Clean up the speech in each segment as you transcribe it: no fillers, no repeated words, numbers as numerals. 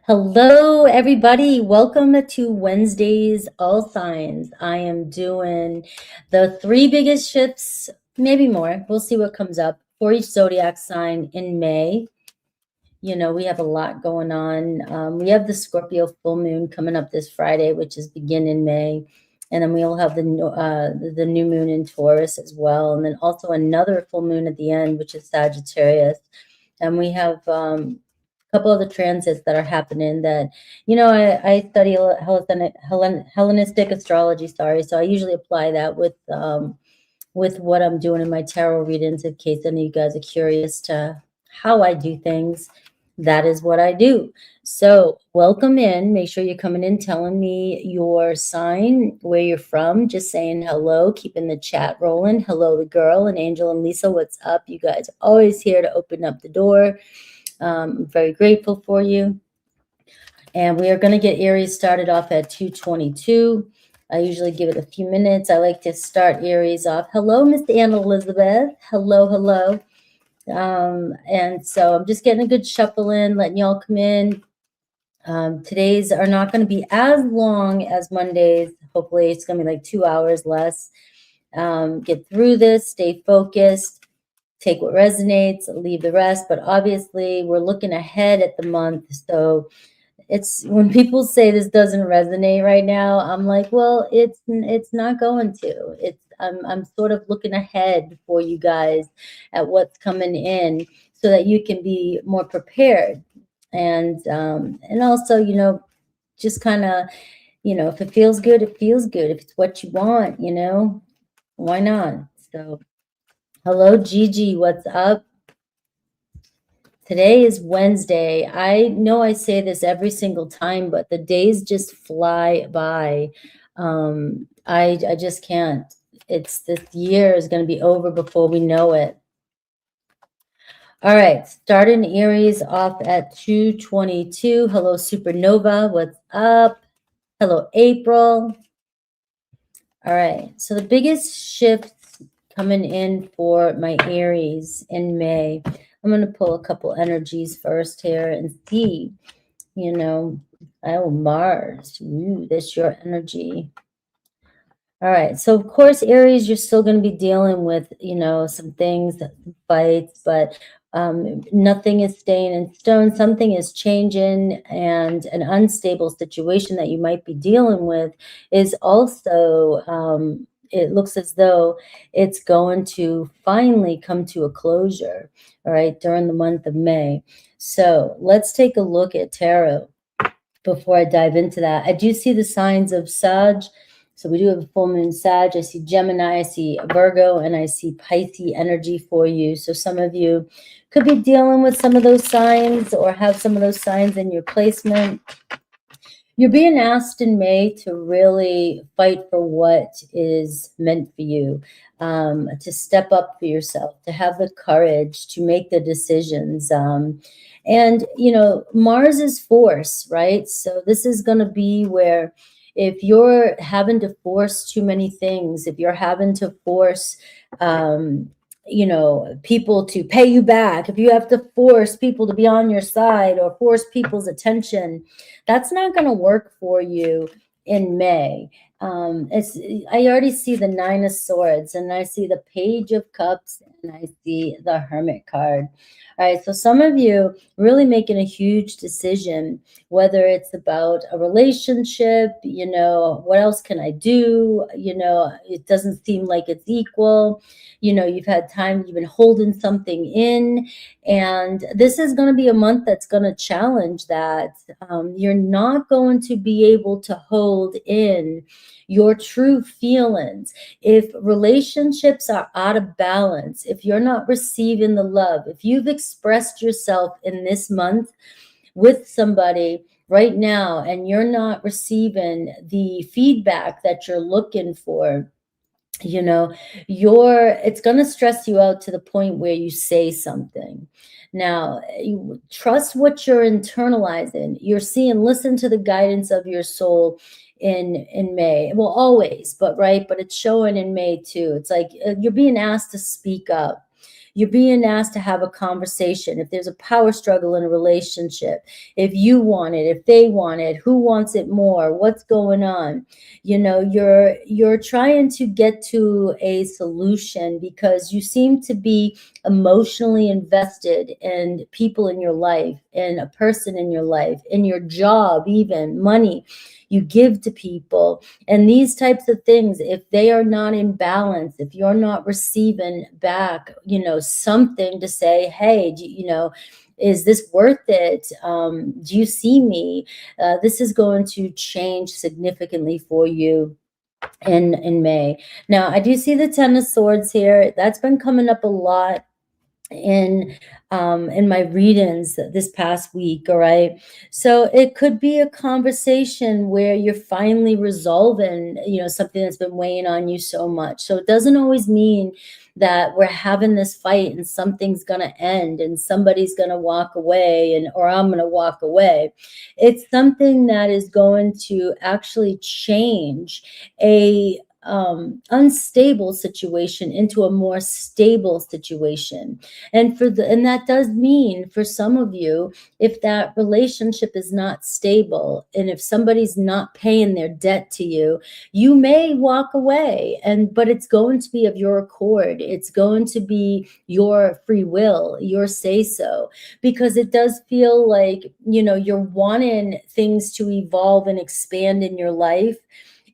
Hello, everybody. Welcome to Wednesday's All Signs. I am doing the three biggest shifts, maybe more. We'll see what comes up for each zodiac sign in May. You know, we have a lot going on. We have the Scorpio full moon coming up this Friday, which is begin in May. And then we'll have the new moon in Taurus as well. And then also another full moon at the end, which is Sagittarius. And we have couple of the transits that are happening that, I study Hellenistic astrology, sorry. So I usually apply that with what I'm doing in my tarot readings, in case any of you guys are curious to how I do things. That is what I do. So welcome in. Make sure you're coming in, telling me your sign, where you're from, just saying hello, keeping the chat rolling. Hello, the girl and Angel and Lisa. What's up? You guys are always here to open up the door. I'm very grateful for you. And we are going to get Aries started off at 2:22. I usually give it a few minutes. I like to start Aries off. Hello, Miss Anna Elizabeth. Hello, hello. And so I'm just getting a good shuffle in, letting y'all come in. Today's are not going to be as long as Mondays. Hopefully it's going to be like 2 hours less. Get through this, stay focused. Take what resonates, leave the rest. But obviously, we're looking ahead at the month. So it's when people say this doesn't resonate right now, I'm like, well, it's not going to. I'm sort of looking ahead for you guys at what's coming in, so that you can be more prepared. And also, just kind of, if it feels good, it feels good. If it's what you want, why not? So. Hello, Gigi. What's up? Today is Wednesday. I know I say this every single time, but the days just fly by. I just can't. This year is going to be over before we know it. All right, starting Aries off at 2:22. Hello, Supernova. What's up? Hello, April. All right, so the biggest shift coming in for my Aries in May. I'm going to pull a couple energies first here and see, Mars, that's your energy. All right. So, of course, Aries, you're still going to be dealing with, some things, fights, but nothing is staying in stone. Something is changing, and an unstable situation that you might be dealing with is also, it looks as though it's going to finally come to a closure, all right, during the month of May. So let's take a look at tarot before I dive into that. I do see the signs of Sag. So we do have a full moon Sag. I see Gemini, I see Virgo, and I see Pisces energy for you. So some of you could be dealing with some of those signs or have some of those signs in your placement. You're being asked in May to really fight for what is meant for you, to step up for yourself, to have the courage to make the decisions. And, Mars is force, right? So this is going to be where if you're having to force too many things, if you're having to force, people to pay you back, if you have to force people to be on your side or force people's attention, that's not going to work for you in May. I already see the Nine of Swords, and I see the Page of Cups, and I see the Hermit card. All right, so some of you really making a huge decision, whether it's about a relationship, what else can I do? It doesn't seem like it's equal. You've had time, you've been holding something in, and this is going to be a month that's going to challenge that. You're not going to be able to hold in your true feelings. If relationships are out of balance, if you're not receiving the love, if you've expressed yourself in this month with somebody right now and you're not receiving the feedback that you're looking for, it's going to stress you out to the point where you say something. Now, you trust what you're internalizing. You're seeing, listen to the guidance of your soul in May. Well, always, but it's showing in May too. It's like you're being asked to speak up. You're being asked to have a conversation. If there's a power struggle in a relationship, if you want it, if they want it, who wants it more, what's going on? You know, you're trying to get to a solution because you seem to be emotionally invested in people in your life, in a person in your life, in your job, even money you give to people. And these types of things, if they are not in balance, if you're not receiving back, you know, something to say, hey, you know, is this worth it? Do you see me? This is going to change significantly for you in May. Now, I do see the Ten of Swords here. That's been coming up a lot in my readings this past week. All right, so it could be a conversation where you're finally resolving, you know, something that's been weighing on you so much. So it doesn't always mean that we're having this fight and something's gonna end and somebody's gonna walk away and or I'm gonna walk away. It's something that is going to actually change a unstable situation into a more stable situation. And that does mean for some of you, if that relationship is not stable and if somebody's not paying their debt to you, you may walk away, but it's going to be of your accord. It's going to be your free will, your say so, because it does feel like, you know, you're wanting things to evolve and expand in your life,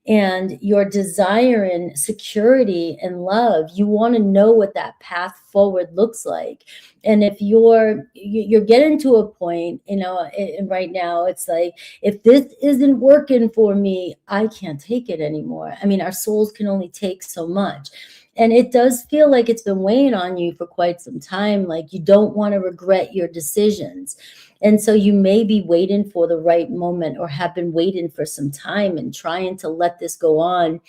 and you're desiring security and love. You want to know what that path forward looks like. And if you're getting to a point, you know, and right now it's like, if this isn't working for me, I can't take it anymore. I mean, our souls can only take so much. And it does feel like it's been weighing on you for quite some time. Like you don't want to regret your decisions. And so you may be waiting for the right moment or have been waiting for some time and trying to let this go on,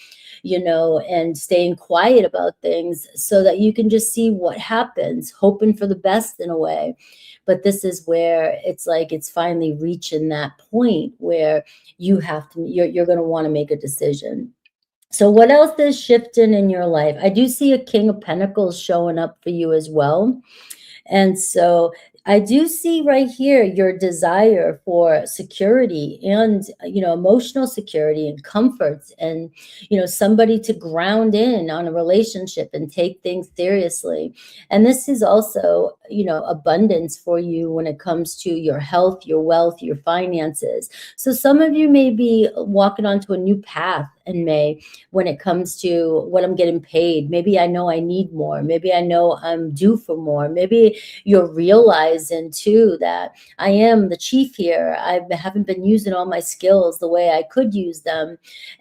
you know, and staying quiet about things so that you can just see what happens, hoping for the best in a way. But this is where it's like it's finally reaching that point where you have to, you're going to want to make a decision. So what else is shifting in your life? I do see a King of Pentacles showing up for you as well. And so I do see right here your desire for security and, you know, emotional security and comforts and, you know, somebody to ground in on a relationship and take things seriously. And this is also, you know, abundance for you when it comes to your health, your wealth, your finances. So some of you may be walking onto a new path in May when it comes to what I'm getting paid. Maybe I know I need more. Maybe I know I'm due for more. Maybe you're realizing too that I am the chief here. I haven't been using all my skills the way I could use them.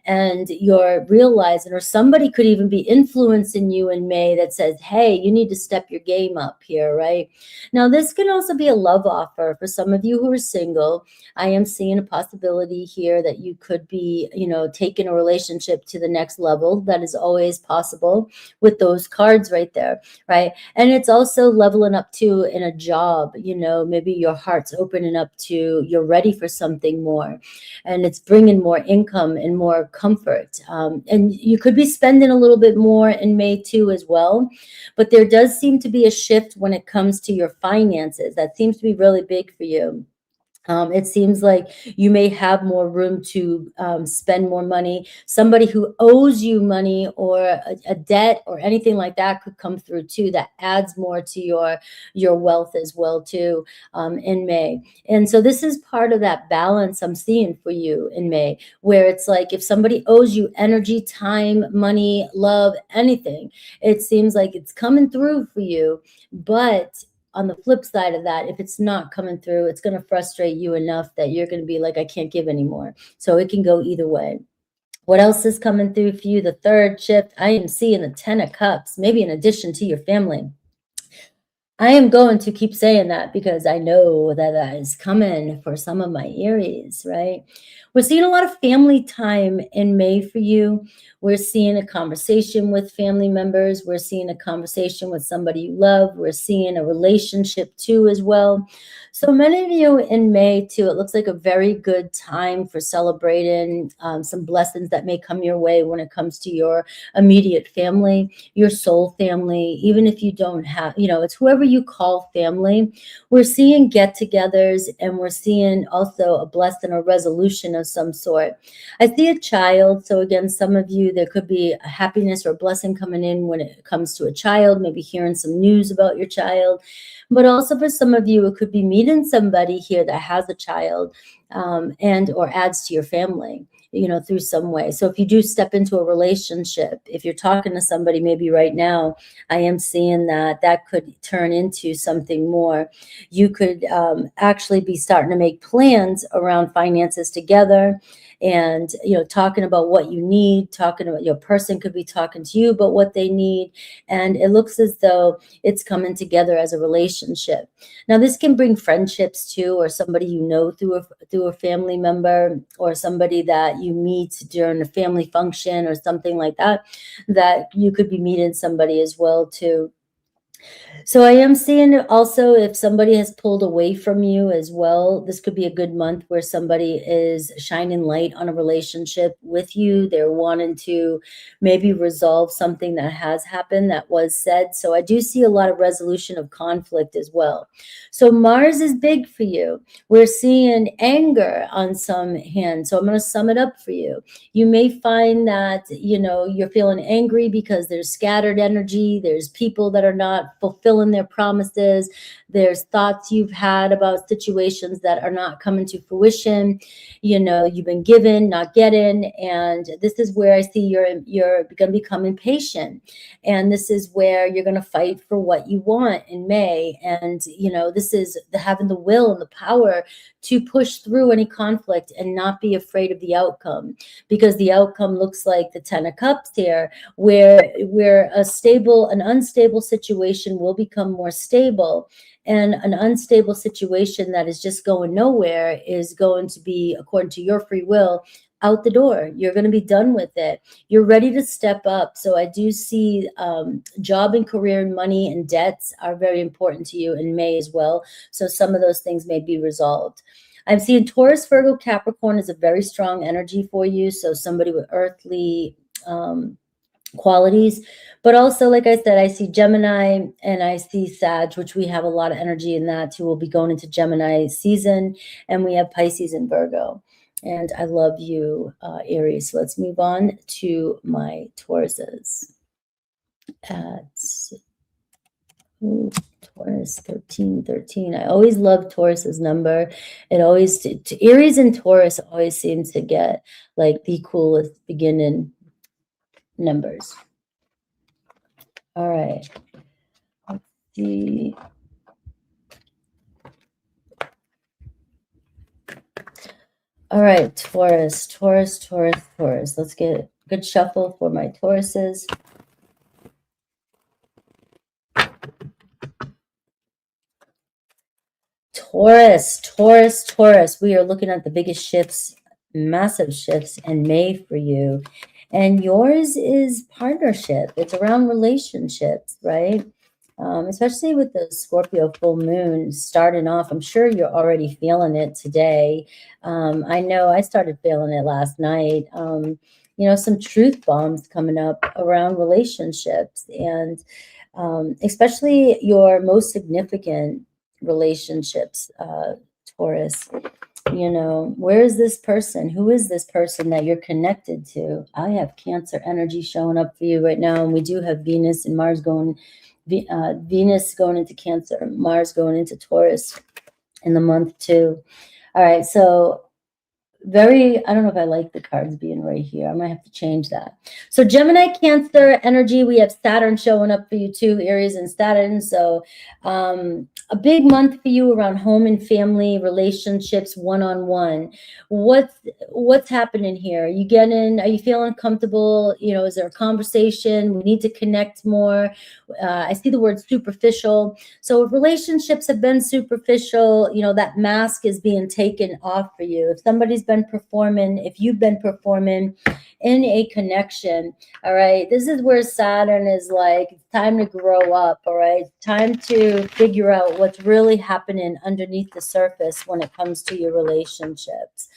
And you're realizing, or somebody could even be influencing you in May that says, hey, you need to step your game up here, right? Now, this can also be a love offer for some of you who are single. I am seeing a possibility here that you could be, you know, taking a relationship to the next level. That is always possible with those cards right there, right? And it's also leveling up too in a job. You know, maybe your heart's opening up to, you're ready for something more, and it's bringing more income and more comfort. And you could be spending a little bit more in May too as well. But there does seem to be a shift when it comes to your finances. That seems to be really big for you. It seems like you may have more room to spend more money. Somebody who owes you money or a debt or anything like that could come through too. That adds more to your wealth as well too in May. And so this is part of that balance I'm seeing for you in May, where it's like if somebody owes you energy, time, money, love, anything, it seems like it's coming through for you. But on the flip side of that, if it's not coming through, it's going to frustrate you enough that you're going to be like, I can't give anymore. So it can go either way. What else is coming through for you? The third shift, I am seeing the 10 of Cups, maybe in addition to your family. I am going to keep saying that because I know that that is coming for some of my Aries, right? We're seeing a lot of family time in May for you. We're seeing a conversation with family members. We're seeing a conversation with somebody you love. We're seeing a relationship too as well. So many of you in May too, it looks like a very good time for celebrating some blessings that may come your way when it comes to your immediate family, your soul family, even if you don't have, it's whoever you call family. We're seeing get-togethers, and we're seeing also a blessing or resolution of some sort. I see a child. So again, some of you, there could be a happiness or a blessing coming in when it comes to a child, maybe hearing some news about your child. But also for some of you, it could be meeting somebody here that has a child and or adds to your family, through some way. So if you do step into a relationship, if you're talking to somebody maybe right now, I am seeing that that could turn into something more. You could actually be starting to make plans around finances together, and talking about what you need, talking about your person could be talking to you about what they need, and it looks as though it's coming together as a relationship. Now this can bring friendships too, or somebody through a family member, or somebody that you meet during a family function or something like that, that you could be meeting somebody as well too. So I am seeing also, if somebody has pulled away from you as well, this could be a good month where somebody is shining light on a relationship with you. They're wanting to maybe resolve something that has happened that was said. So I do see a lot of resolution of conflict as well. So Mars is big for you. We're seeing anger on some hand. So I'm going to sum it up for you. You may find that, you're feeling angry because there's scattered energy. There's people that are not fulfilling their promises. There's thoughts you've had about situations that are not coming to fruition. You've been given, not getting. And this is where I see you're going to become impatient. And this is where you're going to fight for what you want in May. And, this is having the will and the power to push through any conflict and not be afraid of the outcome, because the outcome looks like the 10 of Cups here, where an unstable situation will become more stable, and an unstable situation that is just going nowhere is going to be, according to your free will, out the door. You're going to be done with it. You're ready to step up. So I do see job and career and money and debts are very important to you in May as well. So some of those things may be resolved. I'm seeing Taurus, Virgo, Capricorn is a very strong energy for you. So somebody with earthly qualities, but also, like I said, I see Gemini and I see Sag, which we have a lot of energy in that too. We'll be going into Gemini season, and we have Pisces and Virgo. And I love you, Aries. So let's move on to my Tauruses. Taurus 1313. I always love Taurus's number. It always, Aries and Taurus always seems to get like the coolest beginning numbers. All right. Let's see. All right, Taurus. Let's get a good shuffle for my Tauruses. Taurus. We are looking at the biggest shifts, massive shifts in May for you. And yours is partnership. It's around relationships, right? Especially with the Scorpio full moon starting off. I'm sure you're already feeling it today. I know I started feeling it last night. Some truth bombs coming up around relationships, and especially your most significant relationships, Taurus. Where is this person? Who is this person that you're connected to? I have Cancer energy showing up for you right now, and we do have Venus and Mars Venus going into Cancer, Mars going into Taurus in the month too. All right, so very, I don't know if I like the cards being right here. I might have to change that. So Gemini, Cancer energy, we have Saturn showing up for you too, Aries and Saturn. So a big month for you around home and family, relationships, one-on-one. What's happening here? Are you feeling comfortable? You know, is there a conversation? We need to connect more. I see the word superficial. So if relationships have been superficial, you know, that mask is being taken off for you. If somebody's been performing, if you've been performing in a connection, all right, this is where Saturn is like, it's time to grow up, all right? Time to figure out what's really happening underneath the surface when it comes to your relationships.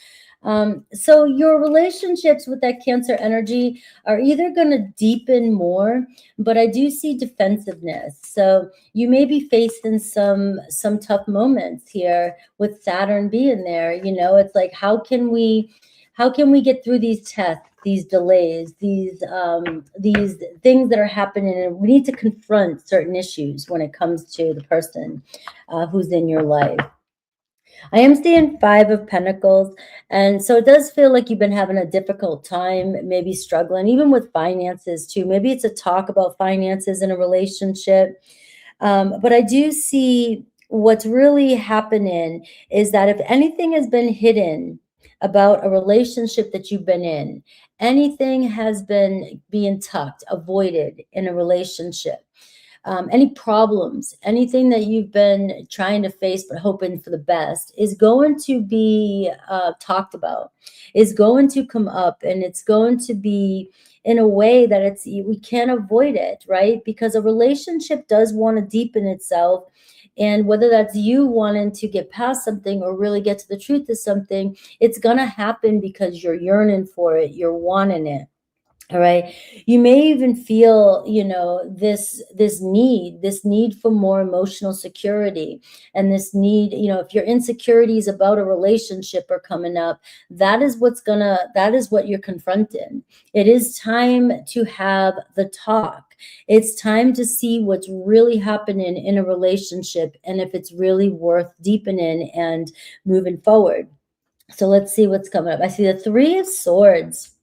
So your relationships with that Cancer energy are either going to deepen more, but I do see defensiveness. So you may be facing some tough moments here with Saturn being there. You know, it's like, how can we get through these tests, these delays, these things that are happening, and we need to confront certain issues when it comes to the person who's in your life. I am seeing Five of Pentacles, and so it does feel like you've been having a difficult time, maybe struggling, even with finances too. Maybe it's a talk about finances in a relationship. But I do see what's really happening is that if anything has been hidden about a relationship that you've been in, anything has been being tucked, avoided in a relationship, any problems, anything that you've been trying to face but hoping for the best is going to be talked about, is going to come up, and it's going to be in a way that we can't avoid it, right? Because a relationship does want to deepen itself. And whether that's you wanting to get past something or really get to the truth of something, it's going to happen because you're yearning for it, you're wanting it. All right. You may even feel, you know, this need for more emotional security, and this need, you know, if your insecurities about a relationship are coming up, that is what you're confronting. It is time to have the talk. It's time to see what's really happening in a relationship and if it's really worth deepening and moving forward. So let's see what's coming up. I see the Three of Swords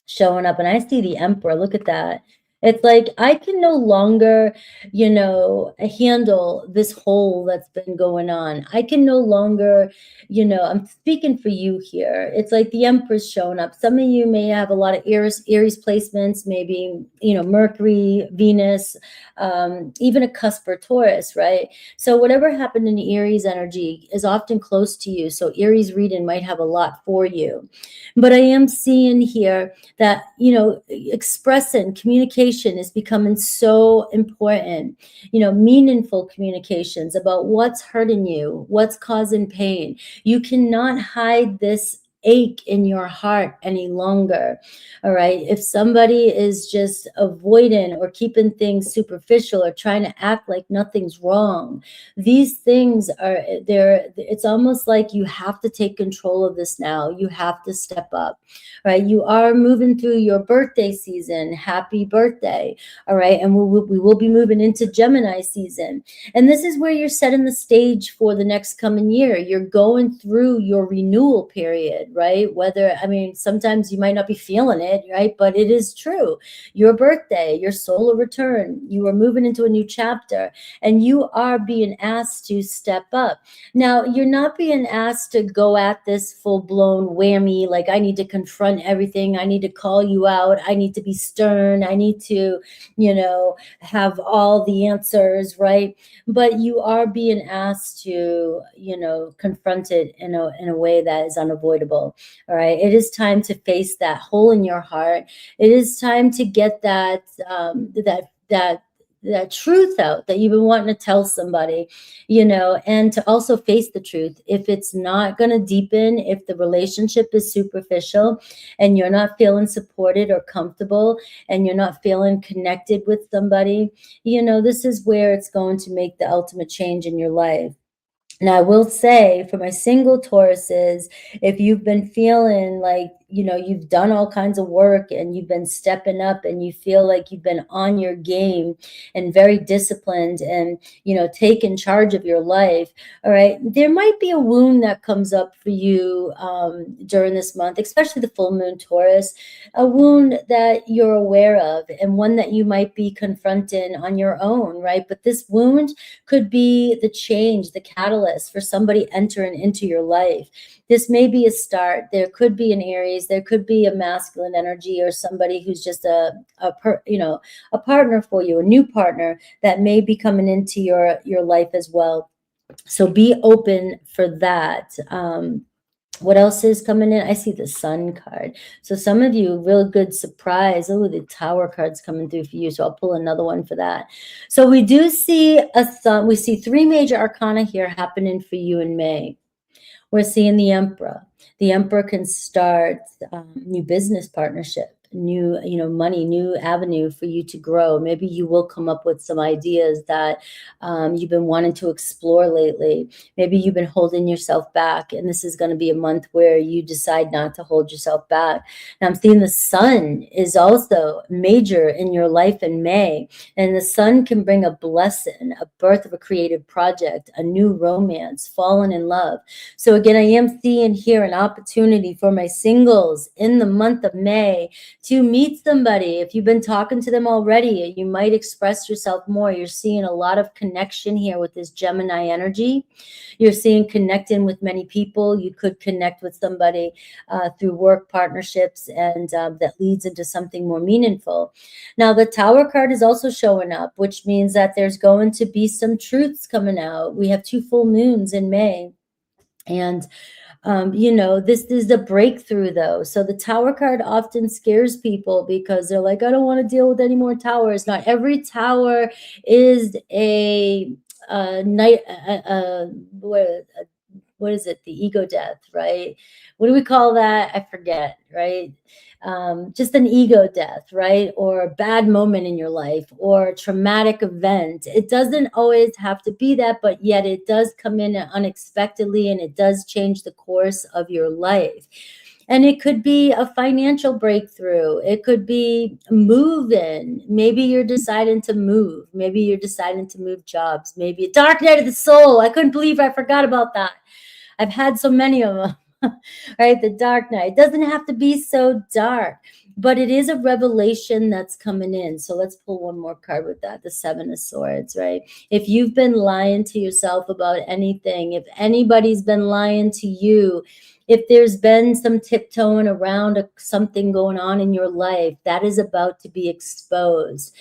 showing up, and I see the Emperor. Look at that. It's like, I can no longer, you know, handle this hole that's been going on. I can no longer, you know, I'm speaking for you here. It's like the Emperor's showing up. Some of you may have a lot of Aries placements, maybe, you know, Mercury, Venus, even a cusp or Taurus, right? So whatever happened in the Aries energy is often close to you. So Aries reading might have a lot for you. But I am seeing here that, you know, expressing communication is becoming so important, you know, meaningful communications about what's hurting you, what's causing pain. You cannot hide this ache in your heart any longer. All right. If somebody is just avoiding or keeping things superficial or trying to act like nothing's wrong, these things are there. It's almost like you have to take control of this now. You have to step up, right? You are moving through your birthday season. Happy birthday. All right. And we will be moving into Gemini season. And this is where you're setting the stage for the next coming year. You're going through your renewal period, right? Sometimes you might not be feeling it, right? But it is true. Your birthday, your solar return, you are moving into a new chapter, and you are being asked to step up. Now, you're not being asked to go at this full-blown whammy, like, I need to confront everything. I need to call you out. I need to be stern. I need to, you know, have all the answers, right? But you are being asked to, you know, confront it in a way that is unavoidable. All right. It is time to face that hole in your heart. It is time to get that truth out that you've been wanting to tell somebody, you know, and to also face the truth. If it's not going to deepen, if the relationship is superficial and you're not feeling supported or comfortable and you're not feeling connected with somebody, you know, this is where it's going to make the ultimate change in your life. Now, I will say for my single Tauruses, if you've been feeling like, you've done all kinds of work and you've been stepping up and you feel like you've been on your game and very disciplined and, taking charge of your life. All right. There might be a wound that comes up for you during this month, especially the full moon Taurus, a wound that you're aware of and one that you might be confronting on your own, right? But this wound could be the change, the catalyst for somebody entering into your life. This may be a start. There could be an Aries, there could be a masculine energy or somebody who's just a partner for you, a new partner that may be coming into your life as well. So be open for that. What else is coming in? I see the Sun card. So some of you, real good surprise. Oh, the Tower card's coming through for you. So I'll pull another one for that. So we do see a Sun. We see 3 major arcana here happening for you in May. We're seeing the Emperor. The Emperor can start new business partnership, new, money, new avenue for you to grow. Maybe you will come up with some ideas that you've been wanting to explore lately. Maybe you've been holding yourself back, and this is going to be a month where you decide not to hold yourself back. Now I'm seeing the Sun is also major in your life in May, and the Sun can bring a blessing, a birth of a creative project, a new romance, falling in love. So again, I am seeing here an opportunity for my singles in the month of May to meet somebody. If you've been talking to them already, you might express yourself more. You're seeing a lot of connection here with this Gemini energy. You're seeing connecting with many people. You could connect with somebody through work partnerships, and that leads into something more meaningful. Now, the Tower card is also showing up, which means that there's going to be some truths coming out. We have 2 full moons in May. And this is the breakthrough, though. So the Tower card often scares people because they're like, I don't want to deal with any more towers. Not every tower is a night. What is it? The ego death, right? What do we call that? I forget, right? Just an ego death, right? Or a bad moment in your life or a traumatic event. It doesn't always have to be that, but yet it does come in unexpectedly and it does change the course of your life. And it could be a financial breakthrough. It could be moving. Maybe you're deciding to move. Maybe you're deciding to move jobs. Maybe a dark night of the soul. I couldn't believe I forgot about that. I've had so many of them. Right? The dark night. It doesn't have to be so dark, but it is a revelation that's coming in. So let's pull one more card with that. The 7 of Swords, right? If you've been lying to yourself about anything, if anybody's been lying to you, if there's been some tiptoeing around something going on in your life, that is about to be exposed.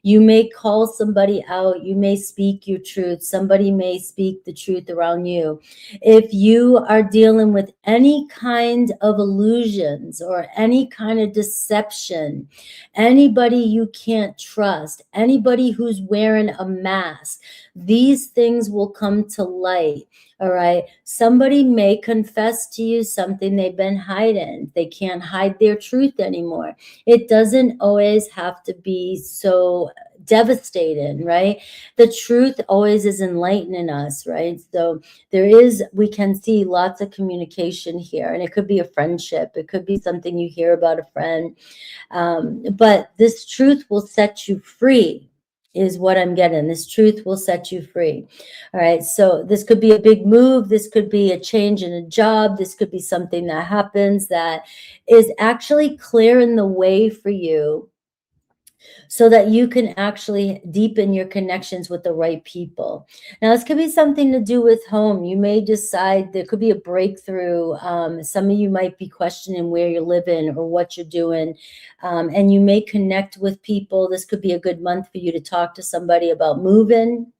You may call somebody out. You may speak your truth. Somebody may speak the truth around you. If you are dealing with any kind of illusions or any kind of deception, anybody you can't trust, anybody who's wearing a mask, these things will come to light. All right. Somebody may confess to you something they've been hiding. They can't hide their truth anymore. It doesn't always have to be so devastating, right? The truth always is enlightening us, right? So we can see lots of communication here, and it could be a friendship. It could be something you hear about a friend. But this truth will set you free. Is what I'm getting. This truth will set you free. All right. So this could be a big move. This could be a change in a job. This could be something that happens that is actually clearing the way for you so that you can actually deepen your connections with the right people. Now, this could be something to do with home. You may decide there could be a breakthrough. Some of you might be questioning where you're living or what you're doing, and you may connect with people. This could be a good month for you to talk to somebody about moving.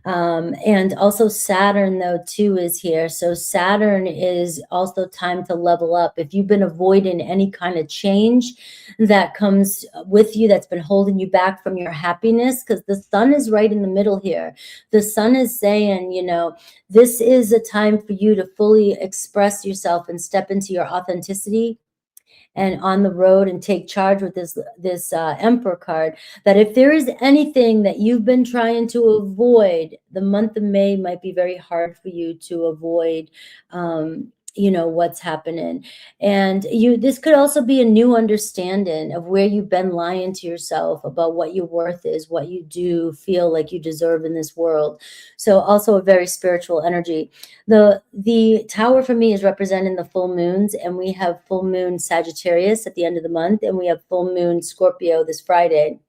And also Saturn, though, too, is here. So Saturn is also time to level up. If you've been avoiding any kind of change that comes with you, that's been holding you back from your happiness, because the Sun is right in the middle here. The Sun is saying, this is a time for you to fully express yourself and step into your authenticity and on the road and take charge with this Emperor card, that if there is anything that you've been trying to avoid, the month of May might be very hard for you to avoid you know, what's happening. And this could also be a new understanding of where you've been lying to yourself about what your worth is, what you do feel like you deserve in this world. So also a very spiritual energy. The tower for me is representing the full moons, and we have full moon Sagittarius at the end of the month, and we have full moon Scorpio this Friday.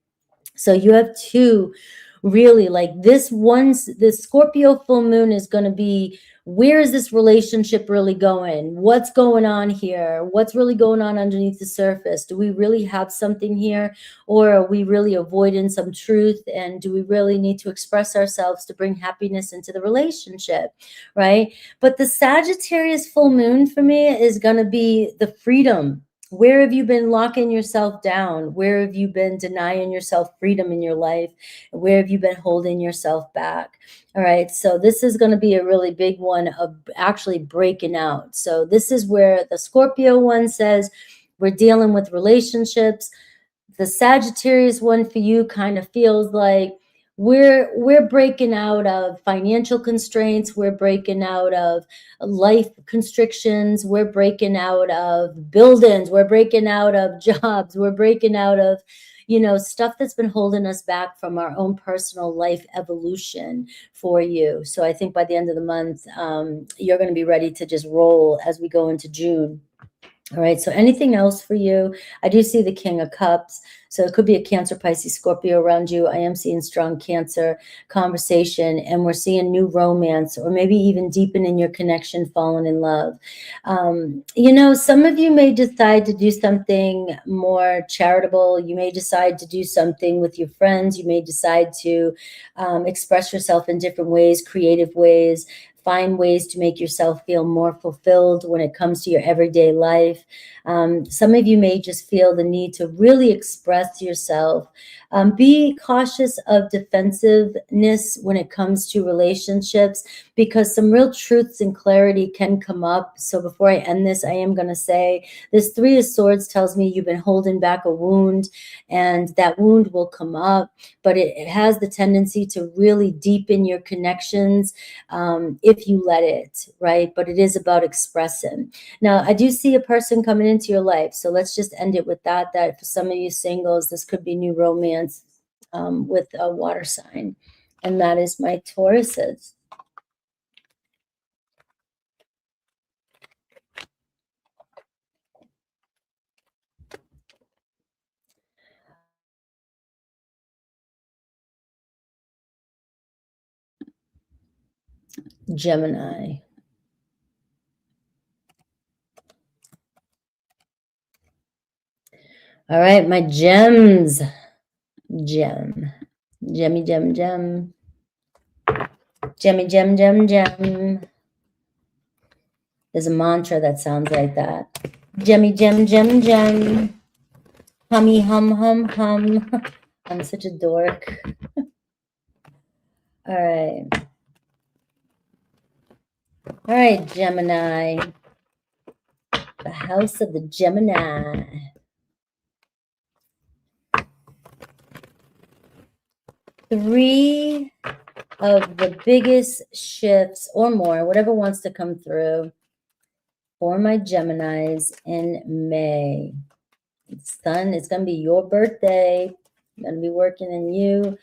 So you have two really, like, this Scorpio full moon is going to be, where is this relationship really going? What's going on here? What's really going on underneath the surface? Do we really have something here, or are we really avoiding some truth? And do we really need to express ourselves to bring happiness into the relationship, right? But the Sagittarius full moon for me is going to be the freedom. Where have you been locking yourself down? Where have you been denying yourself freedom in your life? Where have you been holding yourself back? All right. So this is going to be a really big one of actually breaking out. So this is where the Scorpio one says we're dealing with relationships. The Sagittarius one for you kind of feels like we're breaking out of financial constraints, we're breaking out of life constrictions, we're breaking out of buildings, we're breaking out of jobs, we're breaking out of, you know, stuff that's been holding us back from our own personal life evolution for you. So I think by the end of the month, you're going to be ready to just roll as we go into June. All right, so anything else for you? I do see the King of Cups. So it could be a Cancer, Pisces, Scorpio around you. I am seeing strong Cancer conversation, and we're seeing new romance, or maybe even deepening your connection, falling in love. You know, some of you may decide to do something more charitable. You may decide to do something with your friends. You may decide to express yourself in different ways, creative ways. Find ways to make yourself feel more fulfilled when it comes to your everyday life. Some of you may just feel the need to really express yourself. Be cautious of defensiveness when it comes to relationships, because some real truths and clarity can come up. So before I end this, I am going to say this Three of Swords tells me you've been holding back a wound, and that wound will come up, but it has the tendency to really deepen your connections if you let it, right? But it is about expressing. Now, I do see a person coming into your life, so let's just end it with that for some of you singles, this could be new romance with a water sign, and that is my Tauruses. Gemini. All right, my gems. Gem. Gemmy, gem, gem. Gemmy, gem, gem, gem. There's a mantra that sounds like that. Gemmy, gem, gem, gem. Hummy, hum, hum, hum. I'm such a dork. All right. All right, Gemini. The house of the Gemini. Three of the biggest shifts or more, whatever wants to come through for my Geminis in May. Sun, it's going to be your birthday. I'm going to be working in you.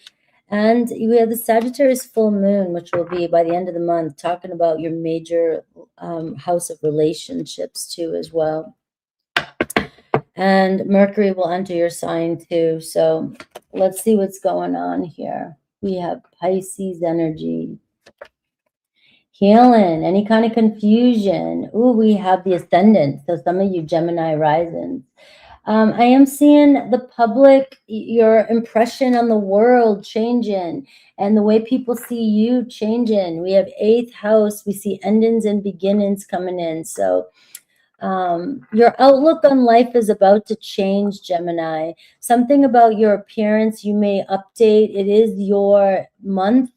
And we have the Sagittarius full moon, which will be by the end of the month, talking about your major house of relationships too as well. And Mercury will enter your sign too. So let's see what's going on here. We have Pisces energy. Healing, any kind of confusion. Ooh, we have the ascendant. So some of you Gemini rising. I am seeing the public, your impression on the world changing, and the way people see you changing. We have 8th house. We see endings and beginnings coming in. So your outlook on life is about to change, Gemini. Something about your appearance you may update. It is your month.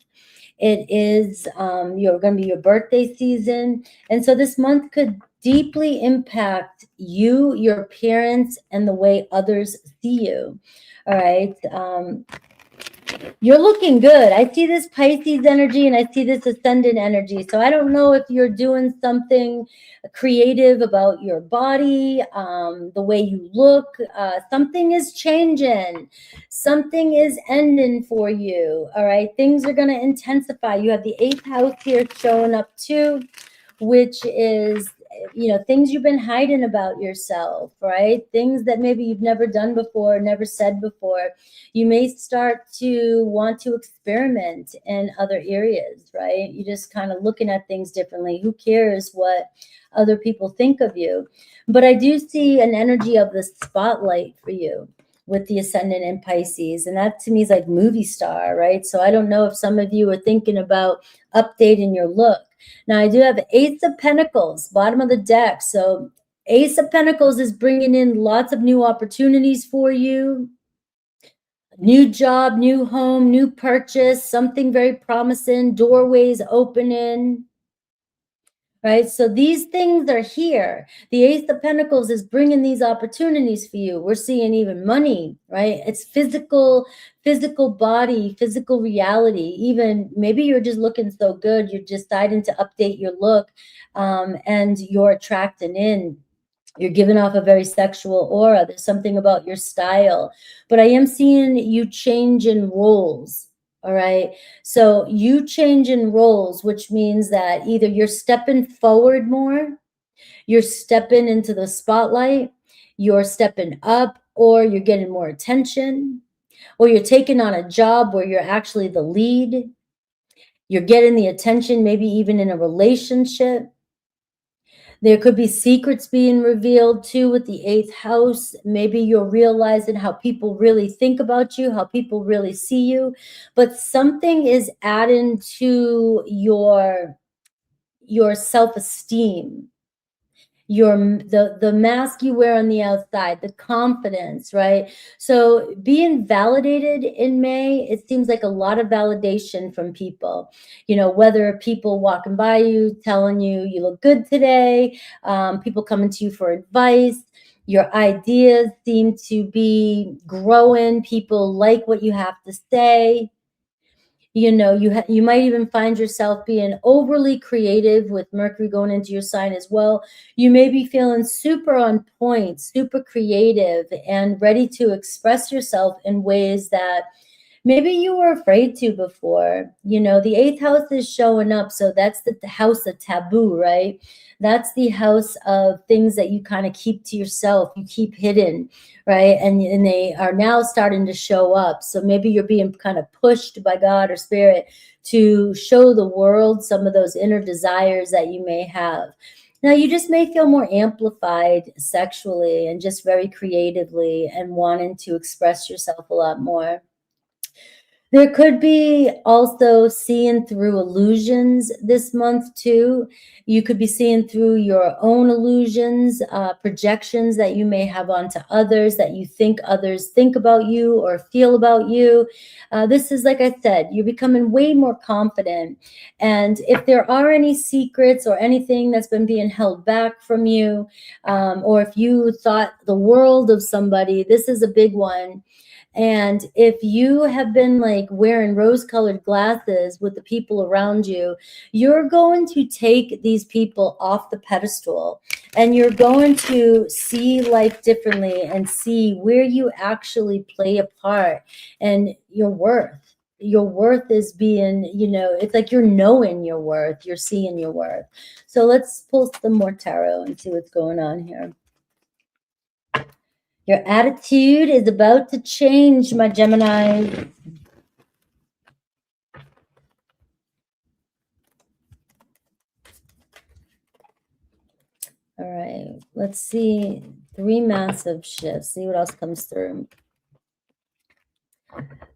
It is you're going to be your birthday season. And so this month could deeply impact you, your appearance, and the way others see you. All right. You're looking good. I see this Pisces energy and I see this ascendant energy. So I don't know if you're doing something creative about your body, the way you look. Something is changing. Something is ending for you. All right. Things are going to intensify. You have the 8th house here showing up too, which is, you know, things you've been hiding about yourself, right? Things that maybe you've never done before, never said before. You may start to want to experiment in other areas, right? You're just kind of looking at things differently. Who cares what other people think of you? But I do see an energy of the spotlight for you with the ascendant in Pisces. And that to me is like movie star, right? So I don't know if some of you are thinking about updating your look. Now I do have Ace of Pentacles, bottom of the deck. So Ace of Pentacles is bringing in lots of new opportunities for you. New job, new home, new purchase, something very promising, doorways opening, right? So these things are here. The Ace of Pentacles is bringing these opportunities for you. We're seeing even money, right? It's physical body, physical reality. Even maybe you're just looking so good, you're deciding to update your look, and you're attracting in. You're giving off a very sexual aura. There's something about your style. But I am seeing you change in roles. All right. So you change in roles, which means that either you're stepping forward more, you're stepping into the spotlight, you're stepping up, or you're getting more attention, or you're taking on a job where you're actually the lead. You're getting the attention, maybe even in a relationship. There could be secrets being revealed too with the 8th house. Maybe you're realizing how people really think about you, how people really see you, but something is adding to your self-esteem, the mask you wear on the outside, the confidence, right? So being validated in May, it seems like a lot of validation from people, you know, whether people walking by you telling you look good today, people coming to you for advice. Your ideas seem to be growing. People like what you have to say. You know, you might even find yourself being overly creative with Mercury going into your sign as well. You may be feeling super on point, super creative, and ready to express yourself in ways that maybe you were afraid to before. You know, the 8th house is showing up. So that's the house of taboo, right? That's the house of things that you kind of keep to yourself, you keep hidden, right? And they are now starting to show up. So maybe you're being kind of pushed by God or spirit to show the world some of those inner desires that you may have. Now, you just may feel more amplified sexually and just very creatively and wanting to express yourself a lot more. There could be also seeing through illusions this month too. You could be seeing through your own illusions, projections that you may have onto others, that you think others think about you or feel about you. This is, like I said, you're becoming way more confident. And if there are any secrets or anything that's been being held back from you, or if you thought the world of somebody, this is a big one. And if you have been like wearing rose-colored glasses with the people around you, you're going to take these people off the pedestal and you're going to see life differently and see where you actually play a part and your worth. Your worth is being, you know, it's like you're knowing your worth, you're seeing your worth. So let's pull some more tarot and see what's going on here. Your attitude is about to change, my Gemini. All right, let's see. 3 massive shifts. See what else comes through.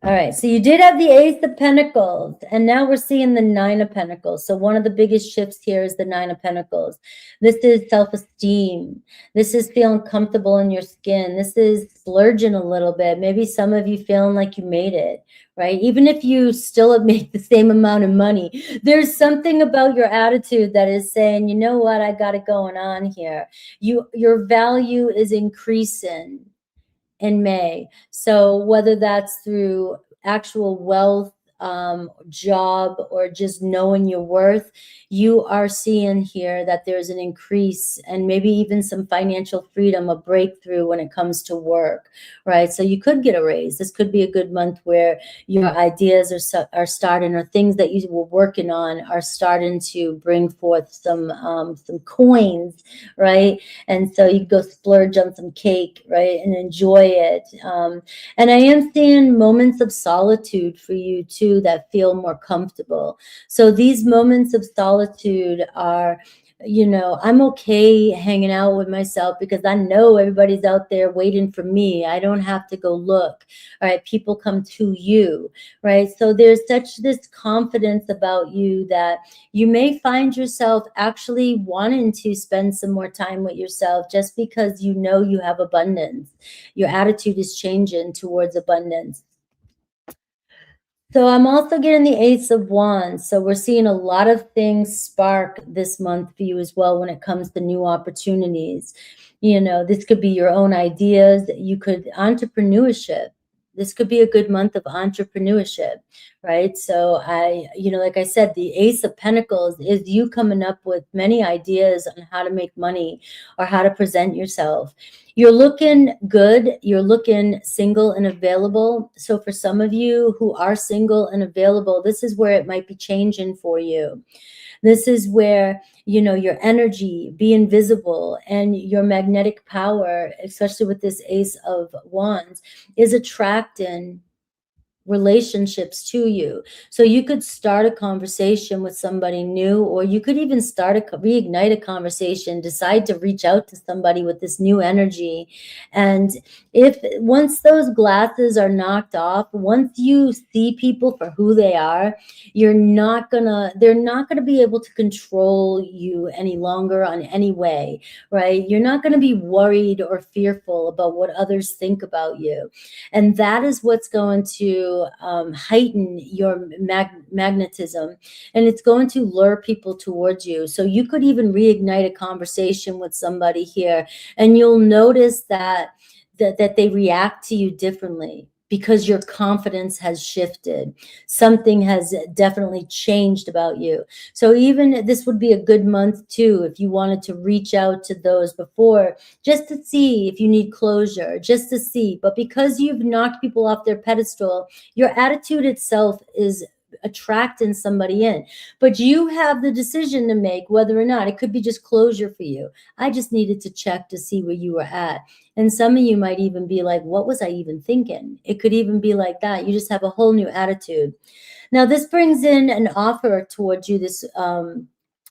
All right, so you did have the Ace of Pentacles, and now we're seeing the 9 of Pentacles. So one of the biggest shifts here is the 9 of Pentacles. This is self-esteem. This is feeling comfortable in your skin. This is splurging a little bit. Maybe some of you feeling like you made it, right? Even if you still make the same amount of money, there's something about your attitude that is saying, you know what, I got it going on here. Your value is increasing in May. So whether that's through actual wealth, job, or just knowing your worth, you are seeing here that there's an increase and maybe even some financial freedom, a breakthrough when it comes to work, right? So you could get a raise. This could be a good month where your ideas are starting, or things that you were working on are starting to bring forth some coins, right? And so you go splurge on some cake, right, and enjoy it. And I am seeing moments of solitude for you too that feel more comfortable. So these moments of solitude are, I'm okay hanging out with myself because I know everybody's out there waiting for me. I don't have to go look. All right. People come to you, right? So there's such this confidence about you that you may find yourself actually wanting to spend some more time with yourself just because you know you have abundance. Your attitude is changing towards abundance. So I'm also getting the Ace of Wands. So we're seeing a lot of things spark this month for you as well when it comes to new opportunities. This could be your own ideas. You could entrepreneurship. This could be a good month of entrepreneurship, right? So like I said, the Ace of Pentacles is you coming up with many ideas on how to make money or how to present yourself. You're looking good. You're looking single and available. So for some of you who are single and available, this is where it might be changing for you. This is where, your energy, being visible, and your magnetic power, especially with this Ace of Wands, is attracting relationships to you. So you could start a conversation with somebody new, or you could even reignite a conversation, decide to reach out to somebody with this new energy. And once those glasses are knocked off, once you see people for who they are, they're not gonna be able to control you any longer on any way, right? You're not gonna be worried or fearful about what others think about you. And that is what's going to heighten your magnetism, and it's going to lure people towards you. So you could even reignite a conversation with somebody here, and you'll notice that they react to you differently because your confidence has shifted. Something has definitely changed about you. So even this would be a good month too if you wanted to reach out to those before, just to see if you need closure, just to see. But because you've knocked people off their pedestal, your attitude itself is attracting somebody in. But you have the decision to make whether or not. It could be just closure for you. I just needed to check to see where you were at. And some of you might even be like, what was I even thinking? It could even be like that. You just have a whole new attitude. Now, this brings in an offer towards you this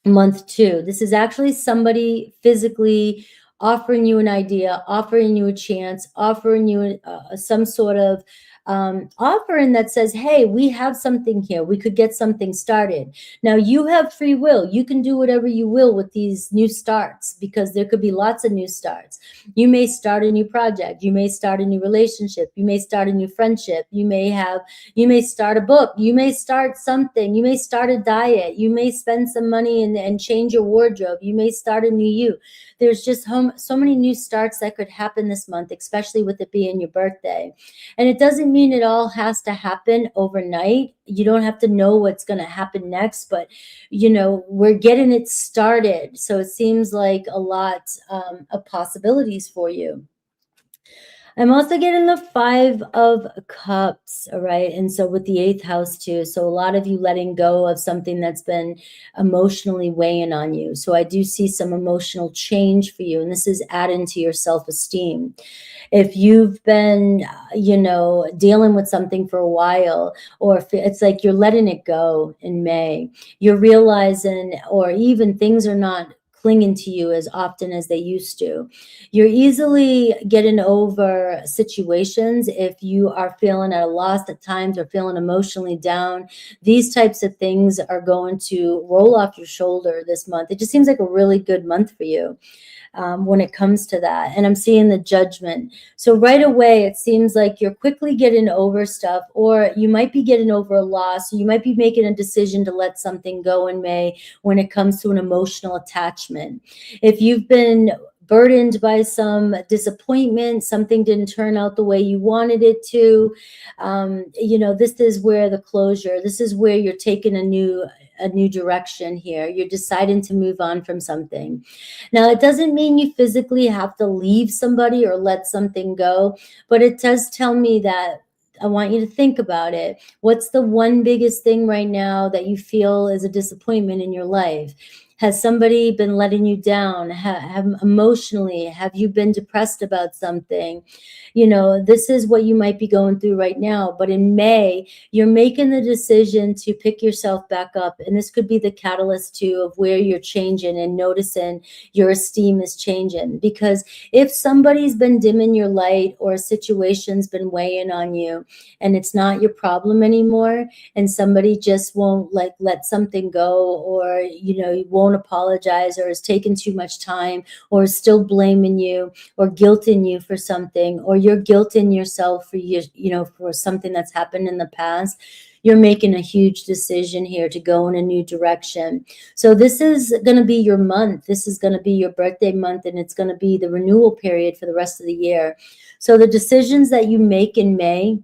month too. This is actually somebody physically offering you an idea, offering you a chance, offering you some sort of offering that says, hey, we have something here. We could get something started. Now, you have free will. You can do whatever you will with these new starts, because there could be lots of new starts. You may start a new project. You may start a new relationship. You may start a new friendship. You may start a book. You may start something. You may start a diet. You may spend some money and change your wardrobe. You may start a new you. There's just so many new starts that could happen this month, especially with it being your birthday. And it doesn't mean it all has to happen overnight. You don't have to know what's going to happen next, but we're getting it started. So it seems like a lot of possibilities for you. I'm also getting the 5 of Cups, all right? And so with the 8th house too. So a lot of you letting go of something that's been emotionally weighing on you. So I do see some emotional change for you, and this is adding to your self-esteem. If you've been, dealing with something for a while, or if it's like you're letting it go in May, you're realizing, or even things are not clinging to you as often as they used to. You're easily getting over situations if you are feeling at a loss at times or feeling emotionally down. These types of things are going to roll off your shoulder this month. It just seems like a really good month for you. When it comes to that. And I'm seeing the Judgment. So right away, it seems like you're quickly getting over stuff, or you might be getting over a loss. You might be making a decision to let something go in May when it comes to an emotional attachment. If you've been burdened by some disappointment. Something didn't turn out the way you wanted it to. You know, this is where the closure, this is where you're taking a new direction here. You're deciding to move on from something. Now, it doesn't mean you physically have to leave somebody or let something go, but it does tell me that I want you to think about it. What's the one biggest thing right now that you feel is a disappointment in your life? Has somebody been letting you down? Have emotionally, have you been depressed about something? You know, this is what you might be going through right now. But in May, you're making the decision to pick yourself back up. And this could be the catalyst too of where you're changing and noticing your esteem is changing. Because if somebody's been dimming your light or a situation's been weighing on you and it's not your problem anymore, and somebody just won't like let something go, or, you know, you won't apologize, or is taking too much time, or is still blaming you or guilting you for something, or you're guilting yourself for you know, for something that's happened in the past, you're making a huge decision here to go in a new direction. So this is going to be your month. This is going to be your birthday month, and it's going to be the renewal period for the rest of the year. So the decisions that you make in May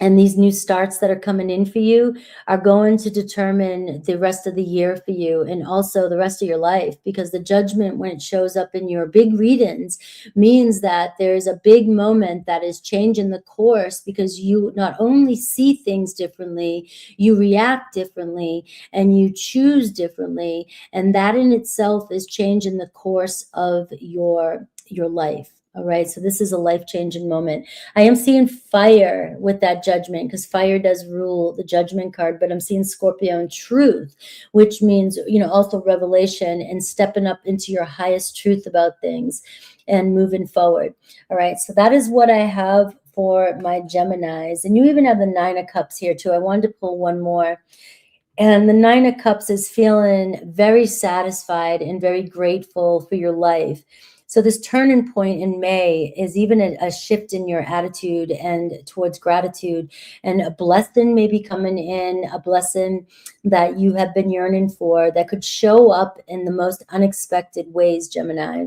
and these new starts that are coming in for you are going to determine the rest of the year for you, and also the rest of your life, because the judgment, when it shows up in your big readings, means that there's a big moment that is changing the course, because you not only see things differently, you react differently, and you choose differently. And that in itself is changing the course of your life. All right. So this is a life-changing moment. I am seeing fire with that judgment, because fire does rule the judgment card, but I'm seeing Scorpio and truth, which means, you know, also revelation and stepping up into your highest truth about things and moving forward. All right. So that is what I have for my Geminis. And you even have the Nine of Cups here too. I wanted to pull one more. And the Nine of Cups is feeling very satisfied and very grateful for your life. So this turning point in May is even a shift in your attitude and towards gratitude, and a blessing may be coming in, a blessing that you have been yearning for that could show up in the most unexpected ways, Gemini.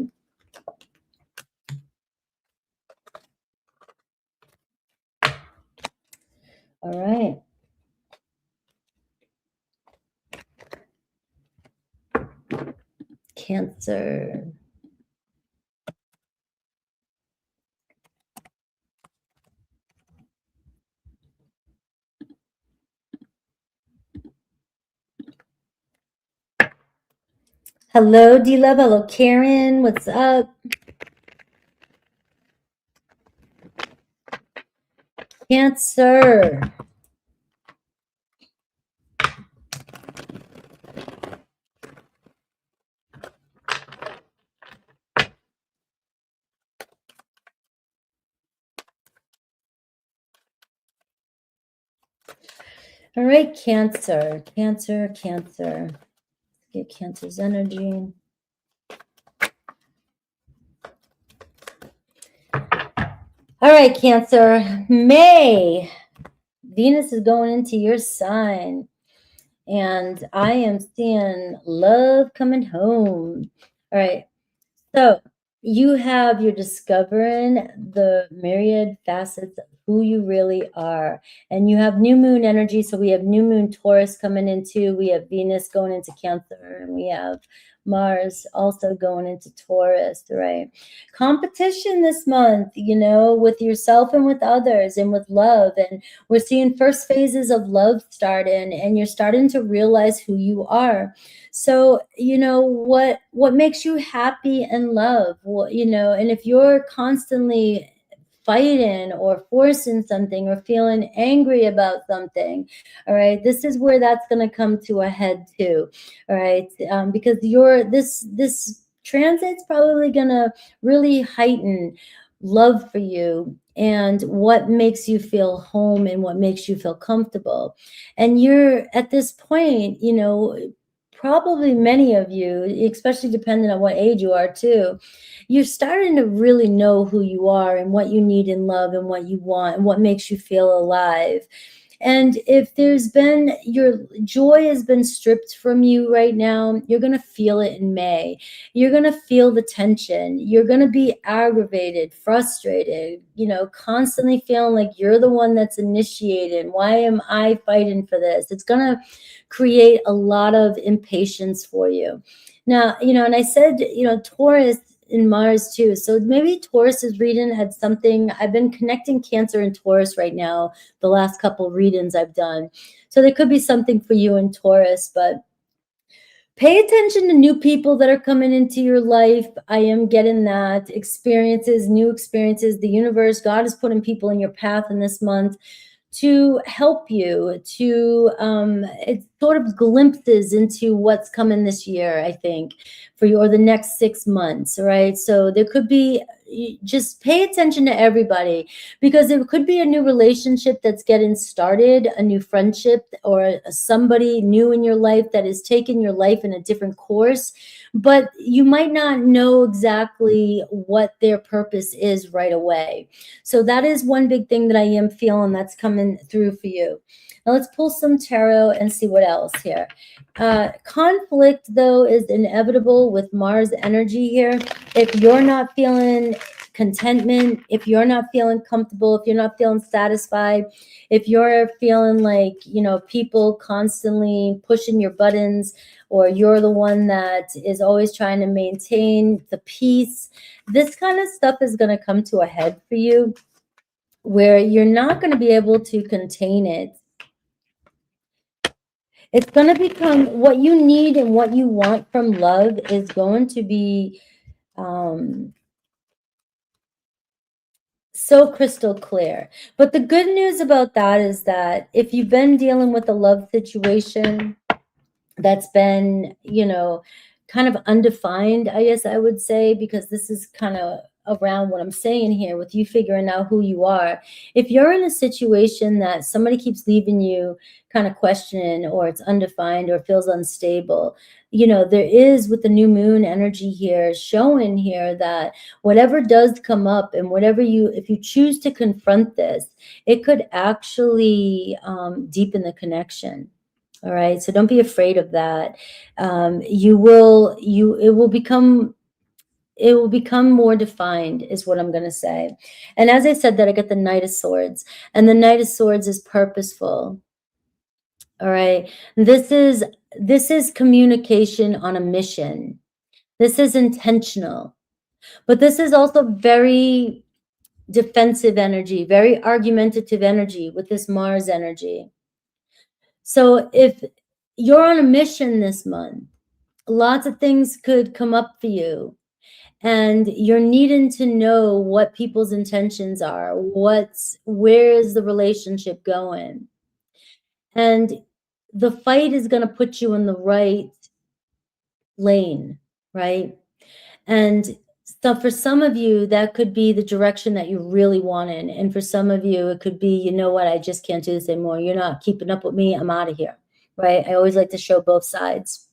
All right. Cancer. Hello, D-Love. Hello, Karen. What's up? Cancer. All right, Cancer. Cancer. Get Cancer's energy. All right, Cancer. May. Venus is going into your sign, and I am seeing love coming home. All right. So you're discovering the myriad facets of who you really are. And you have new moon energy. So we have new moon Taurus coming into, we have Venus going into Cancer, and we have Mars also going into Taurus, right? Competition this month, you know, with yourself and with others and with love. And we're seeing first phases of love starting, and you're starting to realize who you are. So, you know, what makes you happy and love, you know, and if you're constantly fighting or forcing something or feeling angry about something, all right, this is where that's going to come to a head too. All right. Because this transit's probably going to really heighten love for you and what makes you feel home and what makes you feel comfortable. And you're at this point, you know, probably many of you, especially depending on what age you are too, you're starting to really know who you are and what you need in love and what you want and what makes you feel alive. And if there's been, your joy has been stripped from you right now, you're going to feel it in May. You're going to feel the tension. You're going to be aggravated, frustrated, you know, constantly feeling like you're the one that's initiated. Why am I fighting for this? It's going to create a lot of impatience for you. Now, you know, and I said, you know, Taurus in Mars too. So maybe Taurus's reading had something. I've been connecting Cancer and Taurus right now, the last couple of readings I've done. So there could be something for you in Taurus, but pay attention to new people that are coming into your life. I am getting that. Experiences, new experiences. The universe, God is putting people in your path in this month to help you, to it's sort of glimpses into what's coming this year, I think, for you, or the next 6 months, right? So there could be, just pay attention to everybody, because it could be a new relationship that's getting started, a new friendship, or somebody new in your life that is taking your life in a different course, but you might not know exactly what their purpose is right away. So that is one big thing that I am feeling that's coming through for you. Now let's pull some tarot and see what else here. Conflict, though, is inevitable with Mars energy here. If you're not feeling contentment, if you're not feeling comfortable, if you're not feeling satisfied, if you're feeling like, you know, people constantly pushing your buttons, or you're the one that is always trying to maintain the peace, this kind of stuff is going to come to a head for you, where you're not going to be able to contain it. It's going to become what you need, and what you want from love is going to be so crystal clear. But the good news about that is that if you've been dealing with a love situation that's been, you know, kind of undefined, I guess I would say, because this is kind of around what I'm saying here with you figuring out who you are. If you're in a situation that somebody keeps leaving you kind of questioning, or it's undefined, or feels unstable, you know, there is, with the new moon energy here, showing here that whatever does come up, and whatever if you choose to confront this, it could actually deepen the connection. All right. So don't be afraid of that. It will become more defined, is what I'm going to say. And as I said that, I got the Knight of Swords, and the Knight of Swords is purposeful. All right. This is communication on a mission. This is intentional, but this is also very defensive energy, very argumentative energy with this Mars energy. So if you're on a mission this month, lots of things could come up for you, and you're needing to know what people's intentions are, where is the relationship going, and the fight is going to put you in the right lane, right? And so for some of you, that could be the direction that you really want in, and for some of you, it could be, you know what, I just can't do this anymore. You're not keeping up with me. I'm out of here, right? I always like to show both sides.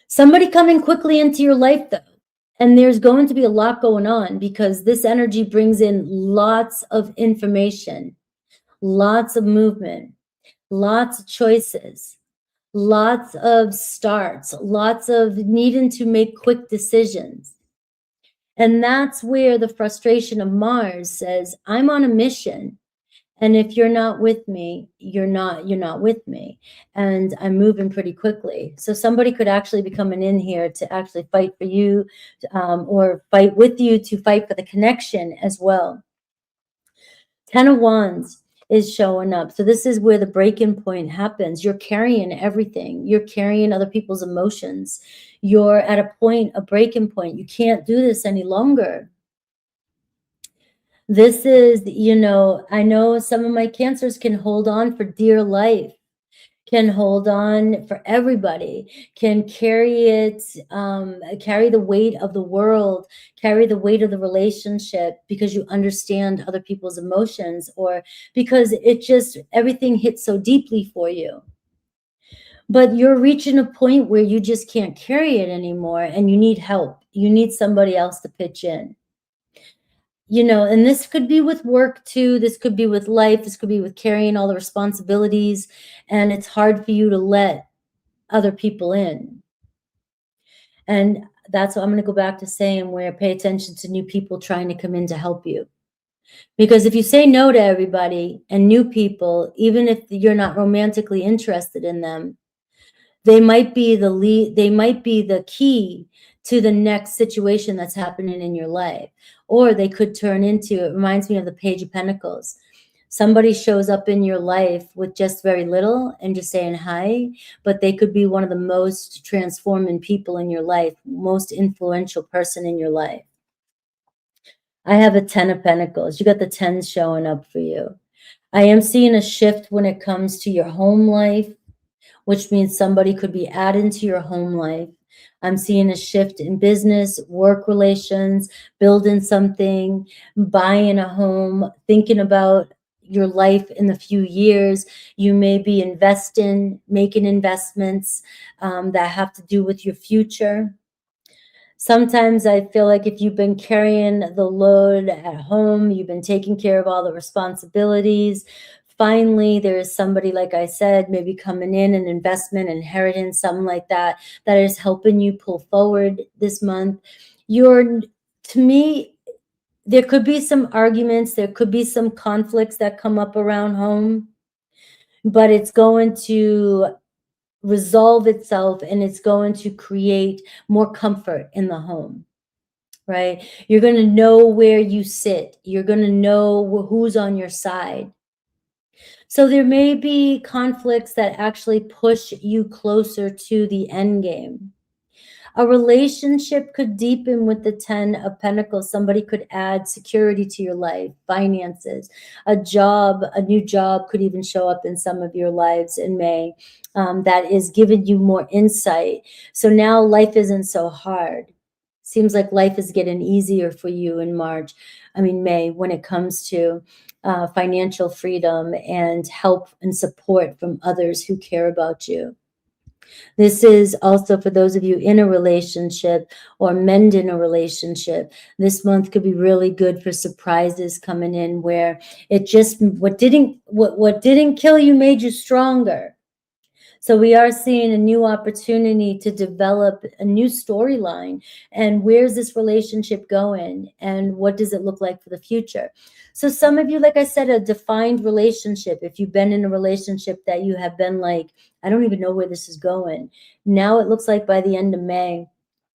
Somebody coming quickly into your life, though, and there's going to be a lot going on, because this energy brings in lots of information, lots of movement, lots of choices, lots of starts, lots of needing to make quick decisions. And that's where the frustration of Mars says, I'm on a mission. And if you're not with me, you're not with me. And I'm moving pretty quickly. So somebody could actually be coming in here to actually fight for you, or fight with you to fight for the connection as well. 10 of Wands is showing up. So this is where the break-in point happens. You're carrying everything. You're carrying other people's emotions. You're at a point, a break-in point. You can't do this any longer. This is, you know, I know some of my Cancers can hold on for dear life, can hold on for everybody, can carry it, carry the weight of the world, carry the weight of the relationship, because you understand other people's emotions, or because it just, everything hits so deeply for you. But you're reaching a point where you just can't carry it anymore, and you need help. You need somebody else to pitch in. you know, and this could be with work too. This could be with life. This could be with carrying all the responsibilities. And it's hard for you to let other people in. And that's what I'm going to go back to saying, where pay attention to new people trying to come in to help you. Because if you say no to everybody and new people, even if you're not romantically interested in them, they might be the lead, they might be the key to the next situation that's happening in your life. Or they could turn into, it reminds me of the Page of Pentacles. Somebody shows up in your life with just very little and just saying hi, but they could be one of the most transforming people in your life, most influential person in your life. I have a 10 of Pentacles. You got the 10s showing up for you. I am seeing a shift when it comes to your home life, which means somebody could be added to your home life. I'm seeing a shift in business, work relations, building something, buying a home, thinking about your life in the few years. You may be investing, making investments that have to do with your future. Sometimes I feel like if you've been carrying the load at home, you've been taking care of all the responsibilities, finally there is somebody, like I said, maybe coming in, an investment, inheritance, something like that, that is helping you pull forward this month. To me, there could be some arguments, there could be some conflicts that come up around home, but it's going to resolve itself and it's going to create more comfort in the home, right? You're going to know where you sit. You're going to know who's on your side. So there may be conflicts that actually push you closer to the end game. A relationship could deepen with the 10 of Pentacles. Somebody could add security to your life, finances, a job, a new job could even show up in some of your lives in May. That is giving you more insight. So now life isn't so hard. Seems like life is getting easier for you in May, when it comes to financial freedom and help and support from others who care about you. This is also for those of you in a relationship or mending a relationship. This month could be really good for surprises coming in, where it just, what didn't kill you made you stronger. So we are seeing a new opportunity to develop a new storyline. And where's this relationship going? And what does it look like for the future? So some of you, like I said, a defined relationship. If you've been in a relationship that you have been like, I don't even know where this is going. Now it looks like by the end of May,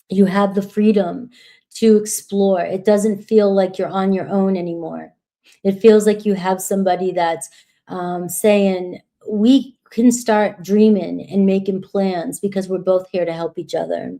you have the freedom to explore. It doesn't feel like you're on your own anymore. It feels like you have somebody that's saying, we can start dreaming and making plans because we're both here to help each other.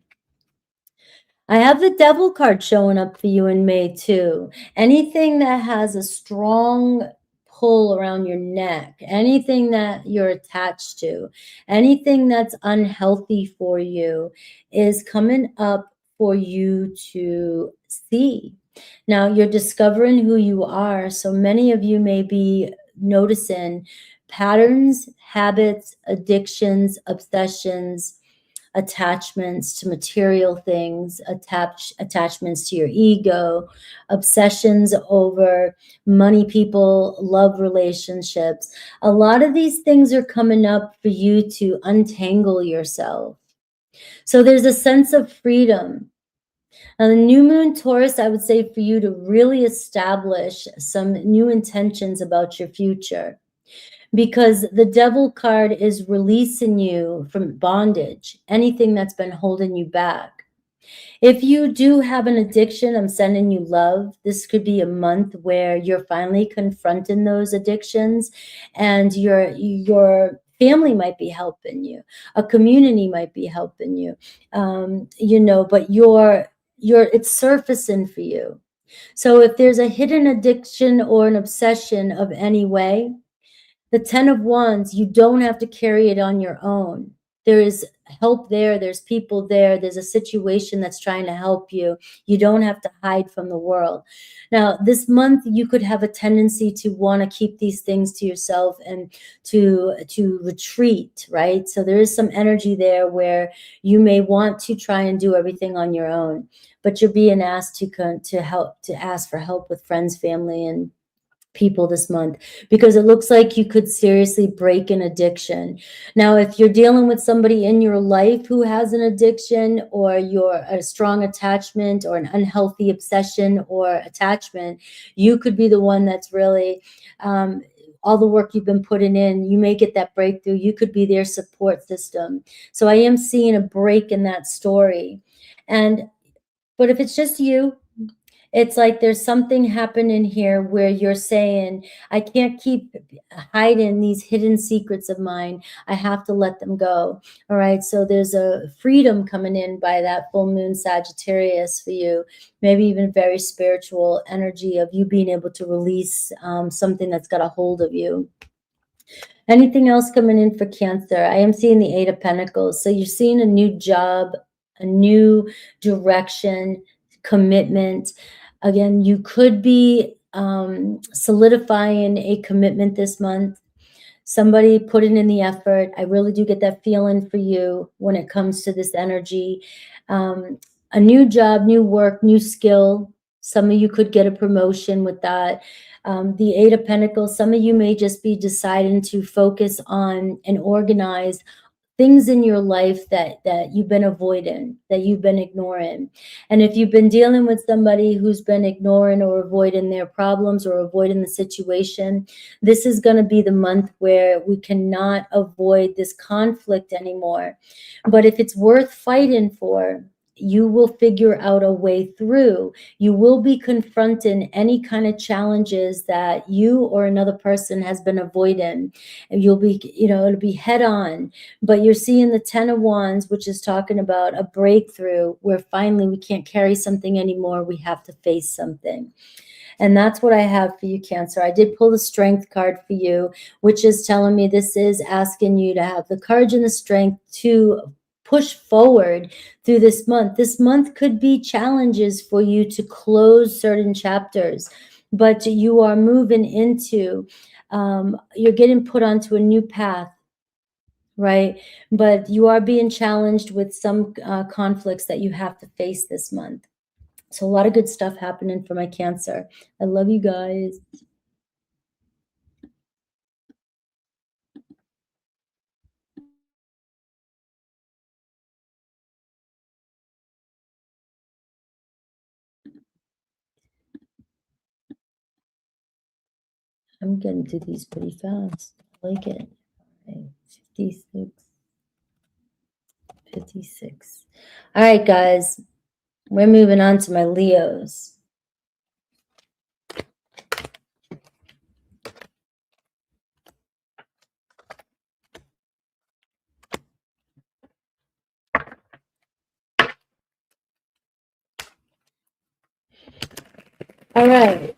I have the Devil card showing up for you in May too. Anything that has a strong pull around your neck, anything that you're attached to, anything that's unhealthy for you is coming up for you to see. Now you're discovering who you are. So many of you may be noticing patterns, habits, addictions, obsessions, attachments to material things, attachments to your ego, obsessions over money, people, love relationships. A lot of these things are coming up for you to untangle yourself. So there's a sense of freedom. Now, the new moon Taurus, I would say for you to really establish some new intentions about your future, because the Devil card is releasing you from bondage, anything that's been holding you back. If you do have an addiction, I'm sending you love. This could be a month where you're finally confronting those addictions, and your family might be helping you. A community might be helping you, but it's surfacing for you. So if there's a hidden addiction or an obsession of any way, the 10 of Wands, you don't have to carry it on your own. there is help there. There's people there. There's a situation that's trying to help you. You don't have to hide from the world. Now, this month, you could have a tendency to want to keep these things to yourself and to retreat, right? So there is some energy there where you may want to try and do everything on your own, but you're being asked to ask for help with friends, family, and people this month, because it looks like you could seriously break an addiction. Now, if you're dealing with somebody in your life who has an addiction, or you're a strong attachment or an unhealthy obsession or attachment, you could be the one that's really all the work you've been putting in, you may get that breakthrough. You could be their support system. So I am seeing a break in that story. But if it's just you, it's like there's something happening here where you're saying, I can't keep hiding these hidden secrets of mine. I have to let them go. All right. So there's a freedom coming in by that full moon Sagittarius for you. Maybe even very spiritual energy of you being able to release something that's got a hold of you. Anything else coming in for Cancer? I am seeing the Eight of Pentacles. So you're seeing a new job, a new direction, commitment. Again, you could be solidifying a commitment this month. Somebody putting in the effort. I really do get that feeling for you when it comes to this energy. A new job, new work, new skill. Some of you could get a promotion with that. The Eight of Pentacles, some of you may just be deciding to focus on and organize things in your life that you've been avoiding, that you've been ignoring. And if you've been dealing with somebody who's been ignoring or avoiding their problems or avoiding the situation, this is going to be the month where we cannot avoid this conflict anymore. But if it's worth fighting for, you will figure out a way through. You will be confronting any kind of challenges that you or another person has been avoiding. And you'll be, it'll be head on. But you're seeing the Ten of Wands, which is talking about a breakthrough where finally we can't carry something anymore. We have to face something. And that's what I have for you, Cancer. I did pull the Strength card for you, which is telling me this is asking you to have the courage and the strength to push forward through this month. This month could be challenges for you to close certain chapters, but you are moving into, you're getting put onto a new path, right? But you are being challenged with some conflicts that you have to face this month. So a lot of good stuff happening for my Cancer. I love you guys. I'm getting to these pretty fast. I like it. Okay, 56. 56. All right, guys. We're moving on to my Leos. All right.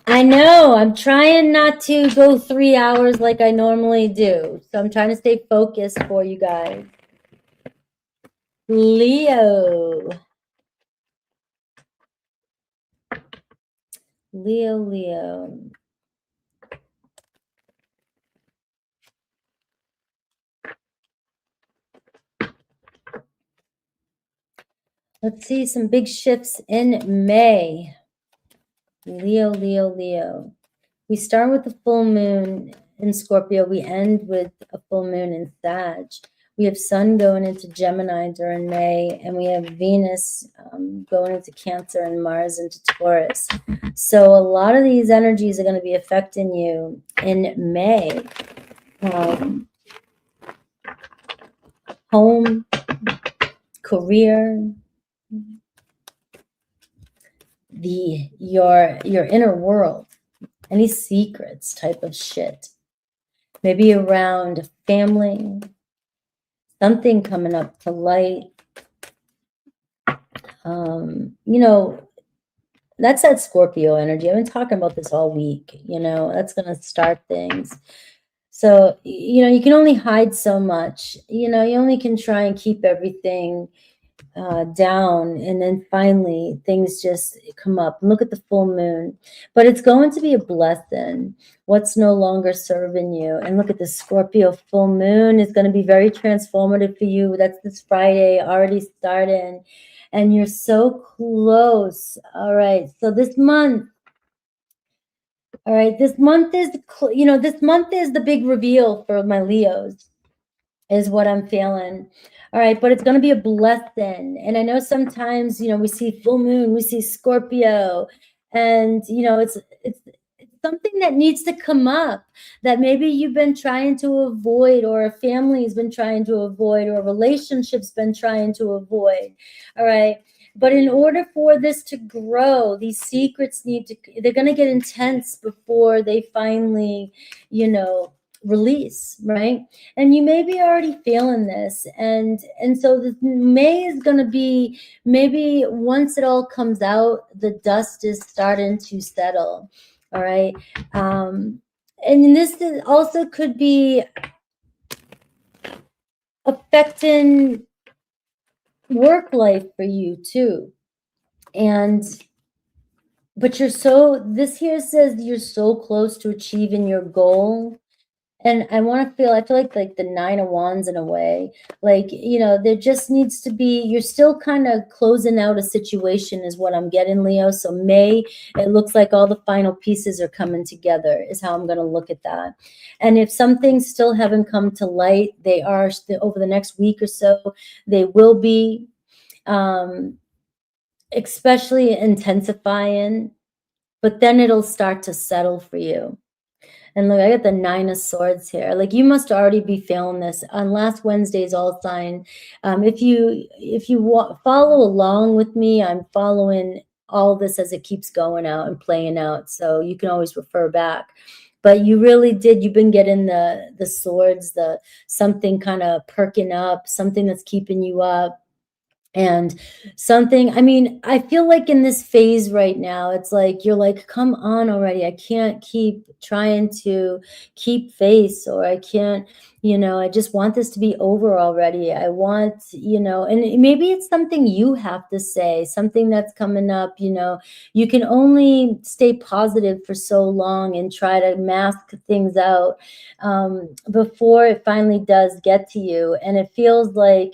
I know. I'm trying not to go 3 hours like I normally do. So I'm trying to stay focused for you guys. Leo. Leo. Let's see some big shifts in May. Leo. We start with the full moon in Scorpio. We end with a full moon in Sag. We have Sun going into Gemini during May, and we have Venus going into Cancer and Mars into Taurus. So a lot of these energies are going to be affecting you in May. Home, career, your inner world, any secrets type of shit. Maybe around family, something coming up to light. That's that Scorpio energy. I've been talking about this all week. That's going to start things. So, you know, you can only hide so much. You know, you only can try and keep everything down, and then finally things just come up. Look at the full moon, but it's going to be a blessing. What's no longer serving you? And look at the Scorpio full moon is going to be very transformative for you. That's this Friday, already starting, and you're so close. All right, so this month. All right, this month is, you know, this month is the big reveal for my Leos, is what I'm feeling. All right, but it's going to be a blessing. And I know sometimes, you know, we see full moon, we see Scorpio, and you know, it's something that needs to come up that maybe you've been trying to avoid, or a family's been trying to avoid, or a relationship's been trying to avoid. All right. But in order for this to grow, these secrets they're going to get intense before they finally, you know, release, right? And you may be already feeling this, and so this May is going to be, maybe once it all comes out, the dust is starting to settle. All right. And also could be affecting work life for you too. But this here says you're so close to achieving your goal. And I feel like the 9 of Wands in a way, like, you know, there just needs to be, you're still kind of closing out a situation is what I'm getting, Leo. So May, it looks like all the final pieces are coming together is how I'm going to look at that. And if some things still haven't come to light, they are over the next week or so, they will be, especially intensifying, but then it'll start to settle for you. And look, I got the 9 of Swords here. Like, you must already be feeling this. On last Wednesday's All Sign, if you follow along with me, I'm following all this as it keeps going out and playing out. So you can always refer back. But you really did. You've been getting the swords, something kind of perking up, something that's keeping you up. And something, I mean, I feel like in this phase right now, it's like you're like, come on already. I can't keep trying to keep face, or I can't, you know, I just want this to be over already. I want, you know, and maybe it's something you have to say, something that's coming up. You know, you can only stay positive for so long and try to mask things out before it finally does get to you. And it feels like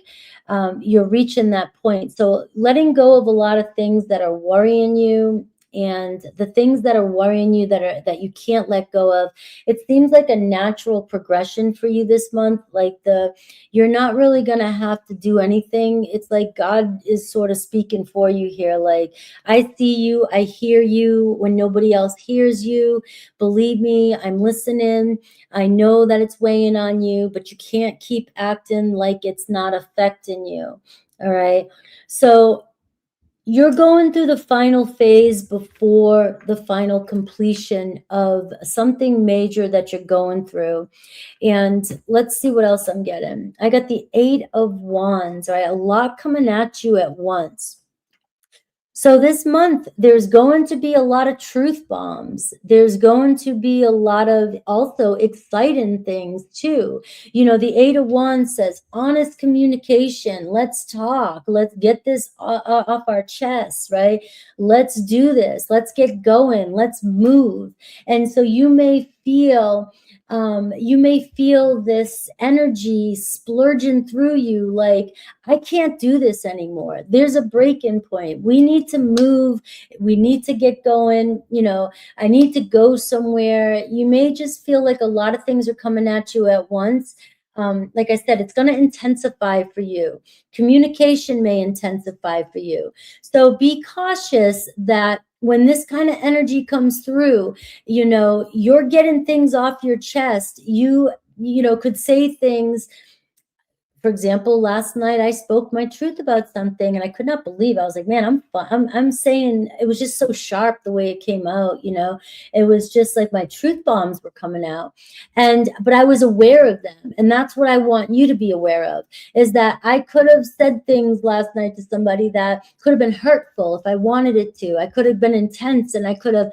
you're reaching that point. So letting go of a lot of things that are worrying you, and the things that are worrying you that you can't let go of, it seems like a natural progression for you this month. Like you're not really going to have to do anything. It's like God is sort of speaking for you here. Like, I see you, I hear you when nobody else hears you. Believe me, I'm listening. I know that it's weighing on you, but you can't keep acting like it's not affecting you. All right. So you're going through the final phase before the final completion of something major that you're going through. And let's see what else I'm getting. I got the 8 of Wands, right? A lot coming at you at once. So this month, there's going to be a lot of truth bombs. There's going to be a lot of also exciting things too. You know, the 8 of Wands says honest communication. Let's talk. Let's get this off our chests, right? Let's do this. Let's get going. Let's move. And so you may feel this energy splurging through you, like, I can't do this anymore. There's a break-in point. We need to move. We need to get going. You know, I need to go somewhere. You may just feel like a lot of things are coming at you at once. Like I said, it's going to intensify for you. Communication may intensify for you. So be cautious that when this kind of energy comes through, you know, you're getting things off your chest. You know, could say things. For example, last night I spoke my truth about something, and I could not believe. I was like, man, I'm saying, it was just so sharp the way it came out. You know, it was just like my truth bombs were coming out, but I was aware of them, and that's what I want you to be aware of. Is that I could have said things last night to somebody that could have been hurtful if I wanted it to. I could have been intense, and I could have,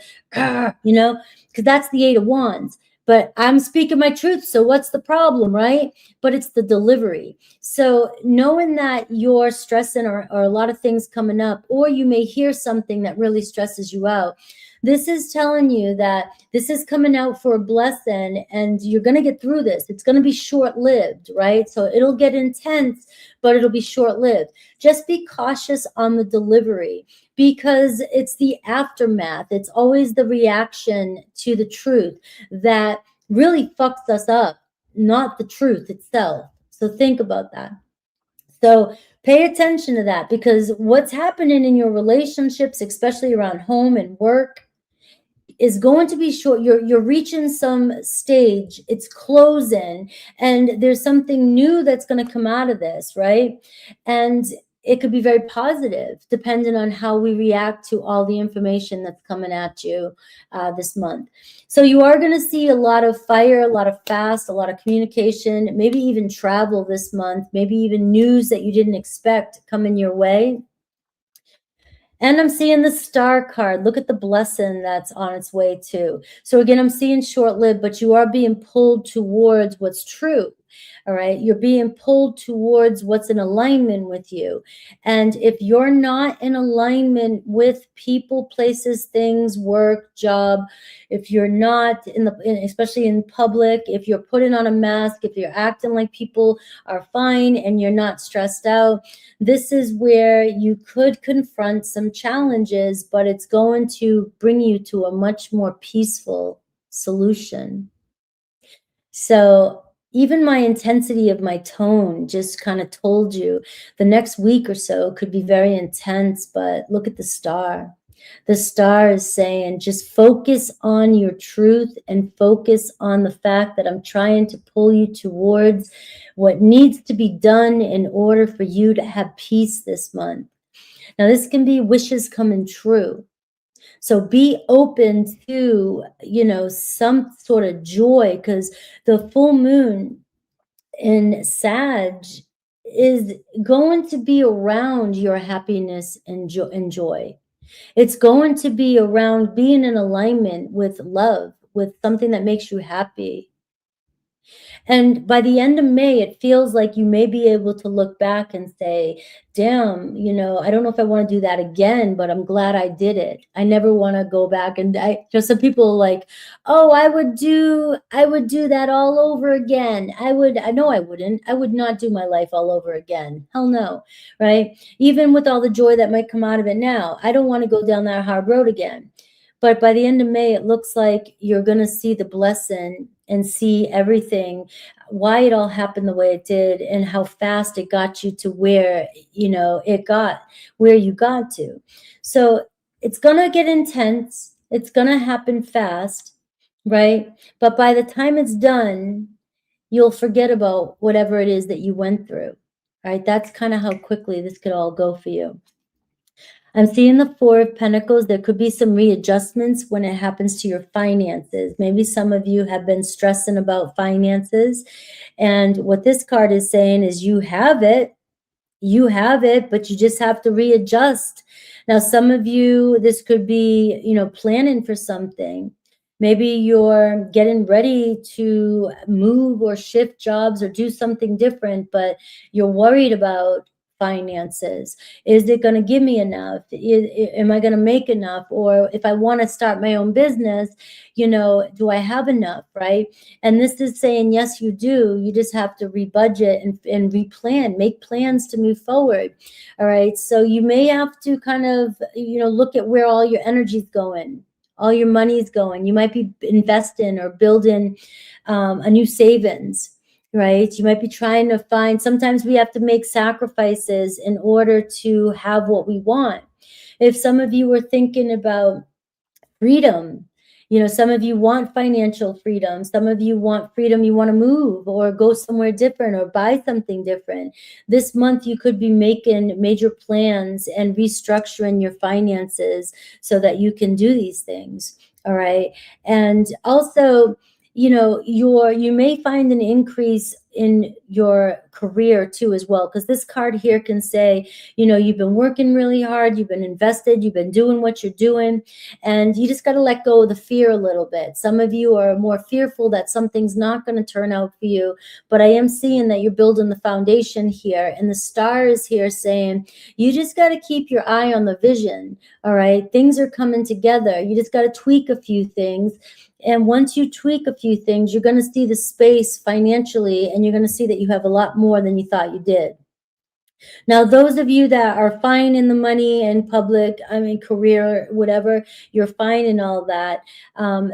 you know, because that's the 8 of Wands. but I'm speaking my truth. So what's the problem, right? But it's the delivery. So knowing that you're stressing or a lot of things coming up, or you may hear something that really stresses you out, this is telling you that this is coming out for a blessing and you're going to get through this. It's going to be short-lived, right? So it'll get intense, but it'll be short-lived. Just be cautious on the delivery, because it's the aftermath. It's always the reaction to the truth that really fucks us up, not the truth itself. So think about that. So pay attention to that, because what's happening in your relationships, especially around home and work, is going to be short. You're reaching some stage, it's closing, and there's something new that's going to come out of this, right? And it could be very positive depending on how we react to all the information that's coming at you this month. So you are going to see a lot of fire, a lot of fast, a lot of communication, maybe even travel this month, maybe even news that you didn't expect coming your way. And I'm seeing the star card. Look at the blessing that's on its way too. So again, I'm seeing short-lived, but you are being pulled towards what's true. All right. You're being pulled towards what's in alignment with you. And if you're not in alignment with people, places, things, work, job, if you're not especially in public, if you're putting on a mask, if you're acting like people are fine and you're not stressed out, this is where you could confront some challenges, but it's going to bring you to a much more peaceful solution. So even my intensity of my tone just kind of told you the next week or so could be very intense, but look at the star. The star is saying, just focus on your truth and focus on the fact that I'm trying to pull you towards what needs to be done in order for you to have peace this month. Now, this can be wishes coming true. So be open to, some sort of joy, because the full moon in Sag is going to be around your happiness and joy. It's going to be around being in alignment with love, with something that makes you happy. And by the end of May, it feels like you may be able to look back and say, damn, I don't know if I want to do that again, but I'm glad I did it. I never want to go back. And just some people are like, oh, I would do that all over again. No, I wouldn't. I would not do my life all over again. Hell no. Right. Even with all the joy that might come out of it now, I don't want to go down that hard road again. But by the end of May, it looks like you're going to see the blessing and see everything, why it all happened the way it did, and how fast it got you to where, where you got to. So it's going to get intense. It's going to happen fast, right? But by the time it's done, you'll forget about whatever it is that you went through, right? That's kind of how quickly this could all go for you. I'm seeing the Four of Pentacles. There could be some readjustments when it happens to your finances. Maybe some of you have been stressing about finances. And what this card is saying is you have it, but you just have to readjust. Now, some of you, this could be, planning for something. Maybe you're getting ready to move or shift jobs or do something different, but you're worried about finances. Is it going to give me enough? Am I going to make enough? Or if I want to start my own business, do I have enough, right? And this is saying, yes, you do. You just have to rebudget and replan, make plans to move forward. All right. So you may have to kind of, look at where all your energy's going, all your money's going. You might be investing or building a new savings. Right? You might be trying to find, sometimes we have to make sacrifices in order to have what we want. If some of you were thinking about freedom, some of you want financial freedom, some of you want freedom, you want to move or go somewhere different or buy something different. This month, you could be making major plans and restructuring your finances so that you can do these things. All right. And also, you may find an increase in your career too as well, because this card here can say, you know, you've been working really hard, you've been invested, you've been doing what you're doing, and you just got to let go of the fear a little bit. Some of you are more fearful that something's not going to turn out for you, but I am seeing that you're building the foundation here, and the star is here saying you just got to keep your eye on the vision. All right, things are coming together. You just got to tweak a few things. And once you tweak a few things, you're going to see the space financially, and you're going to see that you have a lot more than you thought you did. Now, those of you that are fine in the money and public, I mean, career, whatever, you're fine in all that.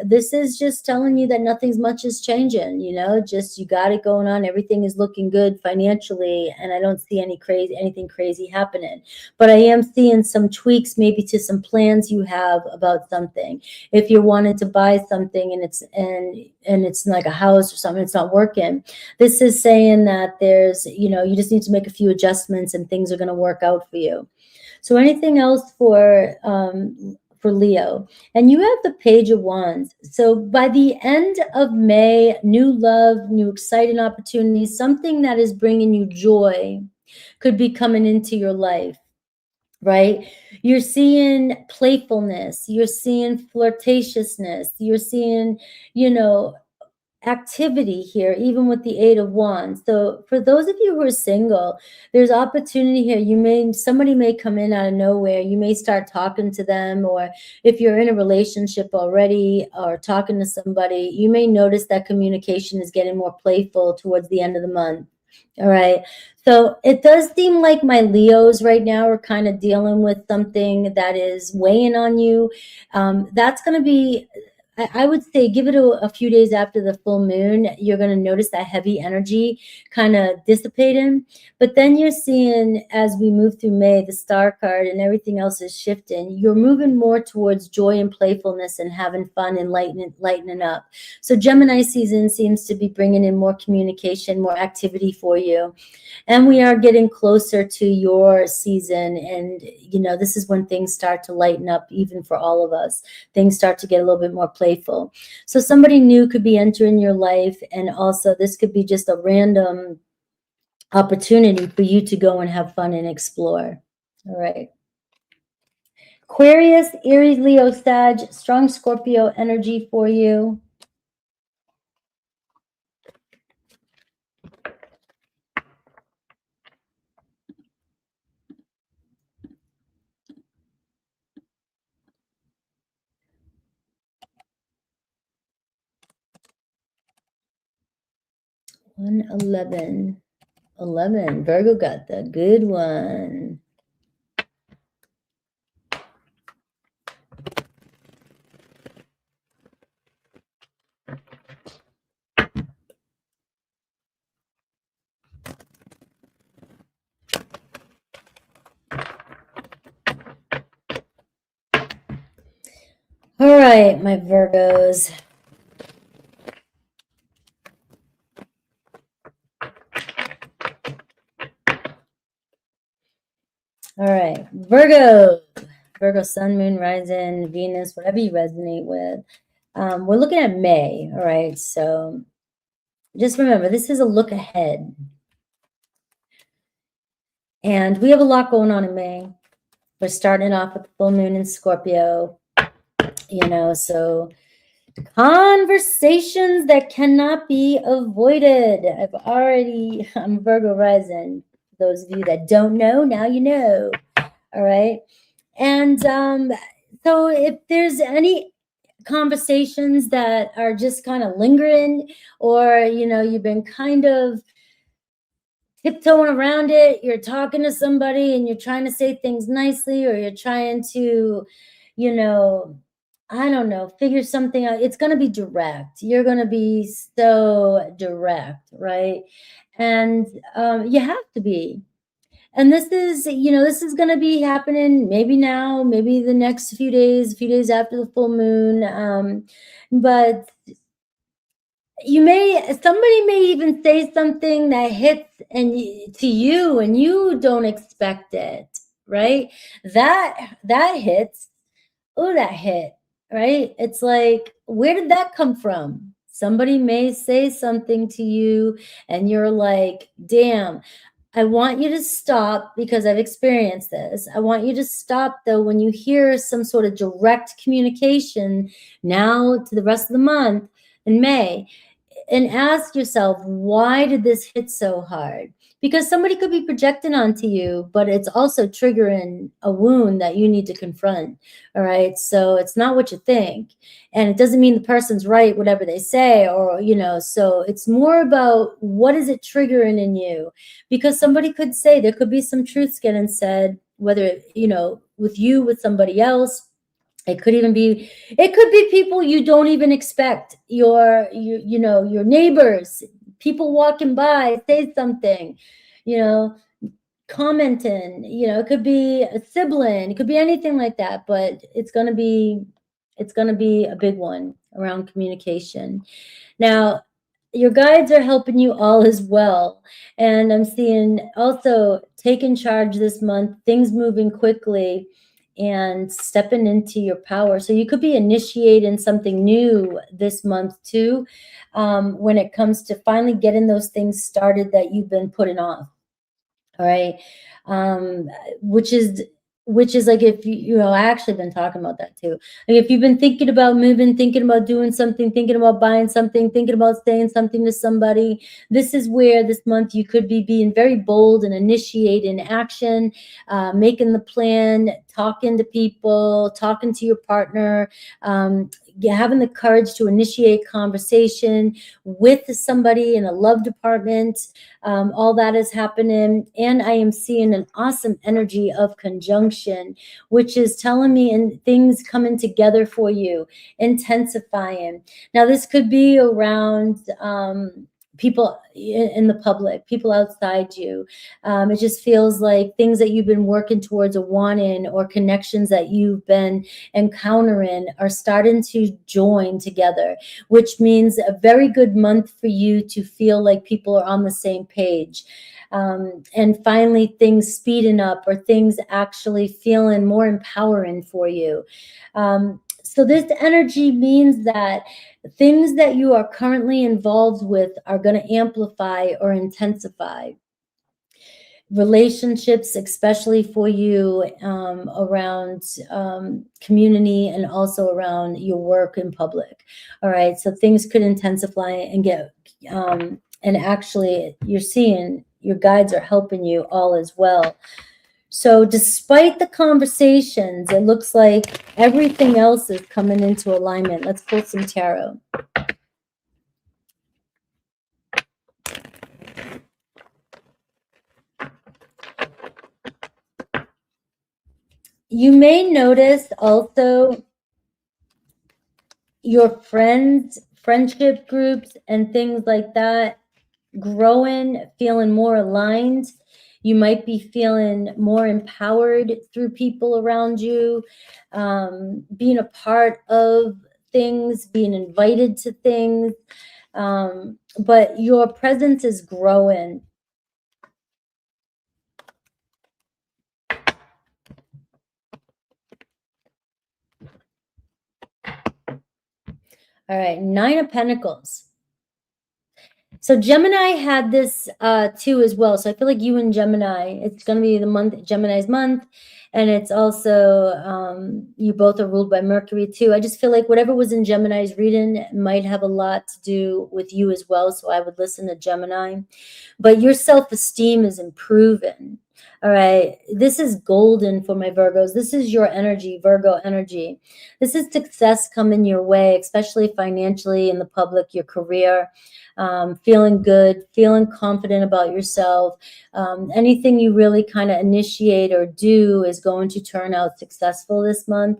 This is just telling you that nothing's much is changing, you know, just you got it going on. Everything is looking good financially, and I don't see anything crazy happening. But I am seeing some tweaks maybe to some plans you have about something. If you're wanting to buy something and it's like a house or something, it's not working. This is saying that there's, you know, you just need to make a few adjustments and things are going to work out for you. So anything else for Leo? And you have the Page of Wands. So by the end of May, new love, new exciting opportunities, something that is bringing you joy could be coming into your life. Right? You're seeing playfulness, you're seeing flirtatiousness, you're seeing, you know, activity here, even with the Eight of Wands. So for those of you who are single, there's opportunity here. Somebody may come in out of nowhere. You may start talking to them, or if you're in a relationship already or talking to somebody, you may notice that communication is getting more playful towards the end of the month. All right. So it does seem like my Leos right now are kind of dealing with something that is weighing on you. That's going to be, I would say, give it a few days after the full moon. You're going to notice that heavy energy kind of dissipating. But then you're seeing, as we move through May, the star card and everything else is shifting. You're moving more towards joy and playfulness and having fun and lightening up. So Gemini season seems to be bringing in more communication, more activity for you. And we are getting closer to your season. And, you know, this is when things start to lighten up, even for all of us. Things start to get a little bit more playful. So somebody new could be entering your life. And also this could be just a random opportunity for you to go and have fun and explore. All right. Aquarius, Aries, Leo, Sag, strong Scorpio energy for you. One 11. 11. Virgo got the good one. All right, my Virgos. All right, Virgo, sun, moon, rising, Venus, whatever you resonate with. We're looking at May, all right? So just remember, this is a look ahead. And we have a lot going on in May. We're starting off with the full moon in Scorpio, you know, so conversations that cannot be avoided. I'm Virgo rising. Those of you that don't know, now you know. All right. And so if there's any conversations that are just kind of lingering, or, you know, you've been kind of tiptoeing around it, you're talking to somebody and you're trying to say things nicely, or you're trying to, you know, I don't know, figure something out. It's going to be direct. You're going to be so direct, right? And you have to be. And this is, you know, this is going to be happening maybe now, maybe the next few days after the full moon. But somebody may even say something that hits to you and you don't expect it, right? That hits. Oh, that hit, right? It's like, where did that come from? Somebody may say something to you and you're like, damn, I want you to stop, because I've experienced this. I want you to stop, though, when you hear some sort of direct communication now to the rest of the month in May, and ask yourself, why did this hit so hard? Because somebody could be projecting onto you, but it's also triggering a wound that you need to confront. All right. So it's not what you think. And it doesn't mean the person's right, whatever they say, or, so it's more about what is it triggering in you? Because somebody could say, there could be some truths getting said, whether, with you, with somebody else. It could be people you don't even expect, your neighbors, people walking by, say something, commenting, it could be a sibling, it could be anything like that, but it's going to be a big one around communication. Now, your guides are helping you all as well. And I'm seeing also taking charge this month, things moving quickly and stepping into your power. So you could be initiating something new this month too, when it comes to finally getting those things started that you've been putting off. All right. Which is like, if I actually been talking about that too. Like, if you've been thinking about moving, thinking about doing something, thinking about buying something, thinking about saying something to somebody, this is where this month you could be being very bold and initiating action, making the plan, talking to people, talking to your partner, having the courage to initiate conversation with somebody in a love department. All that is happening. And I am seeing an awesome energy of conjunction, which is telling me and things coming together for you, intensifying. Now, this could be around people in the public, people outside you. It just feels like things that you've been working towards or wanting, or connections that you've been encountering, are starting to join together, which means a very good month for you to feel like people are on the same page. And finally, things speeding up, or things actually feeling more empowering for you. So this energy means that things that you are currently involved with are going to amplify or intensify. Relationships, especially for you, around community, and also around your work in public. All right. So things could intensify and get, and actually you're seeing your guides are helping you all as well. So despite the conversations, it looks like everything else is coming into alignment. Let's pull some tarot. You may notice also your friendship groups and things like that growing, feeling more aligned. You might be feeling more empowered through people around you, being a part of things, being invited to things. But your presence is growing. All right, 9 of Pentacles. So Gemini had this too as well. So I feel like you and Gemini, it's going to be the month, Gemini's month. And it's also, you both are ruled by Mercury too. I just feel like whatever was in Gemini's reading might have a lot to do with you as well. So I would listen to Gemini. But your self-esteem is improving. All right. This is golden for my Virgos. This is your energy, Virgo energy. This is success coming your way, especially financially, in the public, your career, feeling good, feeling confident about yourself. Anything you really kind of initiate or do is going to turn out successful this month.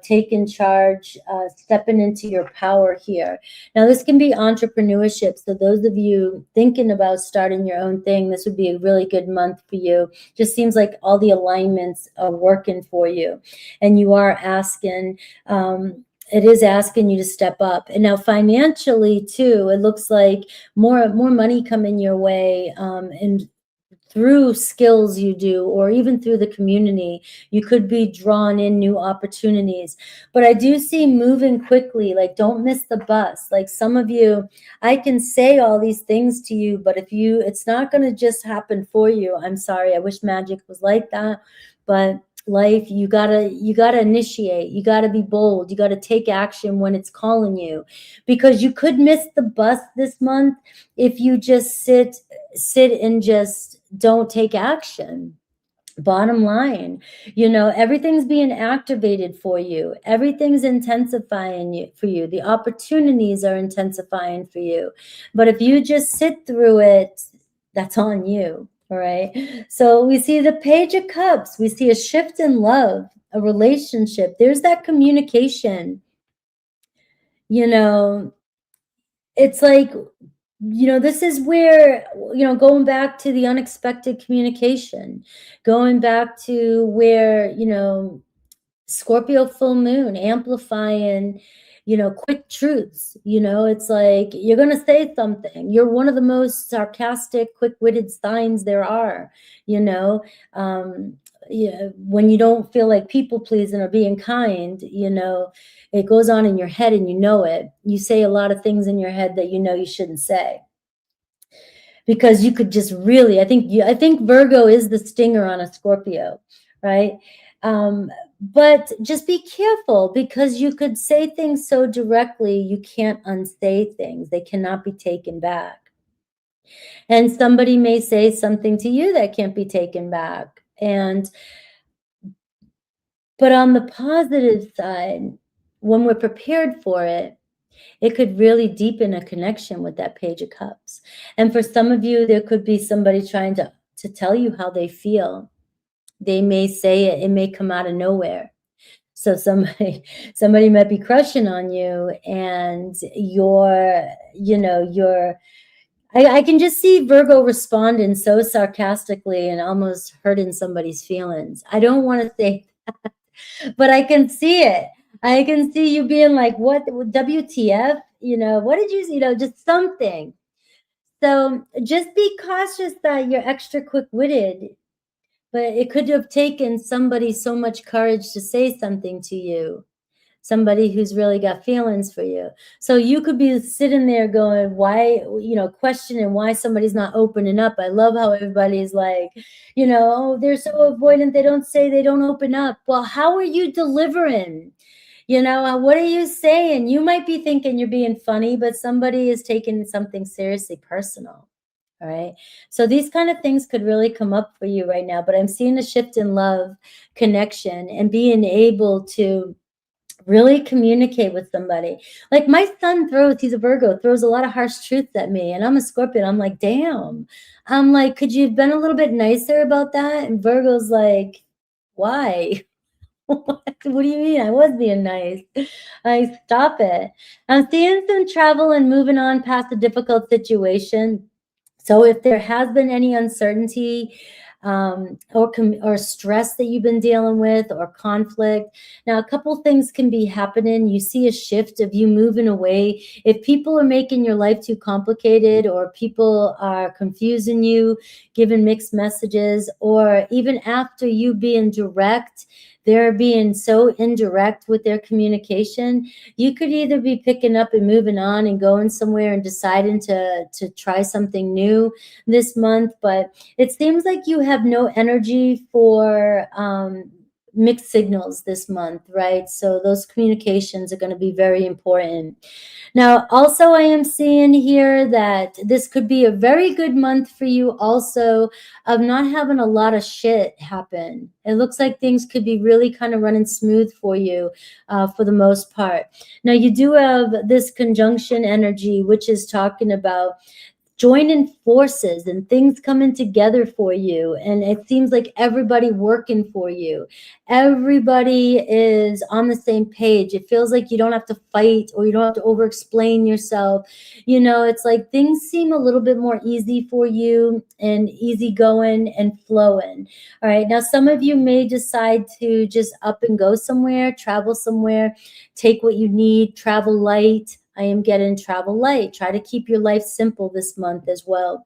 Taking charge, stepping into your power here. Now, this can be entrepreneurship. So those of you thinking about starting your own thing, this would be a really good month for you. Just seems like all the alignments are working for you. And you are asking, it is asking you to step up. And now financially too, it looks like more money coming your way, and through skills you do, or even through the community, you could be drawn in new opportunities. But I do see moving quickly, like don't miss the bus. Like some of you, I can say all these things to you, but if you, it's not going to just happen for you. I'm sorry. I wish magic was like that, but life, you gotta initiate, you gotta be bold, you gotta take action when it's calling you, because you could miss the bus this month if you just sit and just don't take action. Bottom line, everything's being activated for you, everything's intensifying for you, the opportunities are intensifying for you, but if you just sit through it, that's on you. All right. So we see the Page of Cups. We see a shift in love, a relationship. There's that communication. It's like, this is where, going back to the unexpected communication, going back to where, Scorpio full moon amplifying, quick truths. It's like you're going to say something. You're one of the most sarcastic, quick-witted signs there are, when you don't feel like people pleasing or being kind, it goes on in your head and it. You say a lot of things in your head that you shouldn't say. Because you could just really, I think Virgo is the stinger on a Scorpio, right? But just be careful, because you could say things so directly, you can't unsay things. They cannot be taken back. And somebody may say something to you that can't be taken back. But on the positive side, when we're prepared for it, it could really deepen a connection with that Page of Cups. And for some of you, there could be somebody trying to tell you how they feel. They may say it may come out of nowhere. So somebody might be crushing on you, and I can just see Virgo responding so sarcastically and almost hurting somebody's feelings. I don't want to say that, but I can see it. I can see you being like, what, WTF? What did you, just something. So just be cautious that you're extra quick-witted, but it could have taken somebody so much courage to say something to you, somebody who's really got feelings for you. So you could be sitting there going, why, questioning why somebody's not opening up. I love how everybody's like, oh, they're so avoidant. They don't say, they don't open up. Well, how are you delivering? What are you saying? You might be thinking you're being funny, but somebody is taking something seriously personal. All right. So these kind of things could really come up for you right now, but I'm seeing a shift in love, connection, and being able to really communicate with somebody. Like my son he's a Virgo, throws a lot of harsh truths at me, and I'm a Scorpio. I'm like, damn. I'm like, could you have been a little bit nicer about that? And Virgo's like, why? What do you mean? I was being nice. Stop it. I'm seeing some travel and moving on past a difficult situation. So if there has been any uncertainty or stress that you've been dealing with, or conflict, now a couple things can be happening. You see a shift of you moving away. If people are making your life too complicated, or people are confusing you, giving mixed messages, or even after you being direct, they're being so indirect with their communication, you could either be picking up and moving on and going somewhere and deciding to try something new this month. But it seems like you have no energy for mixed signals this month, right? So those communications are going to be very important. Now, also, I am seeing here that this could be a very good month for you also of not having a lot of shit happen. It looks like things could be really kind of running smooth for you for the most part. Now, you do have this conjunction energy, which is talking about joining forces and things coming together for you. And it seems like everybody working for you. Everybody is on the same page. It feels like you don't have to fight, or you don't have to over-explain yourself. It's like things seem a little bit more easy for you and easy going and flowing. All right. Now, some of you may decide to just up and go somewhere, travel somewhere, take what you need, travel light. I am getting travel light. Try to keep your life simple this month as well.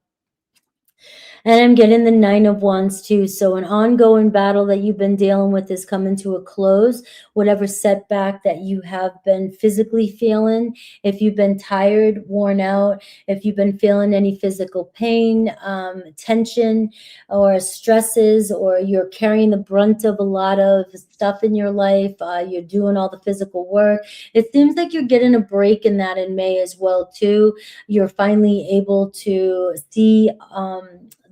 And I'm getting the 9 of Wands too. So an ongoing battle that you've been dealing with is coming to a close. Whatever setback that you have been physically feeling, if you've been tired, worn out, if you've been feeling any physical pain, tension, or stresses, or you're carrying the brunt of a lot of stuff in your life, you're doing all the physical work. It seems like you're getting a break in that in May as well too. You're finally able to see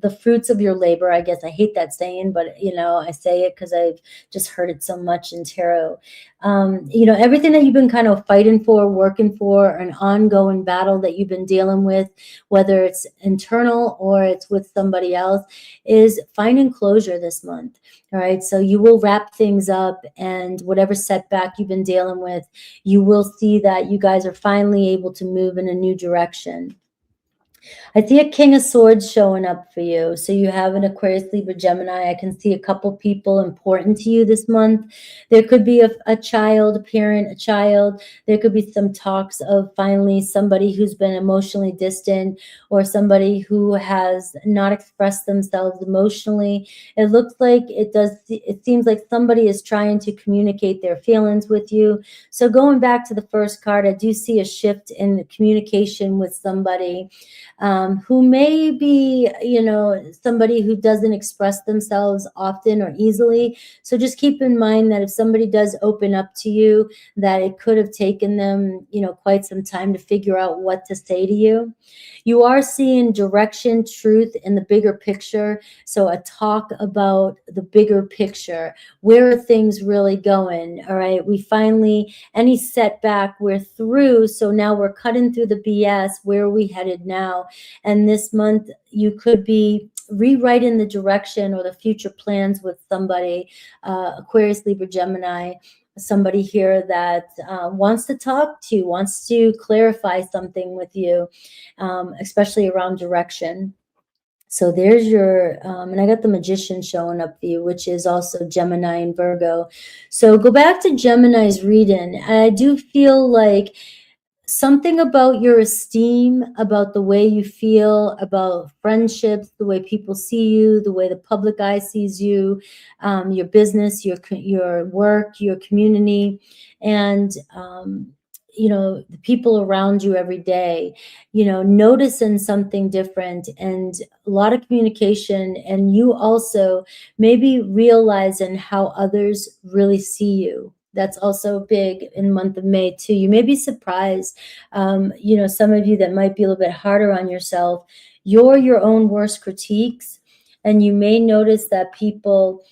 the fruits of your labor. I guess I hate that saying, but you know, I say it because I've just heard it so much in tarot. You know, everything that you've been kind of fighting for, working for, an ongoing battle that you've been dealing with, whether it's internal or it's with somebody else, is finding closure this month. All right. So you will wrap things up, and whatever setback you've been dealing with, you will see that you guys are finally able to move in a new direction. I see a King of Swords showing up for you. So you have an Aquarius, Libra, Gemini. I can see a couple people important to you this month. There could be a child, a parent, a child. There could be some talks of finally somebody who's been emotionally distant, or somebody who has not expressed themselves emotionally. It looks like it seems like somebody is trying to communicate their feelings with you. So going back to the first card, I do see a shift in communication with somebody who may be, you know, somebody who doesn't express themselves often or easily. So just keep in mind that if somebody does open up to you, that it could have taken them, you know, quite some time to figure out what to say to you. You are seeing direction, truth, in the bigger picture. So a talk about the bigger picture. Where are things really going? All right. We finally, any setback, we're through. So now we're cutting through the BS. Where are we headed now? And this month you could be rewriting the direction or the future plans with somebody, Aquarius, Libra, Gemini, somebody here that wants to talk to you, wants to clarify something with you, especially around direction. So there's your, and I got the Magician showing up for you, which is also Gemini and Virgo. So go back to Gemini's reading. I do feel like something about your esteem, about the way you feel, about friendships, the way people see you, the way the public eye sees you, your business, your work, your community, and you know, the people around you every day, you know, noticing something different, and a lot of communication, and you also maybe realizing how others really see you. That's also big in the month of May too. You may be surprised, you know, some of you that might be a little bit harder on yourself, you're your own worst critiques, and you may notice that people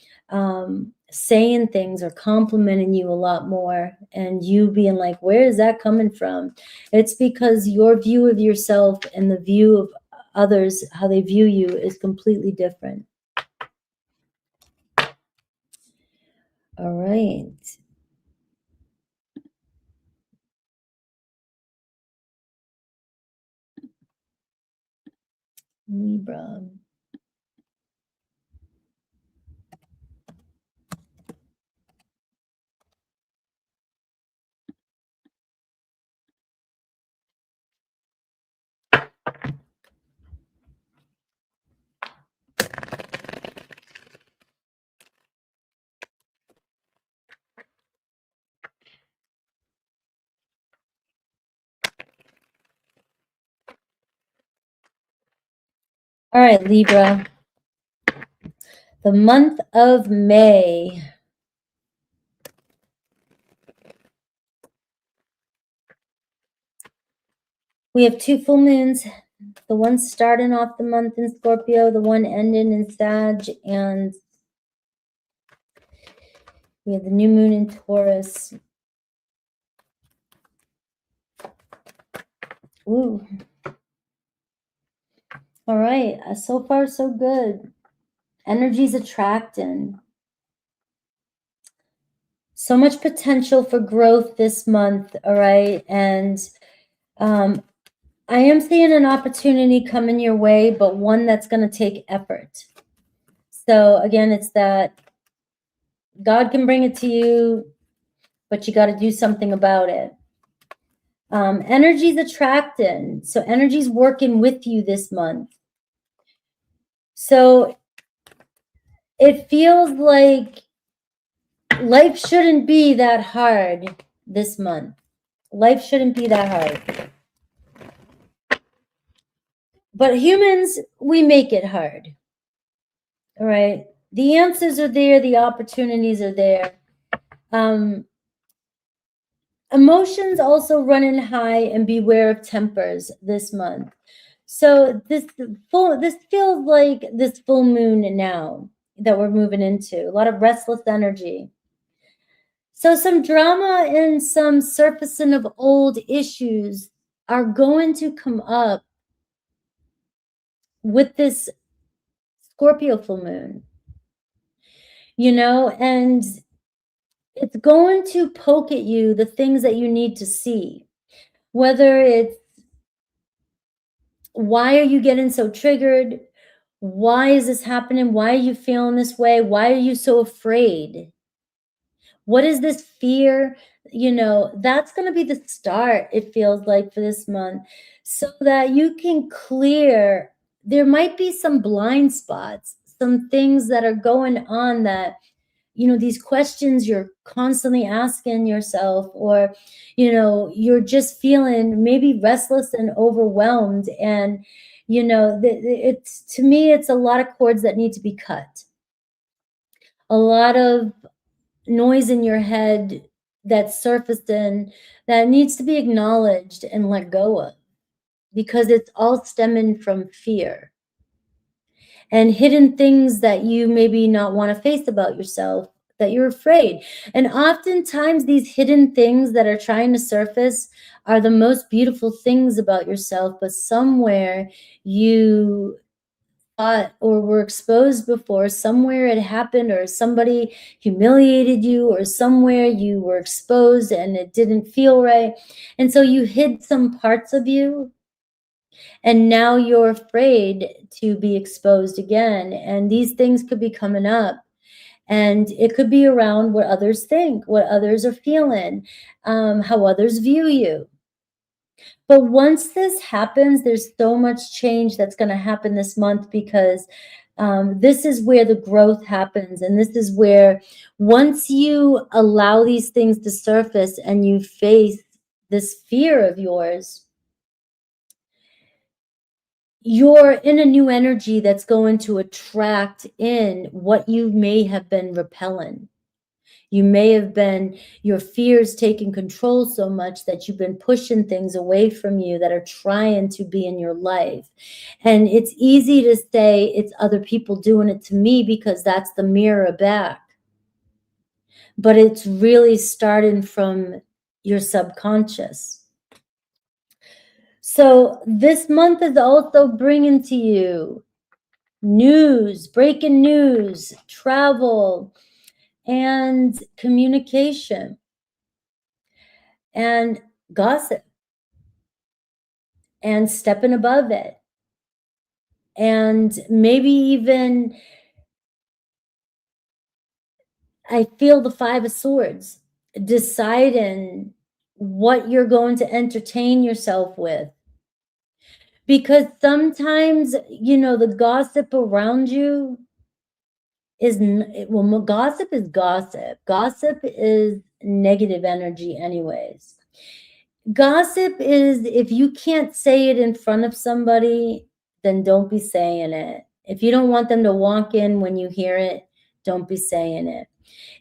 saying things or complimenting you a lot more, and you being like, where is that coming from? It's because your view of yourself and the view of others, how they view you, is completely different. All right. Libra. All right, Libra. The month of May. We have two full moons. The one starting off the month in Scorpio, the one ending in Sag, and we have the new moon in Taurus. Ooh. All right. So far, so good. Energy's attracting. So much potential for growth this month. All right. And I am seeing an opportunity coming your way, but one that's going to take effort. So again, it's that God can bring it to you, but you got to do something about it. Energy's attracting. So energy's working with you this month. So it feels like life shouldn't be that hard this month. Life shouldn't be that hard. But humans, we make it hard. All right. The answers are there. The opportunities are there. Emotions also running high, and beware of tempers this month. So this feels like this full moon now that we're moving into. A lot of restless energy. So some drama and some surfacing of old issues are going to come up with this Scorpio full moon. You know, and it's going to poke at you the things that you need to see. Whether it's, why are you getting so triggered? Why is this happening? Why are you feeling this way? Why are you so afraid? What is this fear? You know, that's going to be the start, it feels like, for this month, so that you can clear. There might be some blind spots, some things that are going on that, you know, these questions you're constantly asking yourself, or, you know, you're just feeling maybe restless and overwhelmed. And, you know, it's, to me, it's a lot of cords that need to be cut. A lot of noise in your head that's surfacing that needs to be acknowledged and let go of, because it's all stemming from fear and hidden things that you maybe not want to face about yourself, that you're afraid. And oftentimes these hidden things that are trying to surface are the most beautiful things about yourself, but somewhere you thought or were exposed before, somewhere it happened, or somebody humiliated you, or somewhere you were exposed and it didn't feel right. And so you hid some parts of you, and now you're afraid to be exposed again. And these things could be coming up, and it could be around what others think, what others are feeling, how others view you. But once this happens, there's so much change that's going to happen this month, because this is where the growth happens. And this is where, once you allow these things to surface and you face this fear of yours, you're in a new energy that's going to attract in what you may have been repelling. You may have been, your fears taking control so much that you've been pushing things away from you that are trying to be in your life. And it's easy to say it's other people doing it to me, because that's the mirror back. But it's really starting from your subconscious. So this month is also bringing to you news, breaking news, travel, and communication, and gossip, and stepping above it. And maybe even, I feel the Five of Swords, deciding what you're going to entertain yourself with. Because sometimes, you know, the gossip around you is, well, gossip is gossip. Gossip is negative energy anyways. Gossip is, if you can't say it in front of somebody, then don't be saying it. If you don't want them to walk in when you hear it, don't be saying it.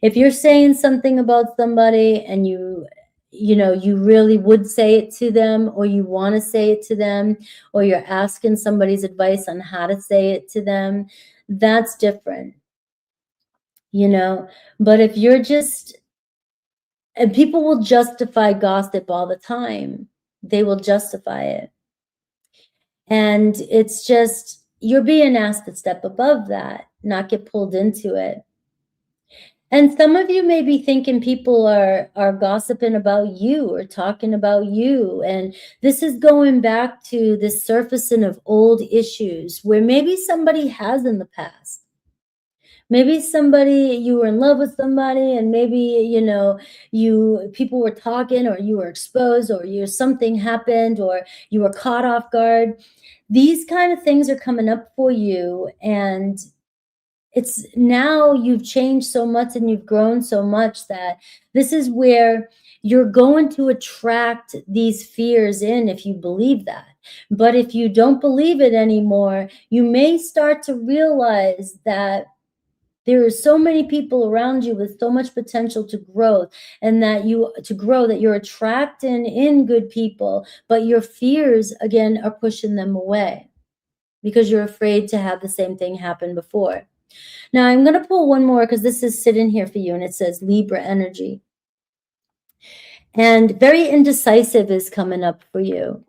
If you're saying something about somebody and you know, you really would say it to them, or you want to say it to them, or you're asking somebody's advice on how to say it to them, that's different, you know. But if you're just, and people will justify gossip all the time. They will justify it. And it's just, you're being asked to step above that, not get pulled into it. And some of you may be thinking people are gossiping about you or talking about you. And this is going back to this surfacing of old issues where maybe somebody has in the past. Maybe somebody, you were in love with somebody, and maybe, you know, people were talking, or you were exposed, or something happened, or you were caught off guard. These kind of things are coming up for you, and it's now you've changed so much and you've grown so much that this is where you're going to attract these fears in, if you believe that. But if you don't believe it anymore, you may start to realize that there are so many people around you with so much potential to grow, and that you're attracting in good people, but your fears again are pushing them away because you're afraid to have the same thing happen before. Now I'm going to pull one more because this is sitting here for you, and it says Libra energy. And very indecisive is coming up for you.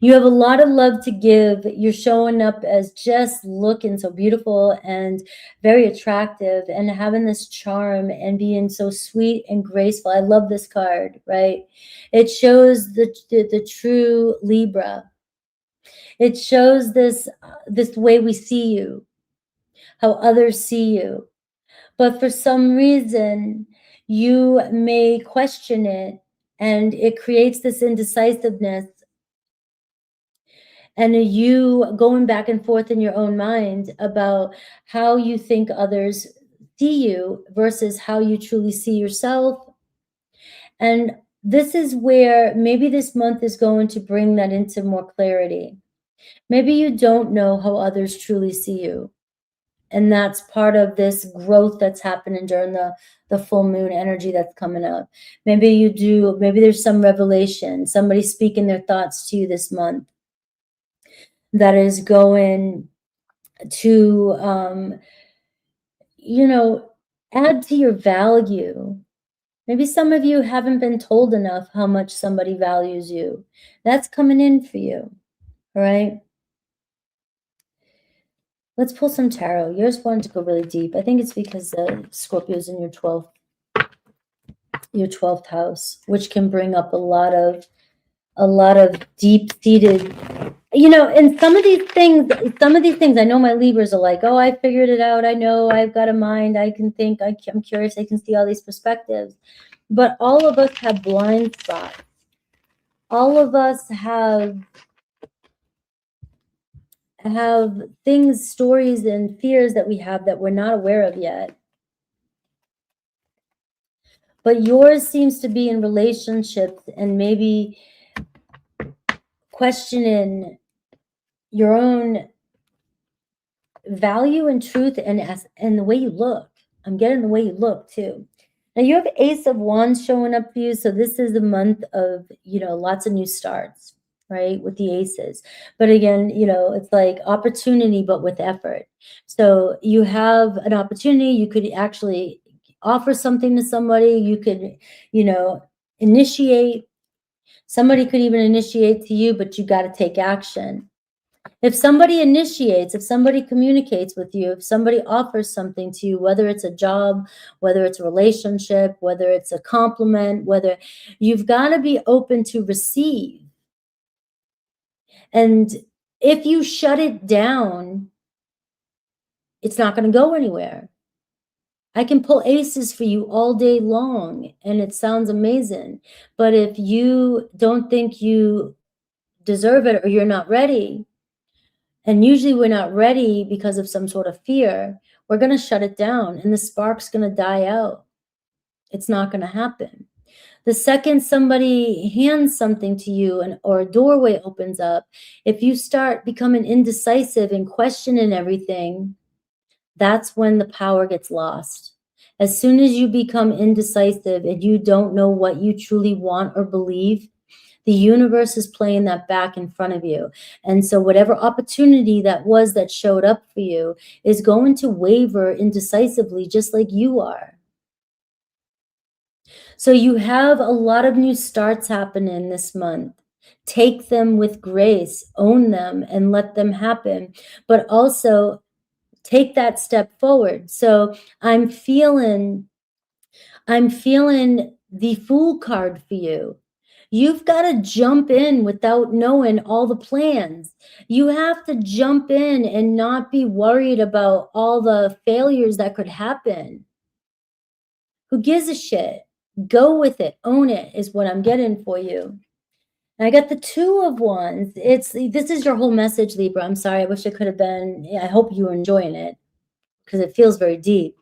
You have a lot of love to give. You're showing up as just looking so beautiful and very attractive, and having this charm and being so sweet and graceful. I love this card, right? It shows the true Libra. It shows this way we see you, how others see you. But for some reason, you may question it, and it creates this indecisiveness, and you going back and forth in your own mind about how you think others see you versus how you truly see yourself. And this is where maybe this month is going to bring that into more clarity. Maybe you don't know how others truly see you. And that's part of this growth that's happening during the full moon energy that's coming up. Maybe you do, maybe there's some revelation, somebody speaking their thoughts to you this month that is going to, you know, add to your value. Maybe some of you haven't been told enough how much somebody values you. That's coming in for you, all right? Let's pull some tarot. Yours wanted to go really deep. I think it's because Scorpio's in your 12th house, which can bring up a lot of deep-seated, you know, and some of these things, I know my Libras are like, oh, I figured it out. I know, I've got a mind. I can think, I'm curious. I can see all these perspectives. But all of us have blind spots. All of us have things, stories, and fears that we have that we're not aware of yet. But yours seems to be in relationships and maybe questioning your own value and truth, and the way you look. I'm getting the way you look too. Now you have Ace of Wands showing up for you. So this is a month of, you know, lots of new starts, right? With the aces. But again, you know, it's like opportunity, but with effort. So you have an opportunity. You could actually offer something to somebody. You could, you know, initiate. Somebody could even initiate to you, but you got to take action. If somebody initiates, if somebody communicates with you, if somebody offers something to you, whether it's a job, whether it's a relationship, whether it's a compliment, whether, you've got to be open to receive. And if you shut it down, it's not going to go anywhere. I can pull aces for you all day long, and it sounds amazing. But if you don't think you deserve it, or you're not ready, and usually we're not ready because of some sort of fear, we're going to shut it down, and the spark's going to die out. It's not going to happen. The second somebody hands something to you, or a doorway opens up, if you start becoming indecisive and questioning everything, that's when the power gets lost. As soon as you become indecisive and you don't know what you truly want or believe, the universe is playing that back in front of you. And so whatever opportunity that showed up for you is going to waver indecisively, just like you are. So you have a lot of new starts happening this month. Take them with grace, own them, and let them happen. But also take that step forward. So I'm feeling the Fool card for you. You've got to jump in without knowing all the plans. You have to jump in and not be worried about all the failures that could happen. Who gives a shit? Go with it. Own it is what I'm getting for you. And I got the Two of Wands. This is your whole message, Libra. I'm sorry. I wish it could have been. I hope you were enjoying it because it feels very deep.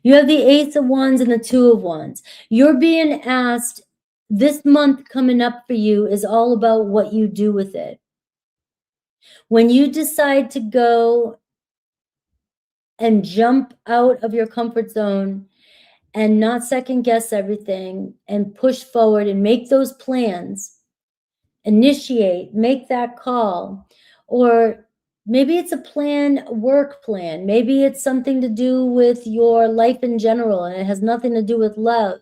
You have the Ace of Wands and the Two of Wands. You're being asked, this month coming up for you is all about what you do with it. When you decide to go and jump out of your comfort zone and not second guess everything and push forward and make those plans, initiate, make that call, or maybe it's a work plan. Maybe it's something to do with your life in general and it has nothing to do with love.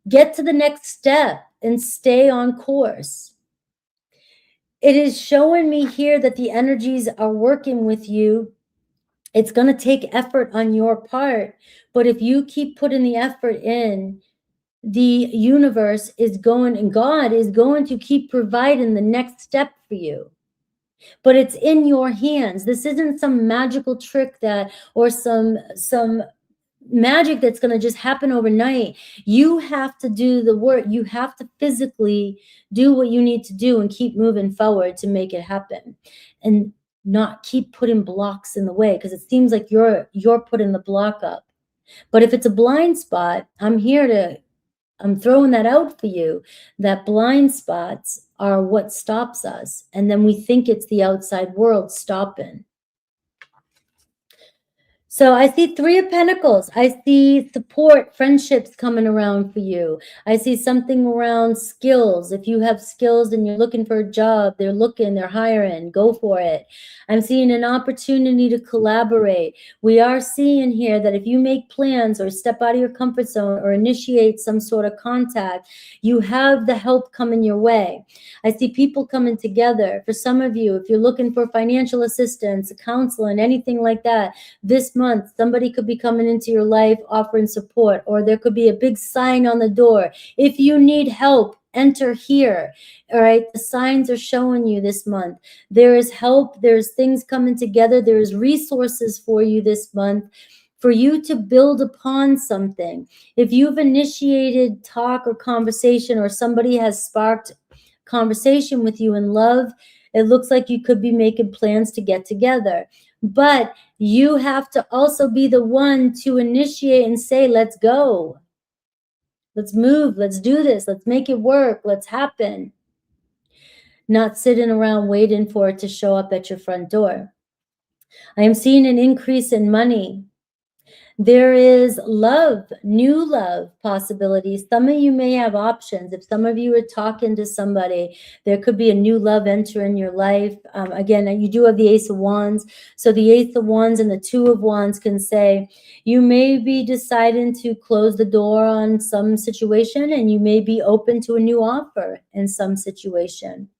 Get to the next step and stay on course. It is showing me here that the energies are working with you. It's going to take effort on your part, but if you keep putting the effort in, the universe is going, and God is going to keep providing the next step for you. But it's in your hands. This isn't some magical trick or some magic that's going to just happen overnight. You have to do the work. You have to physically do what you need to do and keep moving forward to make it happen, and not keep putting blocks in the way, because it seems like you're putting the block up. But if it's a blind spot, I'm throwing that out for you, that blind spots are what stops us. And then we think it's the outside world stopping. So I see Three of Pentacles. I see support, friendships coming around for you. I see something around skills. If you have skills and you're looking for a job, they're hiring, go for it. I'm seeing an opportunity to collaborate. We are seeing here that if you make plans or step out of your comfort zone or initiate some sort of contact, you have the help coming your way. I see people coming together. For some of you, if you're looking for financial assistance, counseling, anything like that, this month, somebody could be coming into your life offering support, or there could be a big sign on the door. If you need help, enter here. All right. The signs are showing you this month. There is help. There's things coming together. There's resources for you this month for you to build upon something. If you've initiated talk or conversation, or somebody has sparked conversation with you in love, it looks like you could be making plans to get together. But you have to also be the one to initiate and say, let's go. Let's move. Let's do this. Let's make it work. Let's happen. Not sitting around waiting for it to show up at your front door. I am seeing an increase in money. There is love, new love possibilities. Some of you may have options. If some of you are talking to somebody, there could be a new love entering your life. Again, you do have the Ace of Wands. So the Ace of Wands and the Two of Wands can say, you may be deciding to close the door on some situation, and you may be open to a new offer in some situation.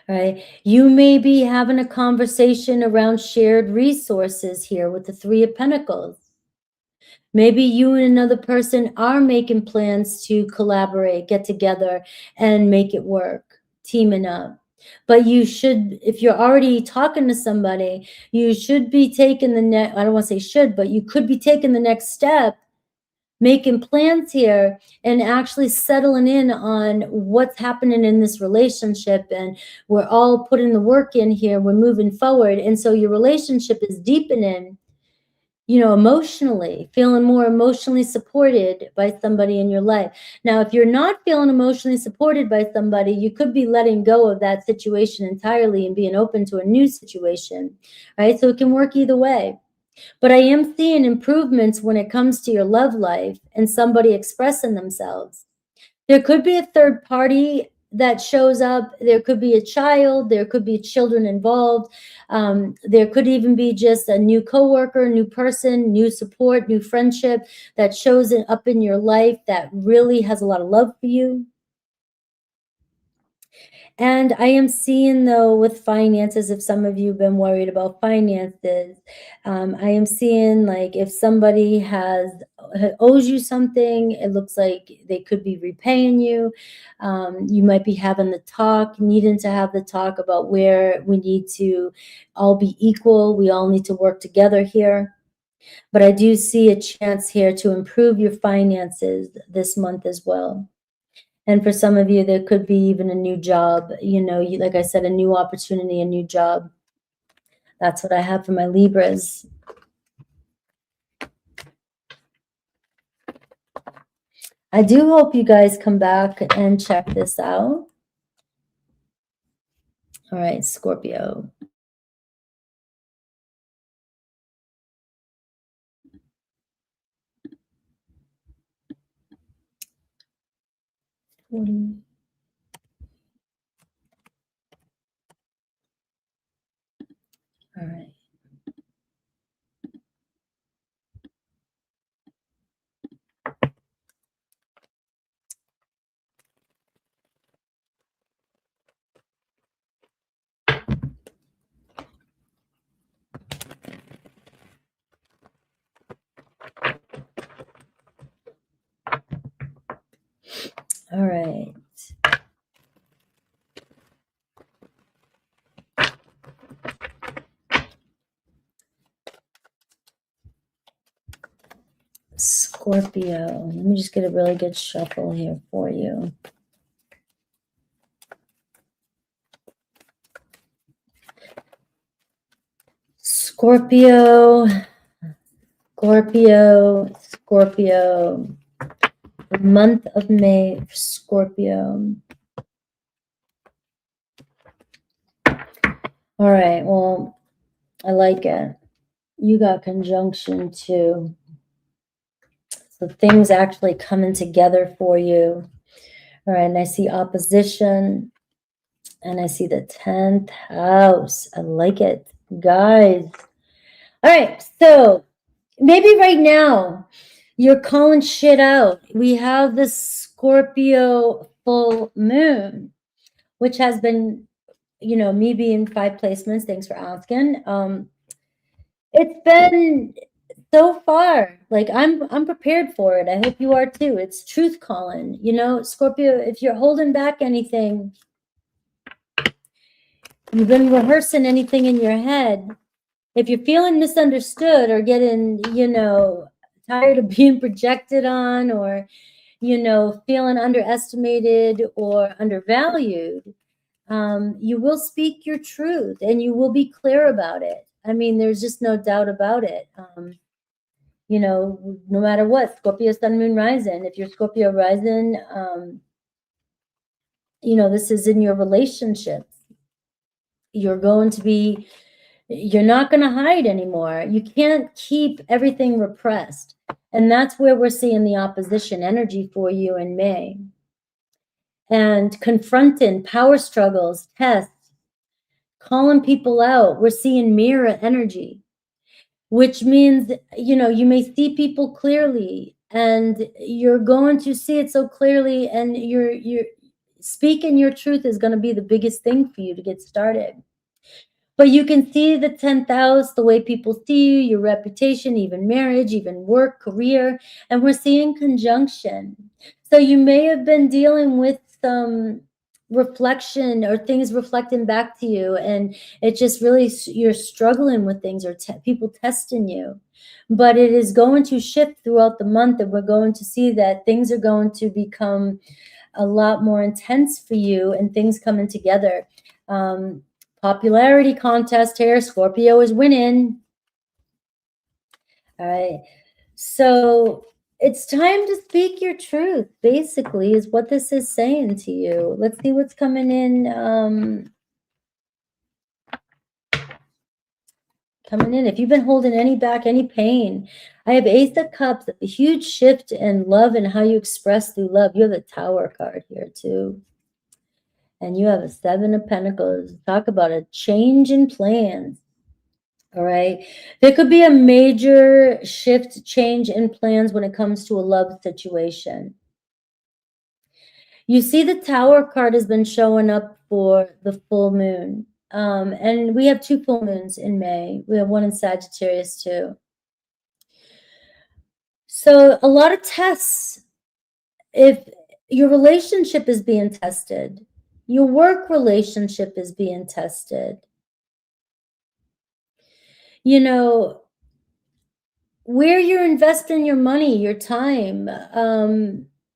Right? You may be having a conversation around shared resources here with the Three of Pentacles. Maybe you and another person are making plans to collaborate, get together, and make it work, teaming up. But you should, if you're already talking to somebody, you should be taking the next, I don't want to say should, but you could be taking the next step, making plans here and actually settling in on what's happening in this relationship. And we're all putting the work in here. We're moving forward. And so your relationship is deepening, emotionally, feeling more emotionally supported by somebody in your life. Now, if you're not feeling emotionally supported by somebody, you could be letting go of that situation entirely and being open to a new situation, right? So it can work either way. But I am seeing improvements when it comes to your love life and somebody expressing themselves. There could be a third party that shows up. There could be a child. There could be children involved. There could even be just a new coworker, new person, new support, new friendship that shows up in your life that really has a lot of love for you. And I am seeing, though, with finances, if some of you have been worried about finances, I am seeing, like, if somebody owes you something, it looks like they could be repaying you. You might be needing to have the talk about where we need to all be equal. We all need to work together here. But I do see a chance here to improve your finances this month as well. And for some of you, there could be even a new job, like I said, a new opportunity, a new job. That's what I have for my Libras. I do hope you guys come back and check this out. All right, Scorpio. All right. All right. Scorpio. Let me just get a really good shuffle here for you. Scorpio. Scorpio. The month of May for Scorpio. All right, well, I like it. You got conjunction too. So things actually coming together for you. All right, and I see opposition. And I see the 10th house. I like it, guys. All right, so maybe right now you're calling shit out. We have the Scorpio full moon, which has been, me being 5 placements. Thanks for asking. It's been so far, like I'm prepared for it. I hope you are too. It's truth calling. Scorpio, if you're holding back anything, you've been rehearsing anything in your head, if you're feeling misunderstood or getting, tired of being projected on, or, feeling underestimated or undervalued, you will speak your truth and you will be clear about it. I mean, there's just no doubt about it. No matter what, Scorpio, Sun, Moon, Rising, if you're Scorpio Rising, this is in your relationships. You're not going to hide anymore. You can't keep everything repressed. And that's where we're seeing the opposition energy for you in May. And confronting power struggles, tests, calling people out. We're seeing mirror energy, which means, you may see people clearly and you're going to see it so clearly, and you're speaking your truth is going to be the biggest thing for you to get started. But you can see the 10th house, the way people see you, your reputation, even marriage, even work, career, and we're seeing conjunction. So you may have been dealing with some reflection or things reflecting back to you, and it just really, you're struggling with things, or people testing you. But it is going to shift throughout the month, and we're going to see that things are going to become a lot more intense for you, and things coming together. Popularity contest here. Scorpio is winning. All right. So it's time to speak your truth, basically, is what this is saying to you. Let's see what's coming in. If you've been holding any pain, I have Ace of Cups, a huge shift in love and how you express through love. You have the Tower card here too. And you have a 7 of Pentacles. Talk about a change in plans. All right. There could be a major shift, change in plans when it comes to a love situation. You see the Tower card has been showing up for the full moon. And we have 2 full moons in May. We have one in Sagittarius too. So a lot of tests. If your relationship is being tested, your work relationship is being tested. You know, where you're investing your money, your time,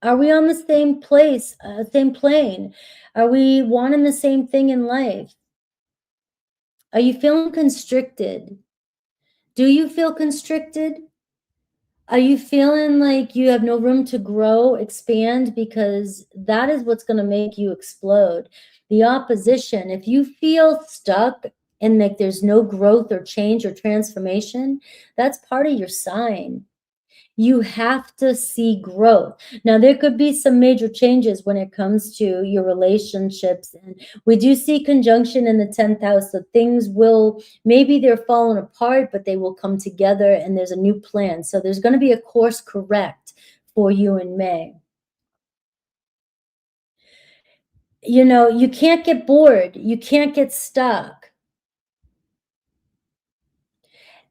are we on the same place, same plane? Are we wanting the same thing in life? Are you feeling constricted? Do you feel constricted? Are you feeling like you have no room to grow, expand? Because that is what's going to make you explode. The opposition, if you feel stuck and like there's no growth or change or transformation, that's part of your sign. You have to see growth. Now, there could be some major changes when it comes to your relationships. And we do see conjunction in the 10th house. So things will, maybe they're falling apart, but they will come together and there's a new plan. So there's going to be a course correct for you in May. You know, you can't get bored. You can't get stuck.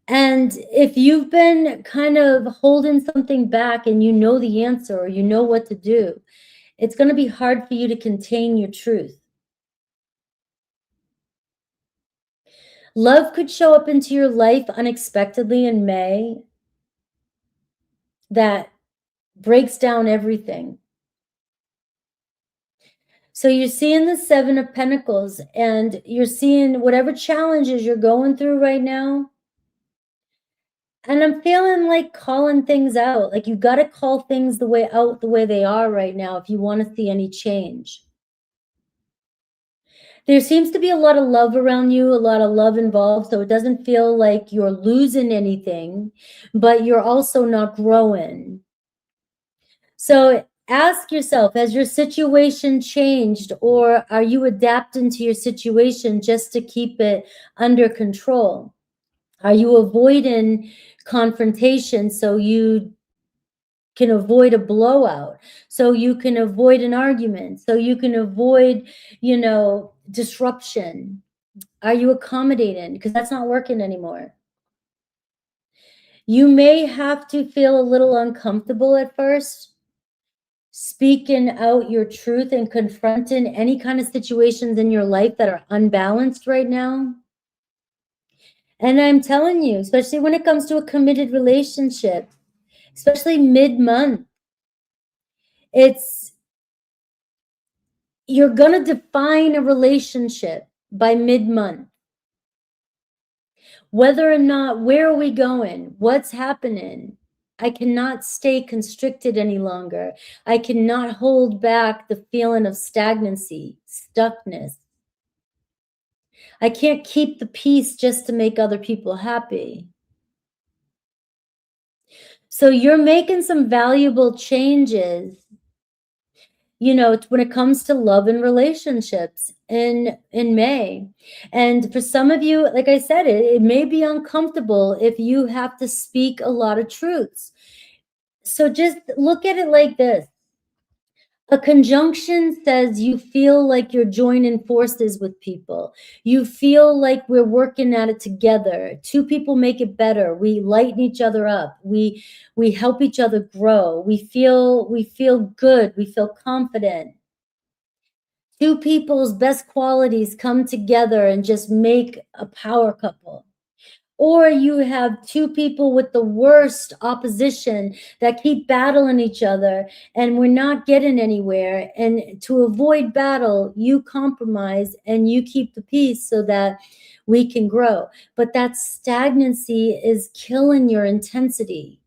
And if you've been kind of holding something back and you know the answer or you know what to do, it's going to be hard for you to contain your truth. Love could show up into your life unexpectedly in May that breaks down everything. So you're seeing the 7 of Pentacles and you're seeing whatever challenges you're going through right now. And I'm feeling like calling things out. Like you got to call things the way they are right now if you want to see any change. There seems to be a lot of love around you, a lot of love involved, so it doesn't feel like you're losing anything, but you're also not growing. So ask yourself, has your situation changed, or are you adapting to your situation just to keep it under control? Are you avoiding confrontation so you can avoid a blowout, so you can avoid an argument, so you can avoid, you know, disruption? Are you accommodating? Because that's not working anymore. You may have to feel a little uncomfortable at first, speaking out your truth and confronting any kind of situations in your life that are unbalanced right now. And I'm telling you, especially when it comes to a committed relationship, especially mid-month, you're going to define a relationship by mid-month. Whether or not, where are we going? What's happening? I cannot stay constricted any longer. I cannot hold back the feeling of stagnancy, stuckness. I can't keep the peace just to make other people happy. So you're making some valuable changes, you know, when it comes to love and relationships in May. And for some of you, like I said, it may be uncomfortable if you have to speak a lot of truths. So just look at it like this. A conjunction says you feel like you're joining forces with people. You feel like we're working at it together. 2 people make it better. We lighten each other up. We help each other grow. We feel good. We feel confident. 2 people's best qualities come together and just make a power couple. Or you have 2 people with the worst opposition that keep battling each other and we're not getting anywhere. And to avoid battle, you compromise and you keep the peace so that we can grow. But that stagnancy is killing your intensity.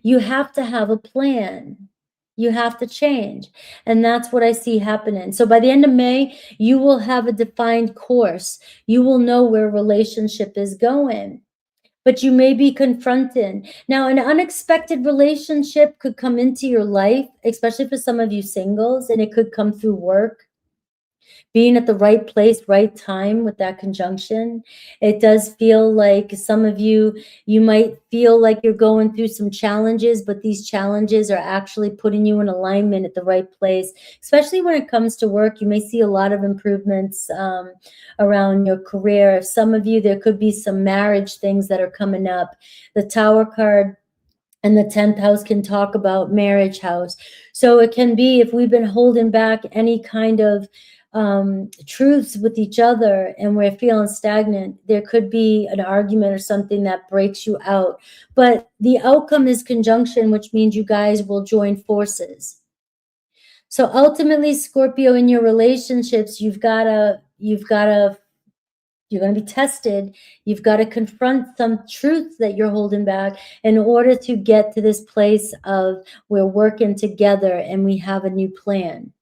You have to have a plan. You have to change. And that's what I see happening. So by the end of May, you will have a defined course. You will know where relationship is going. But you may be confronted. Now, an unexpected relationship could come into your life, especially for some of you singles, and it could come through work. being at the right place, right time with that conjunction. It does feel like some of you, you might feel like you're going through some challenges, but these challenges are actually putting you in alignment at the right place, especially when it comes to work. You may see a lot of improvements around your career. Some of you, there could be some marriage things that are coming up. The Tower card and the 10th house can talk about marriage house. So it can be, if we've been holding back any kind of truths with each other and we're feeling stagnant, there could be an argument or something that breaks you out. But the outcome is conjunction, which means you guys will join forces. So ultimately, Scorpio, in your relationships, you're going to be tested. You've got to confront some truths that you're holding back in order to get to this place of we're working together and we have a new plan.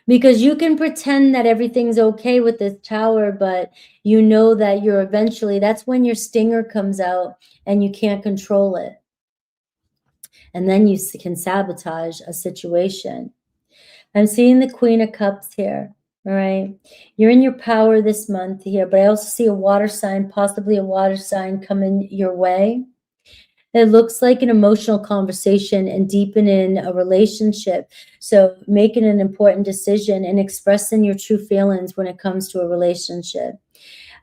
Because you can pretend that everything's okay with this Tower, but you know that you're eventually, that's when your stinger comes out and you can't control it. And then you can sabotage a situation. I'm seeing the Queen of Cups here. All right. You're in your power this month here, but I also see a water sign, possibly a water sign coming your way. It looks like an emotional conversation and deepening a relationship. So making an important decision and expressing your true feelings when it comes to a relationship.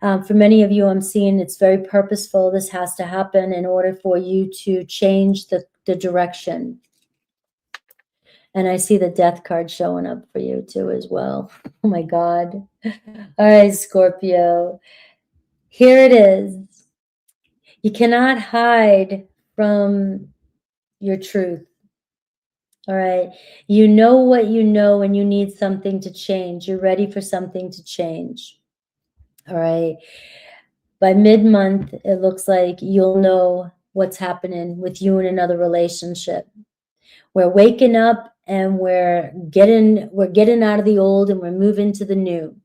For many of you, I'm seeing it's very purposeful. This has to happen in order for you to change the direction. And I see the Death card showing up for you too as well. Oh my God. All right, Scorpio. Here it is. You cannot hide from your truth. All right. You know what you know and you need something to change. You're ready for something to change. All right. By mid-month, it looks like you'll know what's happening with you in another relationship. We're waking up and we're getting out of the old and we're moving to the new.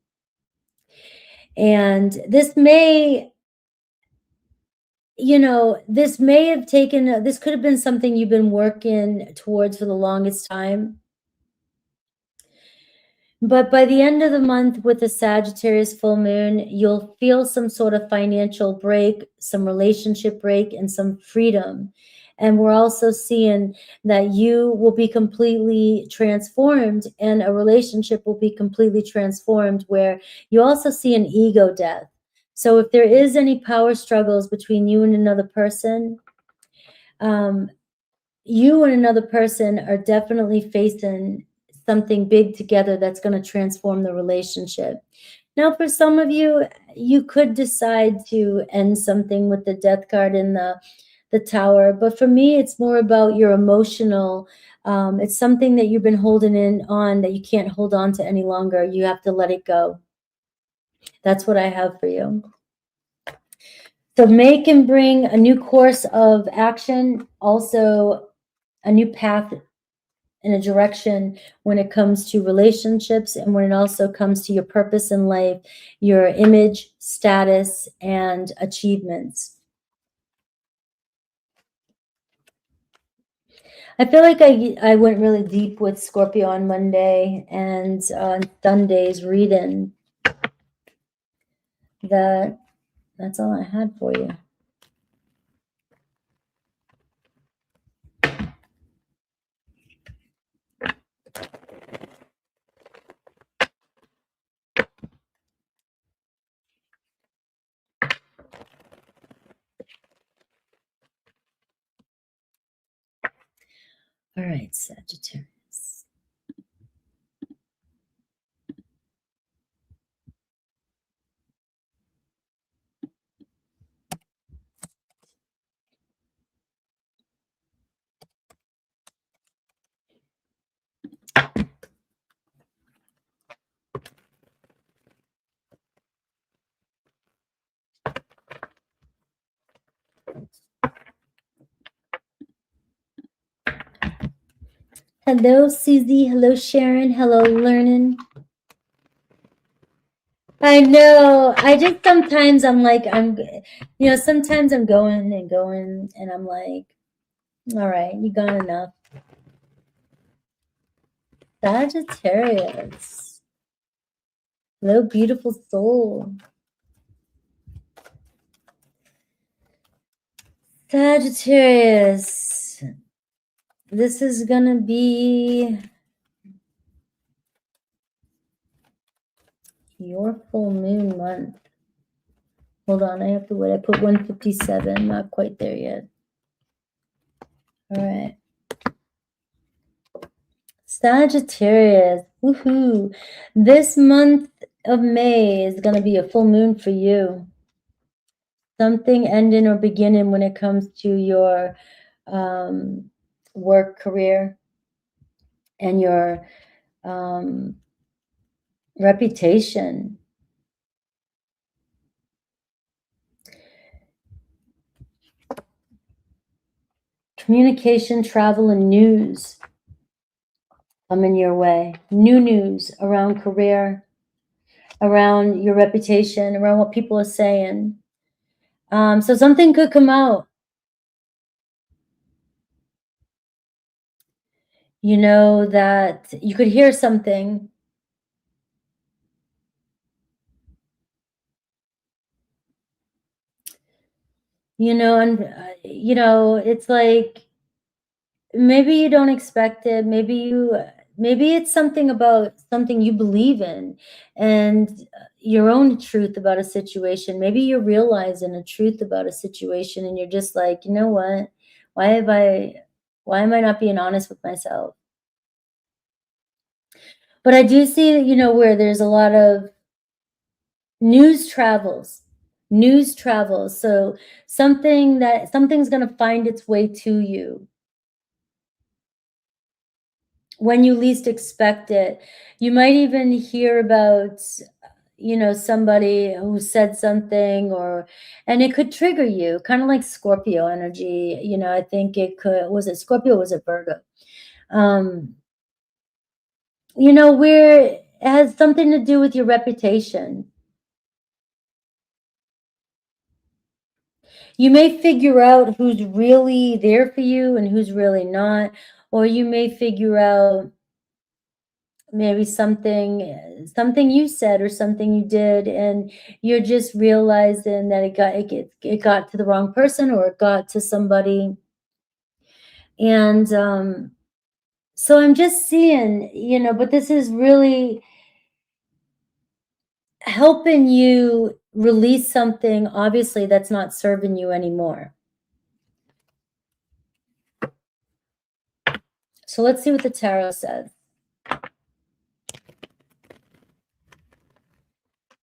And this may, this may have taken, this could have been something you've been working towards for the longest time. But by the end of the month with the Sagittarius full moon, you'll feel some sort of financial break, some relationship break, and some freedom. And we're also seeing that you will be completely transformed and a relationship will be completely transformed, where you also see an ego death. So if there is any power struggles between you and another person, you and another person are definitely facing something big together that's going to transform the relationship. Now, for some of you, you could decide to end something with the Death card in the Tower. But for me, it's more about your emotional. It's something that you've been holding on that you can't hold on to any longer. You have to let it go. That's what I have for you. So make and bring a new course of action, also a new path in a direction when it comes to relationships and when it also comes to your purpose in life, your image, status, and achievements. I feel like I went really deep with Scorpio on Monday and on Sunday's reading. That's all I had for you. All right, Sagittarius. Hello, Susie. Hello, Sharon. Hello, Learning. I know. I just sometimes I'm like, sometimes I'm going and I'm like, all right, you gone enough. Sagittarius. Hello, beautiful soul. Sagittarius. This is gonna be your full moon month. Hold on, I have to wait. I put 157, not quite there yet. All right. Sagittarius, woohoo. This month of May is going to be a full moon for you. Something ending or beginning when it comes to your work career and your reputation. Communication, travel, and news coming your way. New news around career, around your reputation, around what people are saying. So something could come out. You know that you could hear something. You know, and you know, it's like maybe you don't expect it. Maybe it's something about something you believe in and your own truth about a situation. Maybe you're realizing a truth about a situation and you're just like, you know what? Why am I not being honest with myself? But I do see, you know, where there's a lot of news travels. So something's going to find its way to you when you least expect it. You might even hear about, you know, somebody who said something, and it could trigger you, kind of like Scorpio energy. You know, I think it could, was it Scorpio, was it Virgo? You know, where it has something to do with your reputation. You may figure out who's really there for you and who's really not, or you may figure out maybe something you said or something you did, and you're just realizing that it got to the wrong person, or it got to somebody. And so I'm just seeing, you know, but this is really helping you release something, obviously, that's not serving you anymore. So let's see what the tarot says.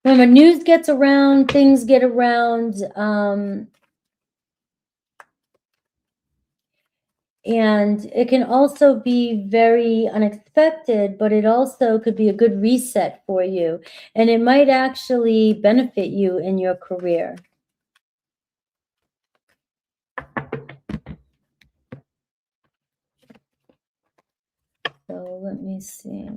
Remember, news gets around, things get around, and it can also be very unexpected, but it also could be a good reset for you, and it might actually benefit you in your career. So let me see.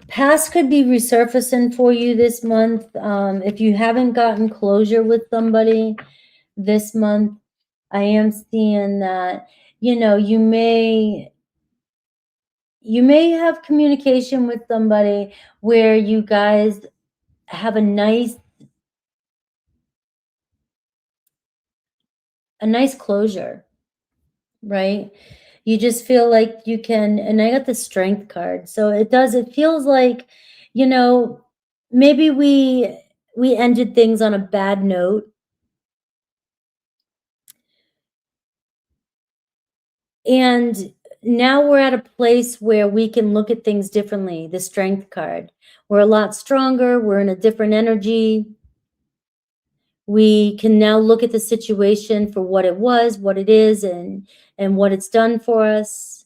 Past could be resurfacing for you this month. If you haven't gotten closure with somebody this month, I am seeing that, you know, you may have communication with somebody where you guys have a nice closure, right? You just feel like you can, and I got the Strength card. So it feels like, you know, maybe we ended things on a bad note. And now we're at a place where we can look at things differently. The Strength card. We're a lot stronger. We're in a different energy. We can now look at the situation for what it was, what it is, and what it's done for us.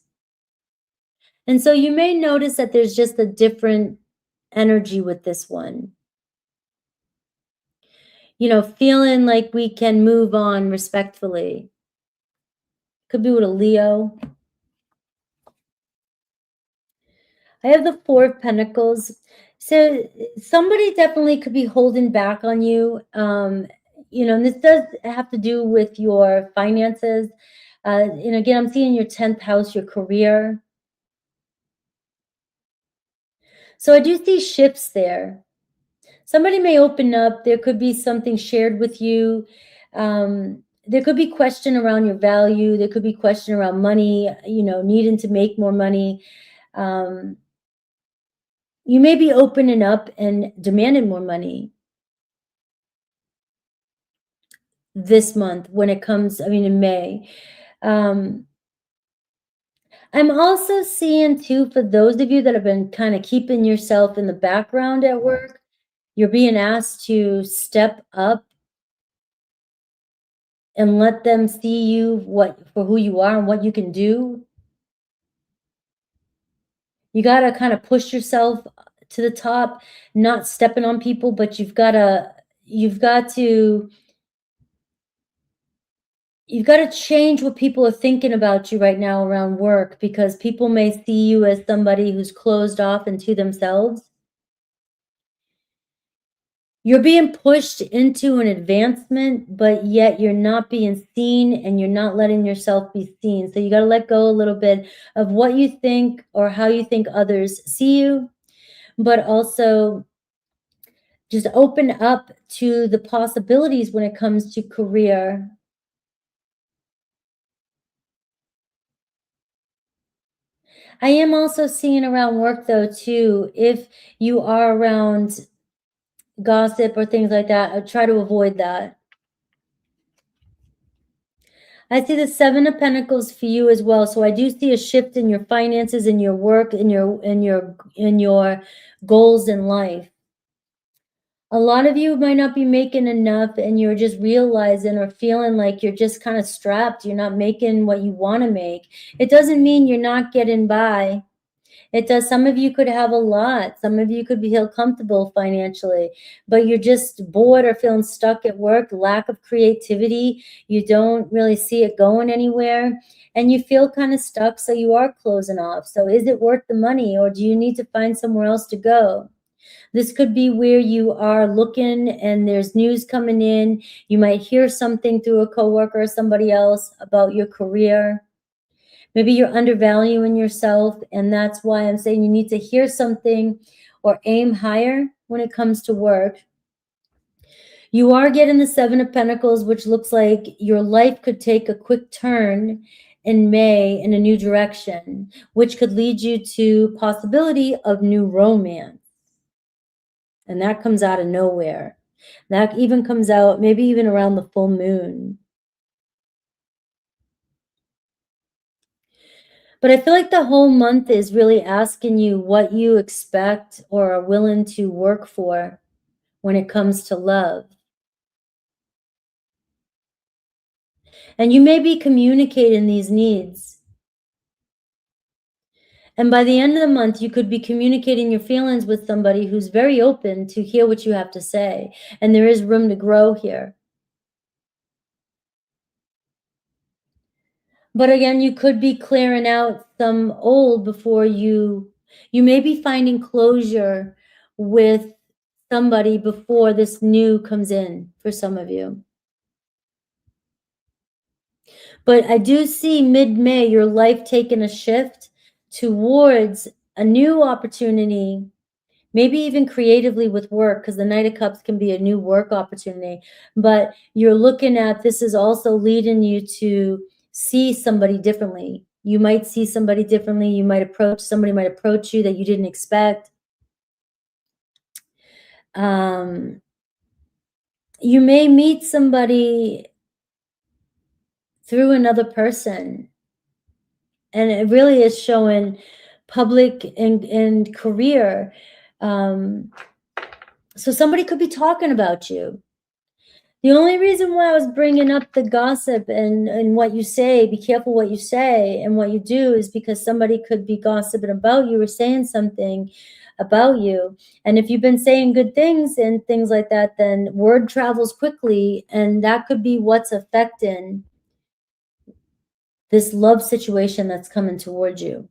And so you may notice that there's just a different energy with this one. You know, feeling like we can move on respectfully. Could be with a Leo. I have the Four of Pentacles. So somebody definitely could be holding back on you. And this does have to do with your finances. And again, I'm seeing your 10th house, your career. So I do see shifts there. Somebody may open up. There could be something shared with you. There could be question around your value. There could be question around money, needing to make more money. You may be opening up and demanding more money this month when it comes, in May. I'm also seeing too, for those of you that have been kind of keeping yourself in the background at work, you're being asked to step up and let them see you for who you are and what you can do. You got to kind of push yourself to the top, not stepping on people, but you've got to change what people are thinking about you right now around work, because people may see you as somebody who's closed off into themselves. You're being pushed into an advancement, but yet you're not being seen and you're not letting yourself be seen. So you got to let go a little bit of what you think or how you think others see you, but also just open up to the possibilities when it comes to career. I am also seeing around work though too, if you are around gossip or things like that, I try to avoid that. I see the 7 of Pentacles for you as well. So I do see a shift in your finances, in your work, in your goals in life. A lot of you might not be making enough and you're just realizing or feeling like you're just kind of strapped. You're not making what you want to make. It doesn't mean you're not getting by. It does. Some of you could have a lot. Some of you could feel comfortable financially, but you're just bored or feeling stuck at work, lack of creativity. You don't really see it going anywhere and you feel kind of stuck. So you are closing off. So is it worth the money, or do you need to find somewhere else to go? This could be where you are looking and there's news coming in. You might hear something through a coworker or somebody else about your career. Maybe you're undervaluing yourself, and that's why I'm saying you need to hear something or aim higher when it comes to work. You are getting the 7 of Pentacles, which looks like your life could take a quick turn in May in a new direction, which could lead you to possibility of new romance. And that comes out of nowhere. That even comes out maybe even around the full moon. But I feel like the whole month is really asking you what you expect or are willing to work for when it comes to love. And you may be communicating these needs. And by the end of the month, you could be communicating your feelings with somebody who's very open to hear what you have to say. And there is room to grow here. But again, you could be clearing out some old before you may be finding closure with somebody before this new comes in for some of you. But I do see mid-May, your life taking a shift towards a new opportunity, maybe even creatively with work, because the Knight of Cups can be a new work opportunity. But you're looking at this is also leading you to see somebody differently. You might see somebody differently. You might somebody might approach you that you didn't expect. You may meet somebody through another person. And it really is showing public and career. So somebody could be talking about you. The only reason why I was bringing up the gossip and what you say, be careful what you say and what you do, is because somebody could be gossiping about you or saying something about you. And if you've been saying good things and things like that, then word travels quickly, and that could be what's affecting this love situation that's coming towards you.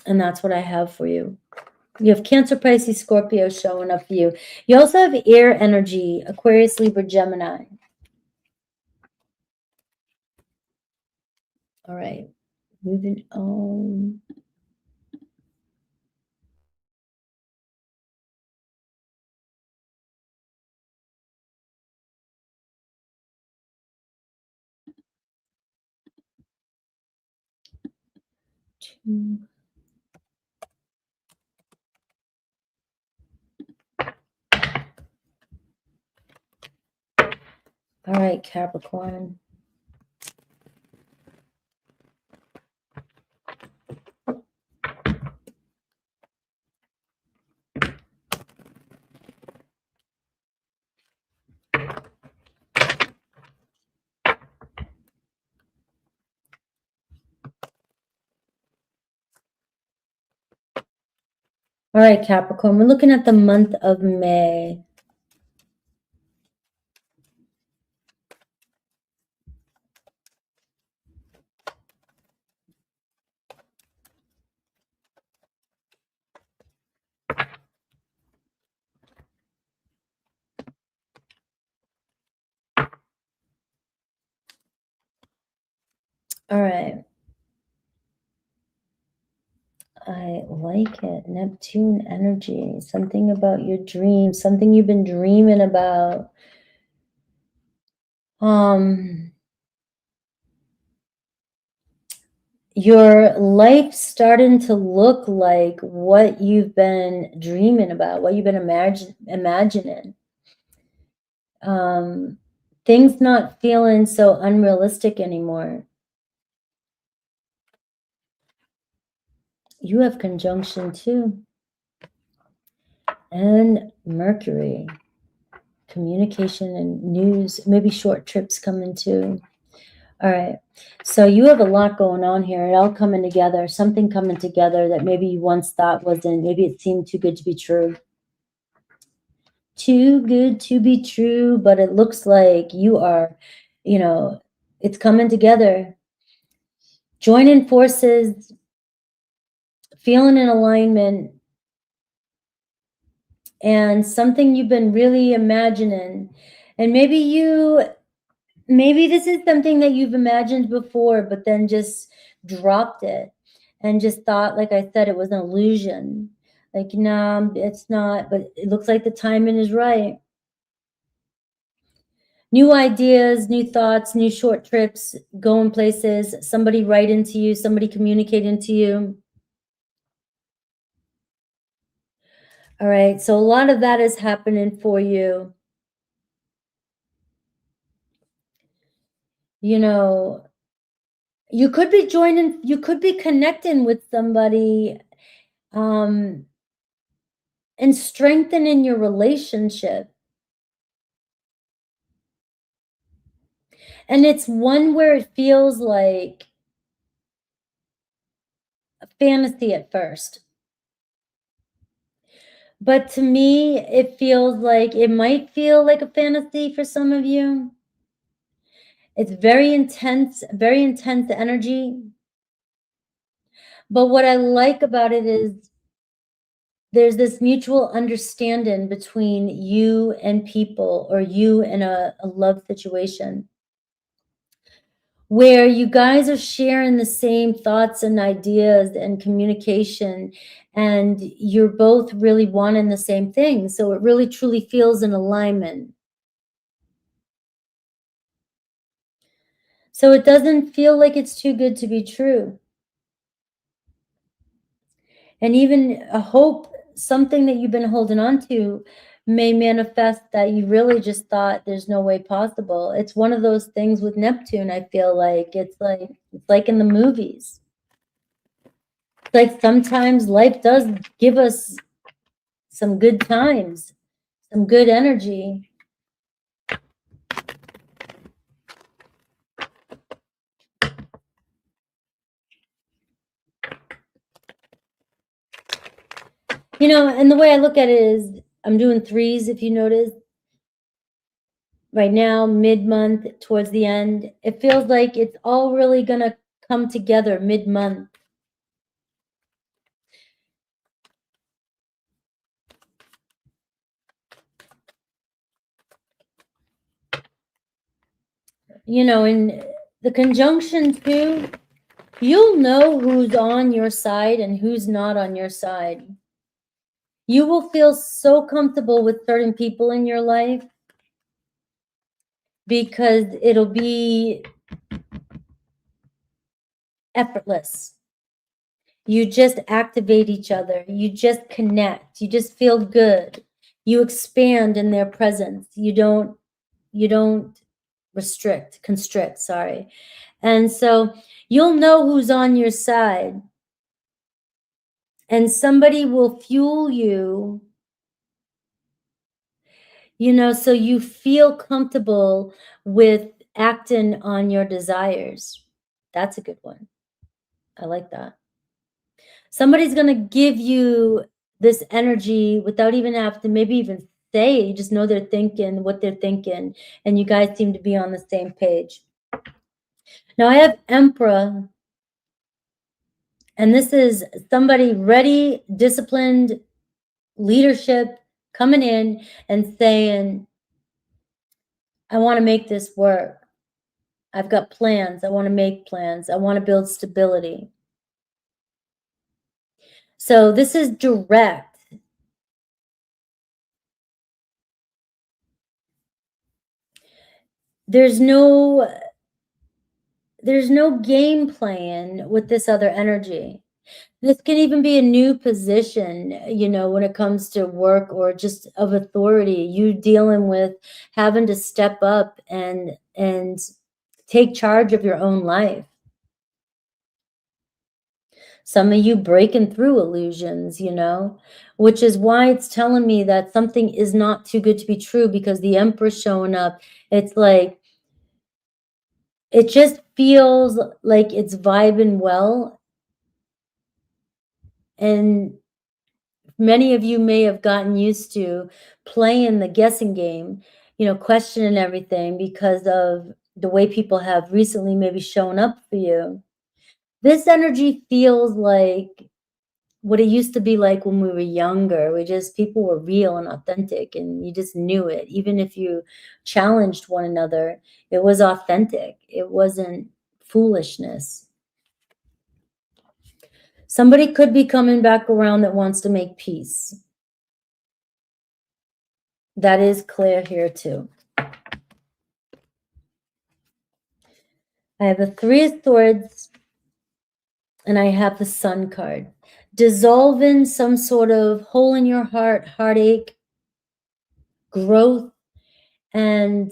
And that's what I have for you. You have Cancer, Pisces, Scorpio showing up for you. You also have air energy, Aquarius, Libra, Gemini. All right, moving on. All right, Capricorn. All right, Capricorn, we're looking at the month of May. All right. I like it. Neptune energy. Something about your dreams. Something you've been dreaming about. Your life starting to look like what you've been dreaming about, what you've been imagining. Things not feeling so unrealistic anymore. You have conjunction too. And Mercury. Communication and news, maybe short trips coming too. All right. So you have a lot going on here. It all coming together, something coming together that maybe you once thought wasn't, maybe it seemed too good to be true. Too good to be true, but it looks like you are, you know, it's coming together. Joining forces, feeling in alignment, and something you've been really imagining. And maybe this is something that you've imagined before, but then just dropped it and just thought, like I said, it was an illusion. Like, no, it's not, but it looks like the timing is right. New ideas, new thoughts, new short trips, going places, somebody writing to you, somebody communicating to you. All right, so a lot of that is happening for you. You know, you could be connecting with somebody and strengthening your relationship. And it's one where it feels like a fantasy at first. But to me, it feels like it might feel like a fantasy for some of you. It's very intense energy. But what I like about it is there's this mutual understanding between you and people, or you and a love situation, where you guys are sharing the same thoughts and ideas and communication, and you're both really wanting the same thing. So it really truly feels in alignment. So it doesn't feel like it's too good to be true. And even a hope, something that you've been holding on to, may manifest that you really just thought there's no way possible. It's one of those things with Neptune. I feel like it's like in the movies. Like sometimes life does give us some good times, some good energy. You know, and the way I look at it is I'm doing threes, if you notice. Right now, mid-month, towards the end, it feels like it's all really gonna come together mid-month. you know, in the conjunction too, you'll know who's on your side and who's not on your side. You will feel so comfortable with certain people in your life because it'll be effortless. You just activate each other. You just connect. You just feel good. You expand in their presence. You don't constrict, sorry. And so you'll know who's on your side. And somebody will fuel you, you know, so you feel comfortable with acting on your desires. That's a good one. I like that. Somebody's going to give you this energy without even have to maybe even say it. You just know they're thinking what they're thinking, and you guys seem to be on the same page. Now I have Emperor, and this is somebody ready, disciplined, leadership coming in and saying, I want to make this work. I've got plans. I want to make plans. I want to build stability. So this is direct. There's no game plan with this other energy. This can even be a new position, you know, when it comes to work or just of authority. You dealing with having to step up and take charge of your own life. Some of you breaking through illusions, you know, which is why it's telling me that something is not too good to be true, because the Empress showing up, it's like, it just feels like it's vibing well. And many of you may have gotten used to playing the guessing game, you know, questioning everything because of the way people have recently maybe shown up for you. This energy feels like what it used to be like when we were younger. People were real and authentic, and you just knew it. Even if you challenged one another, it was authentic. It wasn't foolishness. Somebody could be coming back around that wants to make peace. That is clear here too. I have the Three of Swords, and I have the Sun card. Dissolving some sort of hole in your heart, heartache, growth, and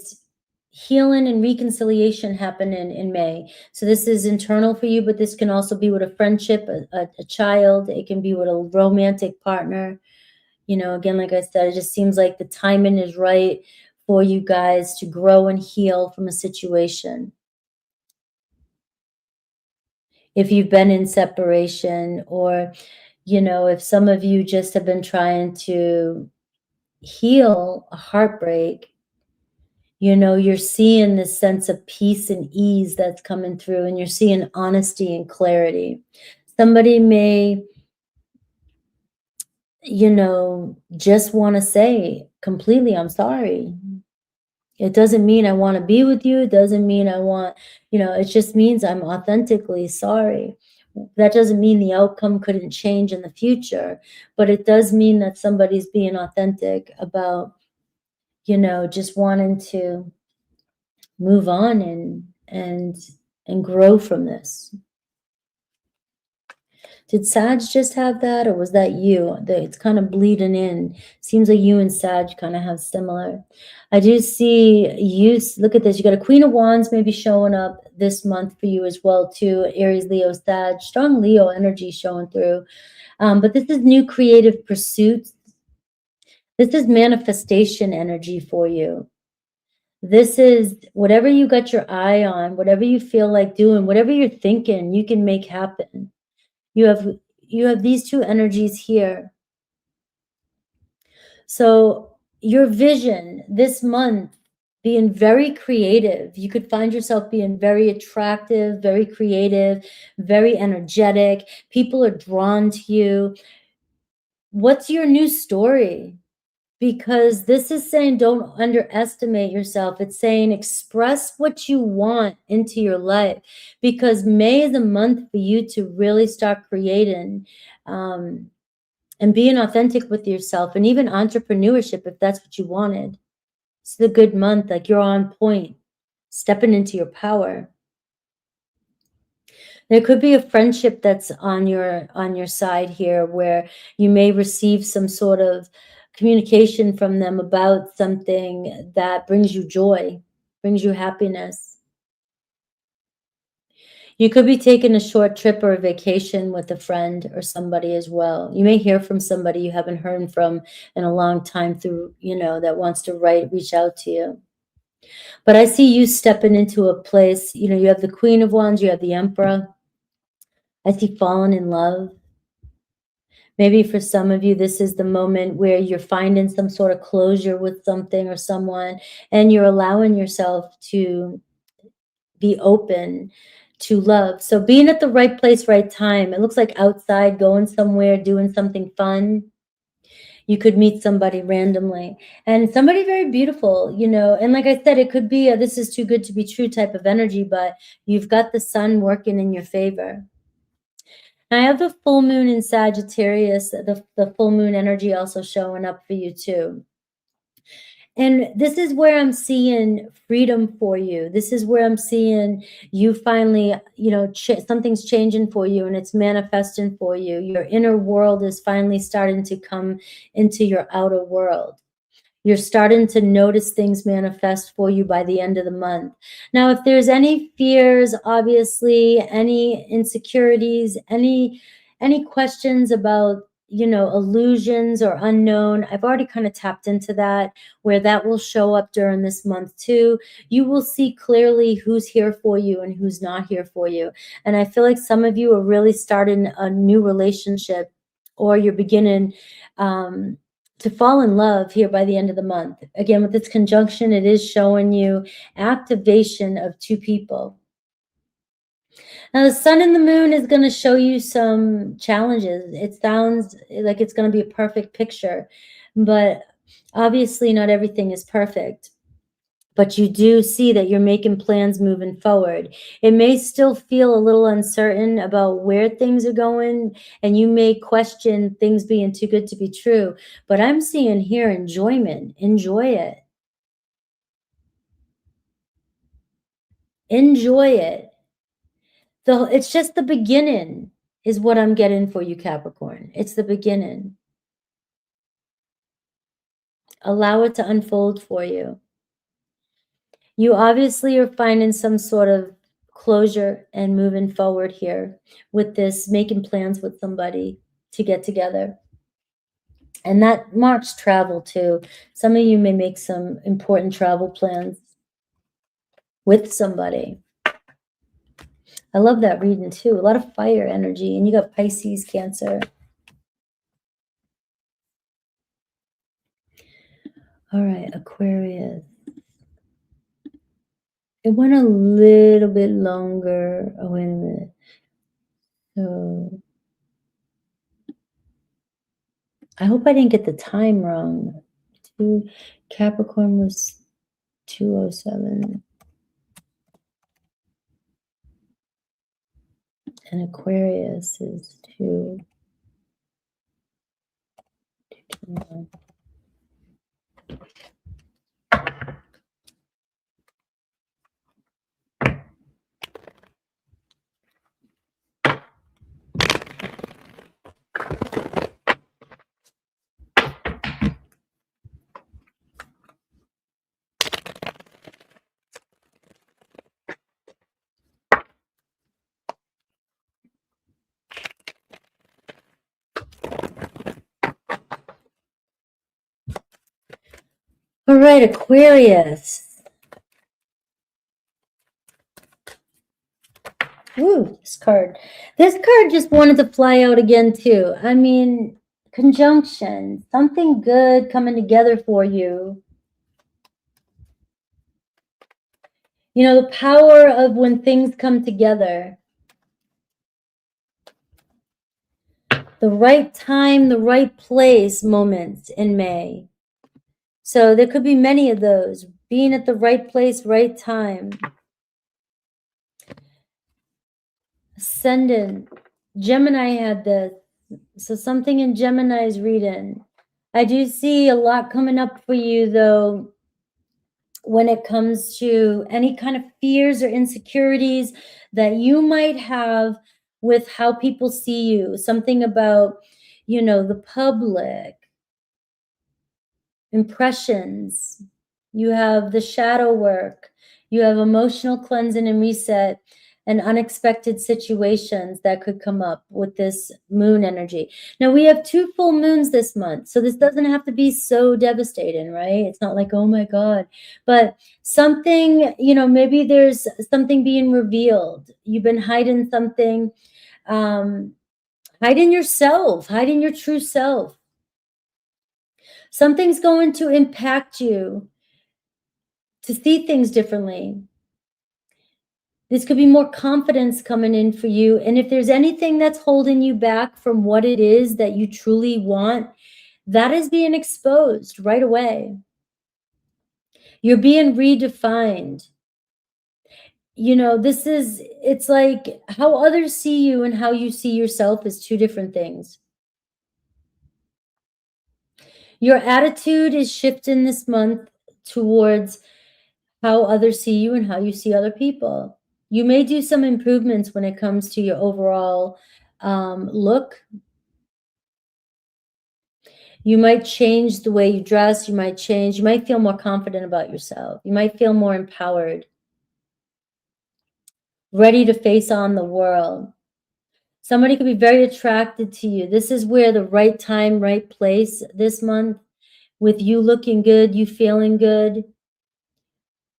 healing and reconciliation happening in May. So this is internal for you, but this can also be with a friendship, a child. It can be with a romantic partner. You know, again, like I said, it just seems like the timing is right for you guys to grow and heal from a situation. If you've been in separation, or, you know, if some of you just have been trying to heal a heartbreak, you know, you're seeing this sense of peace and ease that's coming through, and you're seeing honesty and clarity. Somebody may, you know, just want to say completely, I'm sorry. It doesn't mean I want to be with you. It doesn't mean I want, you know, it just means I'm authentically sorry. That doesn't mean the outcome couldn't change in the future, but it does mean that somebody's being authentic about, you know, just wanting to move on and grow from this. Did Sag just have that, or was that you? It's kind of bleeding in. Seems like you and Sag kind of have similar. I do see you. Look at this. You got a Queen of Wands maybe showing up this month for you as well too. Aries, Leo, Sag. Strong Leo energy showing through. But this is new creative pursuits. This is manifestation energy for you. This is whatever you got your eye on, whatever you feel like doing, whatever you're thinking, you can make happen. You have these two energies here. So your vision this month, being very creative. You could find yourself being very attractive, very creative, very energetic. People are drawn to you. What's your new story? because this is saying don't underestimate yourself. It's saying express what you want into your life, because May is a month for you to really start creating and being authentic with yourself, and even entrepreneurship if that's what you wanted. It's a good month, like you're on point, stepping into your power. There could be a friendship that's on your side here, where you may receive some sort of communication from them about something that brings you joy, brings you happiness. You could be taking a short trip or a vacation with a friend or somebody as well. You may hear from somebody you haven't heard from in a long time through, that wants to reach out to you. But I see you stepping into a place, you have the Queen of Wands, you have the Emperor. I see falling in love. Maybe for some of you, this is the moment where you're finding some sort of closure with something or someone, and you're allowing yourself to be open to love. So being at the right place, right time. It looks like outside, going somewhere, doing something fun. You could meet somebody randomly, and somebody very beautiful, and like I said, it could be a this is too good to be true type of energy, but you've got the sun working in your favor. I have the full moon in Sagittarius, the full moon energy also showing up for you too. And this is where I'm seeing freedom for you. This is where I'm seeing you finally, something's changing for you and it's manifesting for you. Your inner world is finally starting to come into your outer world. You're starting to notice things manifest for you by the end of the month. Now, if there's any fears, obviously, any insecurities, any questions about, illusions or unknown, I've already kind of tapped into that, where that will show up during this month too. You will see clearly who's here for you and who's not here for you. And I feel like some of you are really starting a new relationship, or you're beginning to fall in love here by the end of the month. Again, with this conjunction, it is showing you activation of two people. Now, the sun and the moon is going to show you some challenges. It sounds like it's going to be a perfect picture, but obviously not everything is perfect. But you do see that you're making plans moving forward. It may still feel a little uncertain about where things are going, and you may question things being too good to be true, but I'm seeing here enjoyment. Enjoy it. Enjoy it. It's just the beginning is what I'm getting for you, Capricorn. It's the beginning. Allow it to unfold for you. You obviously are finding some sort of closure and moving forward here with this, making plans with somebody to get together. And that marks travel too. Some of you may make some important travel plans with somebody. I love that reading too. A lot of fire energy, and you got Pisces, Cancer. All right, Aquarius. It went a little bit longer. Oh, wait a minute. So I hope I didn't get the time wrong. Capricorn was 2:07. And Aquarius is 2:21. All right, Aquarius. Ooh, this card. This card just wanted to fly out again too. I mean, conjunction, something good coming together for you. The power of when things come together. The right time, the right place moments in May. So there could be many of those. Being at the right place, right time. Ascendant. Gemini had this. So something in Gemini's reading. I do see a lot coming up for you, though, when it comes to any kind of fears or insecurities that you might have with how people see you. Something about, you know, the public, impressions. You have the shadow work. You have emotional cleansing and reset, and unexpected situations that could come up with this moon energy. Now, we have 2 full moons this month, so this doesn't have to be so devastating, right? It's not like, oh my God, but something, you know, maybe there's something being revealed. You've been hiding something, hiding yourself, hiding your true self. Something's going to impact you to see things differently. This could be more confidence coming in for you. And if there's anything that's holding you back from what it is that you truly want, that is being exposed right away. You're being redefined. You know, it's like how others see you and how you see yourself is 2 different things. Your attitude is shifting this month towards how others see you and how you see other people. You may do some improvements when it comes to your overall look. You might change the way you dress. You might feel more confident about yourself. You might feel more empowered, ready to face on the world. Somebody could be very attracted to you. This is where the right time, right place this month, with you looking good, you feeling good.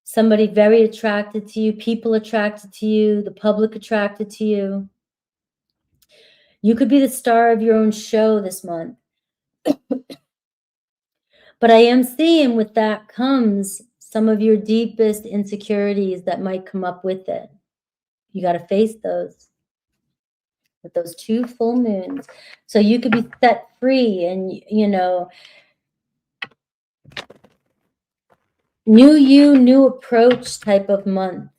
Somebody very attracted to you, people attracted to you, the public attracted to you. You could be the star of your own show this month. But I am seeing with that comes some of your deepest insecurities that might come up with it. You got to face those with those 2 full moons. So you could be set free and, you know, new approach type of month.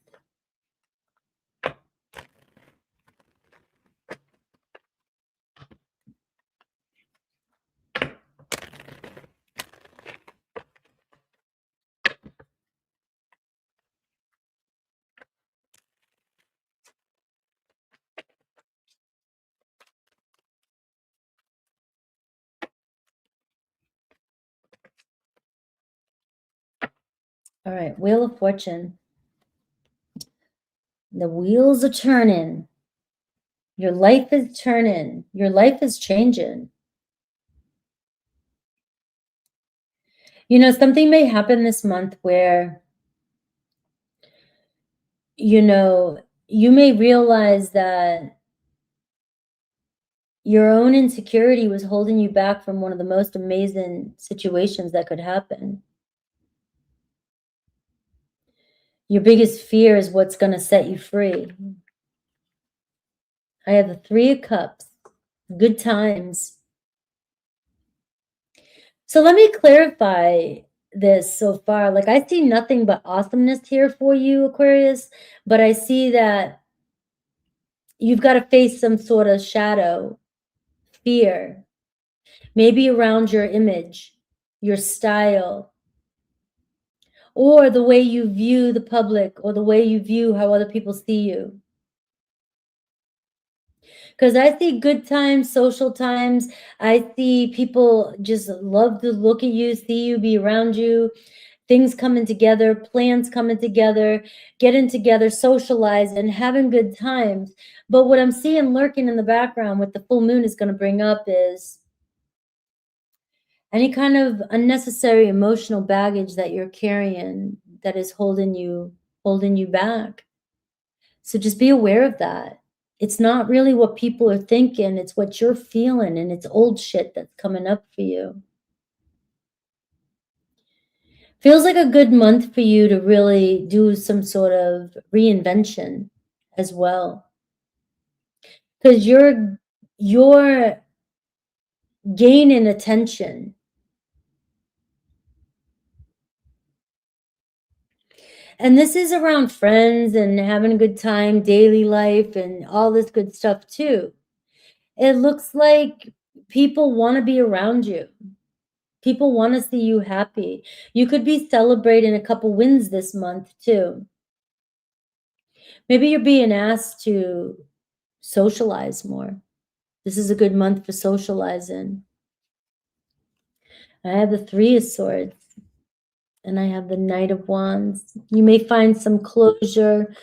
All right, Wheel of Fortune. The wheels are turning. Your life is turning. Your life is changing. You know, something may happen this month where, you know, you may realize that your own insecurity was holding you back from one of the most amazing situations that could happen. Your biggest fear is what's going to set you free. I have the 3 of Cups, good times. So let me clarify this so far. Like, I see nothing but awesomeness here for you, Aquarius, but I see that you've got to face some sort of shadow, fear, maybe around your image, your style, or the way you view the public, or the way you view how other people see you. Because I see good times, social times. I see people just love to look at you, see you, be around you. Things coming together, plans coming together, getting together, socializing, having good times. But what I'm seeing lurking in the background, what the full moon is going to bring up, is any kind of unnecessary emotional baggage that you're carrying that is holding you back. So just be aware of that. It's not really what people are thinking, it's what you're feeling, and it's old shit that's coming up for you. Feels like a good month for you to really do some sort of reinvention as well. Because you're gaining attention. And this is around friends and having a good time, daily life, and all this good stuff too. It looks like people want to be around you. People want to see you happy. You could be celebrating a couple wins this month too. Maybe you're being asked to socialize more. This is a good month for socializing. I have the Three of Swords and I have the Knight of Wands. You may find some closure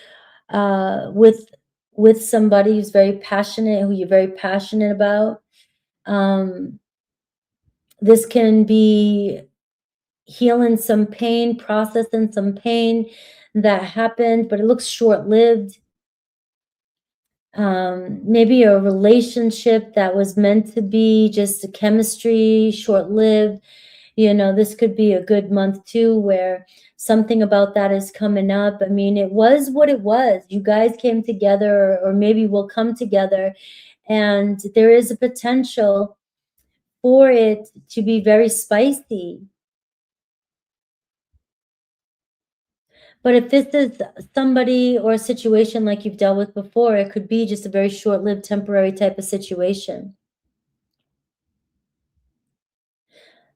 with somebody who's very passionate, who you're very passionate about. This can be healing some pain, processing some pain that happened, but it looks short-lived. Maybe a relationship that was meant to be just a chemistry, short-lived. You know, this could be a good month too, where something about that is coming up. I mean, it was what it was. You guys came together, or maybe will come together, and there is a potential for it to be very spicy. But if this is somebody or a situation like you've dealt with before, it could be just a very short-lived, temporary type of situation.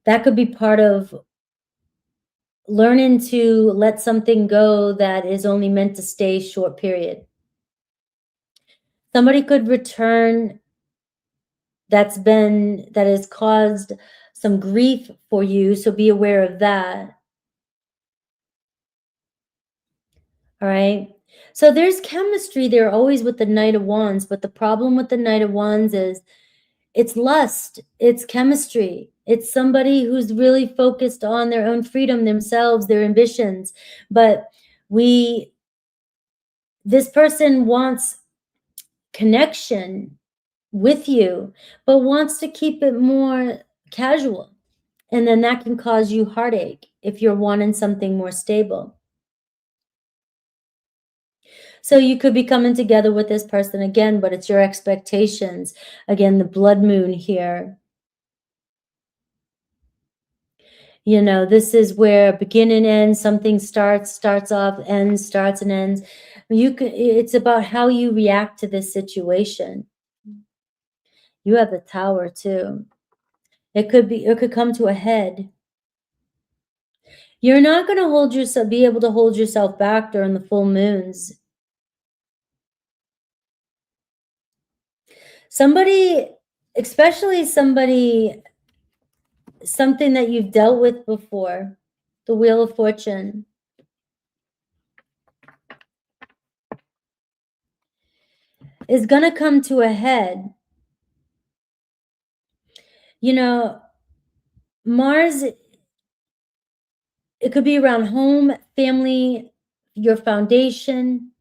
That could be part of learning to let something go that is only meant to stay short period. Somebody could return that has caused some grief for you, so be aware of that. All right. So there's chemistry there always with the Knight of Wands, but the problem with the Knight of Wands is it's lust, it's chemistry. It's somebody who's really focused on their own freedom, themselves, their ambitions. But this person wants connection with you, but wants to keep it more casual. And then that can cause you heartache if you're wanting something more stable. So you could be coming together with this person again, but it's your expectations. Again, the blood moon here. You know, this is where beginning ends, something starts off, ends, starts and ends. It's about how you react to this situation. You have the Tower too. It could come to a head. You're not going to be able to hold yourself back during the full moons. Somebody, especially something that you've dealt with before, the Wheel of Fortune. Is going to come to a head. You know, Mars, it could be around home, family, your foundation.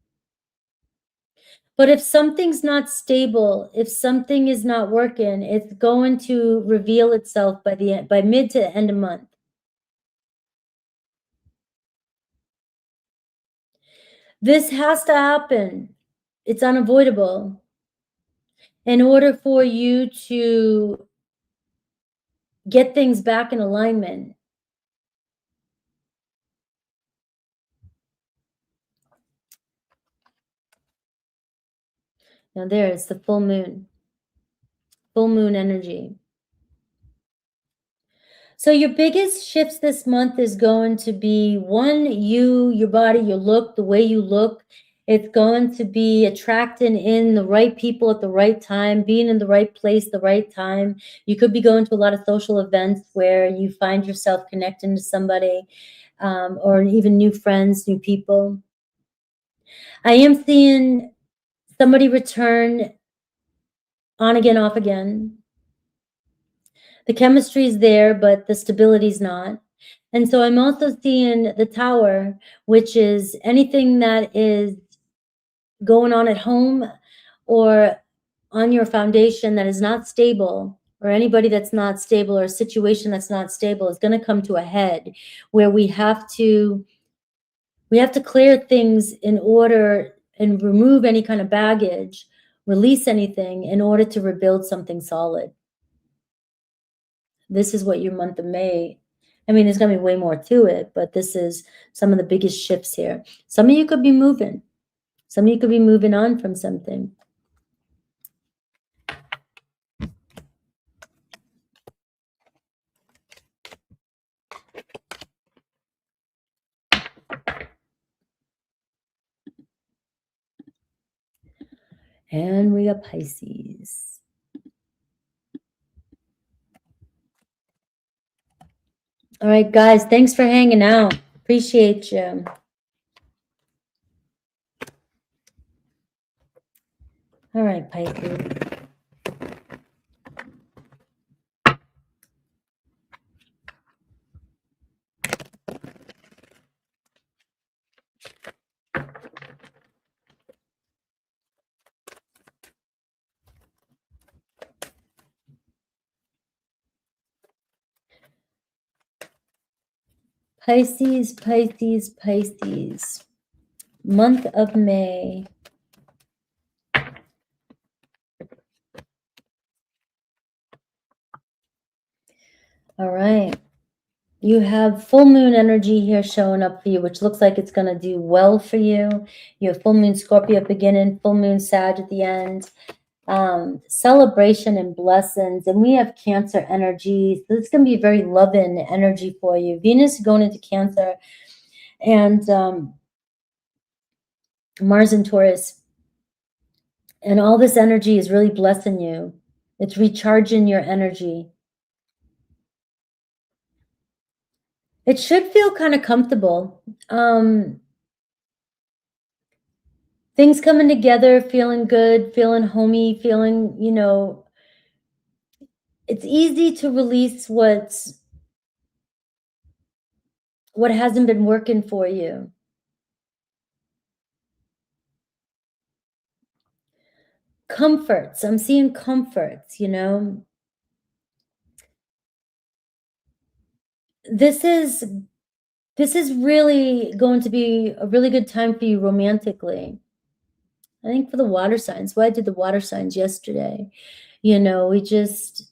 But if something's not stable, if something is not working, it's going to reveal itself by mid to end of month. This has to happen. It's unavoidable. In order for you to get things back in alignment. Now there, it's the full moon. Full moon energy. So your biggest shifts this month is going to be one, your body, your look, the way you look. It's going to be attracting in the right people at the right time, being in the right place, the right time. You could be going to a lot of social events where you find yourself connecting to somebody, or even new friends, new people. I am seeing somebody return on again, off again. The chemistry is there, but the stability is not. And so I'm also seeing the Tower, which is anything that is going on at home or on your foundation that is not stable, or anybody that's not stable, or a situation that's not stable, is going to come to a head where we have to clear things in order and remove any kind of baggage, release anything in order to rebuild something solid. This is what your month of May I mean, there's going to be way more to it, but this is some of the biggest shifts here. Some of you could be moving. Some of you could be moving on from something. And we got Pisces. All right, guys, thanks for hanging out. Appreciate you. All right, Pisces. Pisces, Pisces, Pisces. Month of May. All right. You have full moon energy here showing up for you, which looks like it's going to do well for you. You have full moon Scorpio at the beginning, full moon Sag at the end. Celebration and blessings. And we have Cancer energy. So it's going to be very loving energy for you. Venus going into Cancer, and Mars in Taurus. And all this energy is really blessing you. It's recharging your energy. It should feel kind of comfortable. Things coming together, feeling good, feeling homey, feeling, you know, it's easy to release what hasn't been working for you. Comforts. I'm seeing comforts, you know. This is really going to be a really good time for you romantically. I think for the water signs. Well, I did the water signs yesterday. You know, there's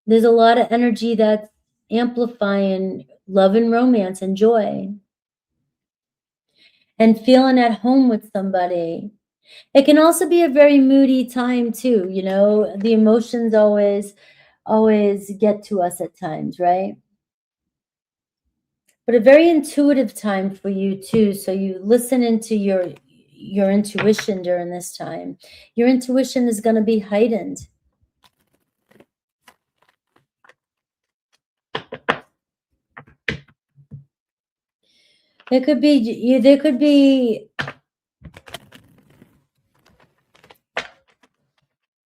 a lot of energy that's amplifying love and romance and joy. And feeling at home with somebody. It can also be a very moody time too, you know. The emotions always get to us at times, right? But a very intuitive time for you too. So you listen into your intuition during this time. Your intuition is going to be heightened. There could be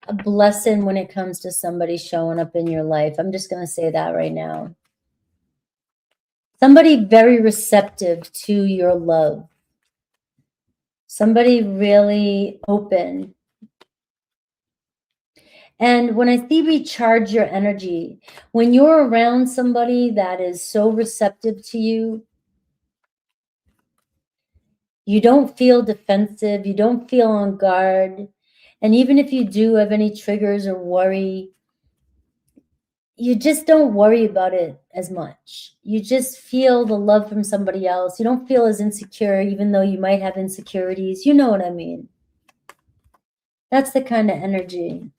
a blessing when it comes to somebody showing up in your life. I'm just going to say that right now. Somebody very receptive to your love. Somebody really open. And when I see recharge your energy, when you're around somebody that is so receptive to you, you don't feel defensive, you don't feel on guard. And even if you do have any triggers or worry, you just don't worry about it as much. You just feel the love from somebody else. You don't feel as insecure, even though you might have insecurities. You know what I mean? That's the kind of energy.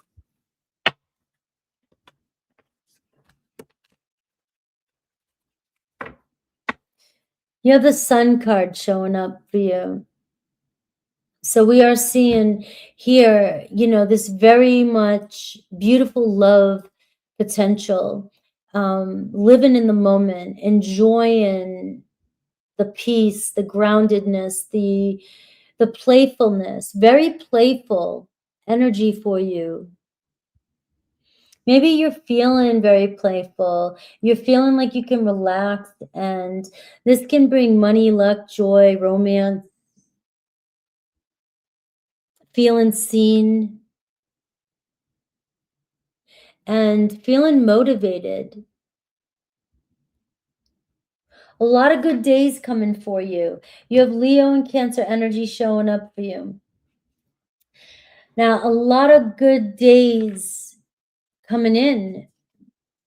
You have the Sun card showing up for you. So we are seeing here, you know, this very much beautiful love potential, living in the moment, enjoying the peace, the groundedness, the playfulness, very playful energy for you. Maybe you're feeling very playful. You're feeling like you can relax, and this can bring money, luck, joy, romance, feeling seen, and feeling motivated. A lot of good days coming for you. You have Leo and Cancer energy showing up for you. Now, a lot of good days coming in.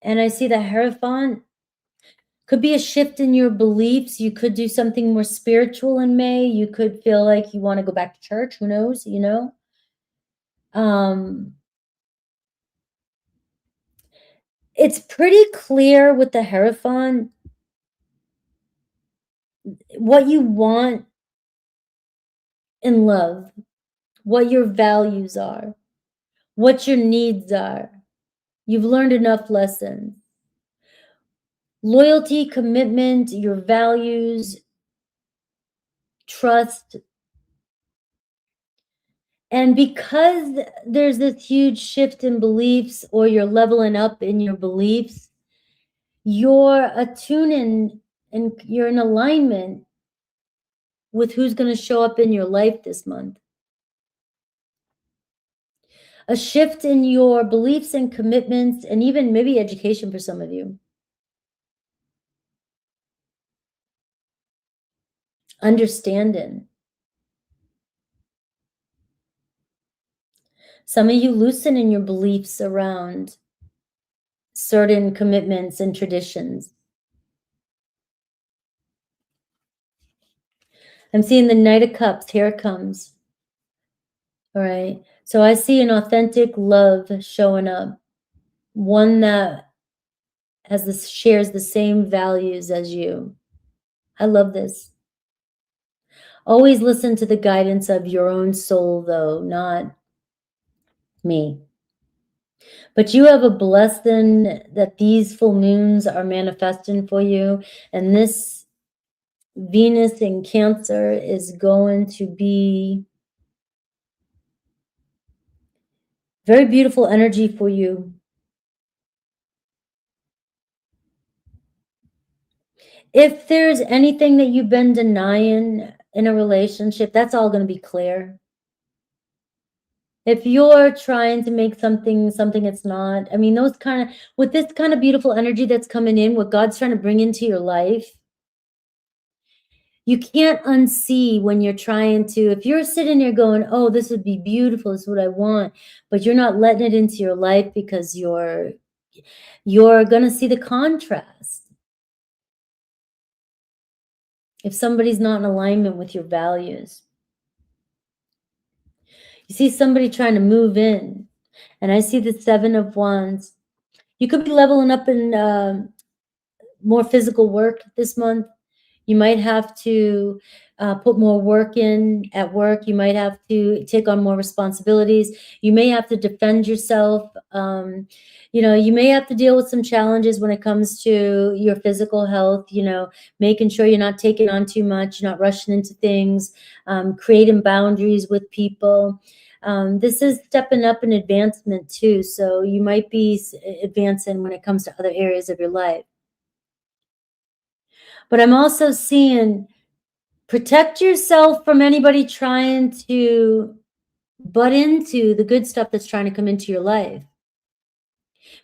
And I see the Hierophant Could be a shift in your beliefs. You could do something more spiritual in May. You could feel like you want to go back to church. Who knows, you know? It's pretty clear with the Hierophant what you want in love, what your values are, what your needs are. You've learned enough lessons. Loyalty, commitment, your values, trust. And because there's this huge shift in beliefs, or you're leveling up in your beliefs, you're attuning and you're in alignment with who's going to show up in your life this month. A shift in your beliefs and commitments, and even maybe education for some of you. Understanding. Some of you loosening your beliefs around certain commitments and traditions. I'm seeing the Knight of Cups. Here it comes. All right. So I see an authentic love showing up. One that shares the same values as you. I love this. Always listen to the guidance of your own soul, though, not me. But you have a blessing that these full moons are manifesting for you. And this Venus in Cancer is going to be very beautiful energy for you. If there's anything that you've been denying in a relationship, that's all going to be clear. If you're trying to make something it's not, I mean, with this kind of beautiful energy that's coming in, what God's trying to bring into your life, you can't unsee when you're trying to, if you're sitting here going, oh, this would be beautiful, this is what I want, but you're not letting it into your life because you're going to see the contrast. If somebody's not in alignment with your values. You see somebody trying to move in, and I see the Seven of Wands. You could be leveling up in more physical work this month. You might have to put more work in at work. You might have to take on more responsibilities. You may have to defend yourself. You may have to deal with some challenges when it comes to your physical health, making sure you're not taking on too much, you're not rushing into things, creating boundaries with people. This is stepping up in advancement too. So you might be advancing when it comes to other areas of your life. But I'm also seeing, protect yourself from anybody trying to butt into the good stuff that's trying to come into your life.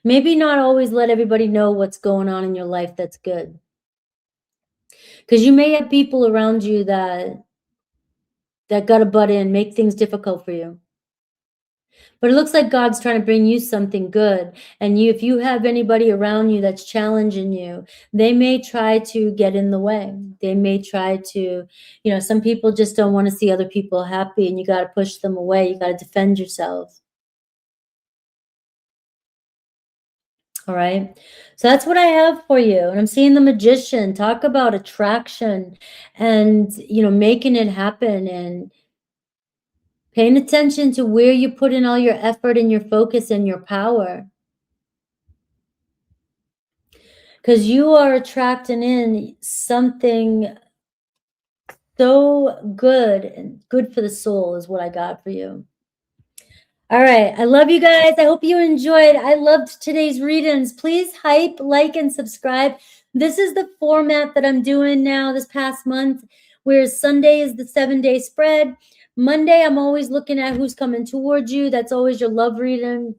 Maybe not always let everybody know what's going on in your life that's good. Because you may have people around you that got to butt in, make things difficult for you. But it looks like God's trying to bring you something good. And if you have anybody around you that's challenging you, they may try to get in the way. They may try to, some people just don't want to see other people happy, and you got to push them away. You got to defend yourself. All right. So that's what I have for you. And I'm seeing the Magician. Talk about attraction and, making it happen, and paying attention to where you put in all your effort and your focus and your power. Because you are attracting in something so good, and good for the soul is what I got for you. All right. I love you guys. I hope you enjoyed. I loved today's readings. Please hype, like, and subscribe. This is the format that I'm doing now this past month, where Sunday is the 7-day spread. Monday, I'm always looking at who's coming towards you. That's always your love reading,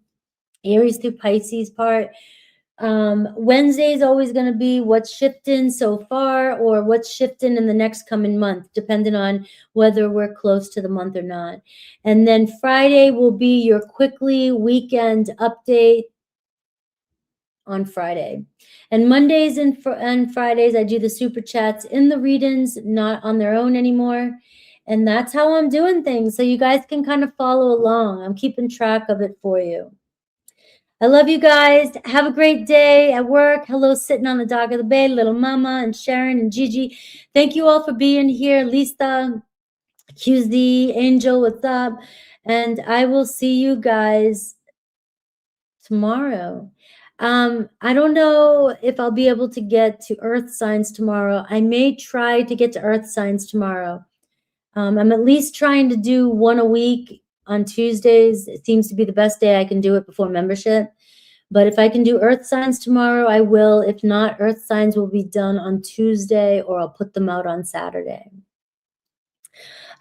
Aries through Pisces part. Wednesday is always going to be what's shifting so far, or what's shifting in the next coming month, depending on whether we're close to the month or not. And then Friday will be your quickly weekend update on Friday. And Mondays and Fridays, I do the super chats in the read-ins, not on their own anymore. And that's how I'm doing things. So you guys can kind of follow along. I'm keeping track of it for you. I love you guys. Have a great day at work. Hello, sitting on the dock of the bay, little mama and Sharon and Gigi. Thank you all for being here. Lisa, QZ, Angel, what's up? And I will see you guys tomorrow. I don't know if I'll be able to get to earth signs tomorrow. I may try to get to earth signs tomorrow. I'm at least trying to do one a week on Tuesdays. It seems to be the best day I can do it before membership. But if I can do earth signs tomorrow, I will. If not, earth signs will be done on Tuesday, or I'll put them out on Saturday.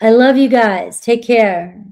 I love you guys. Take care.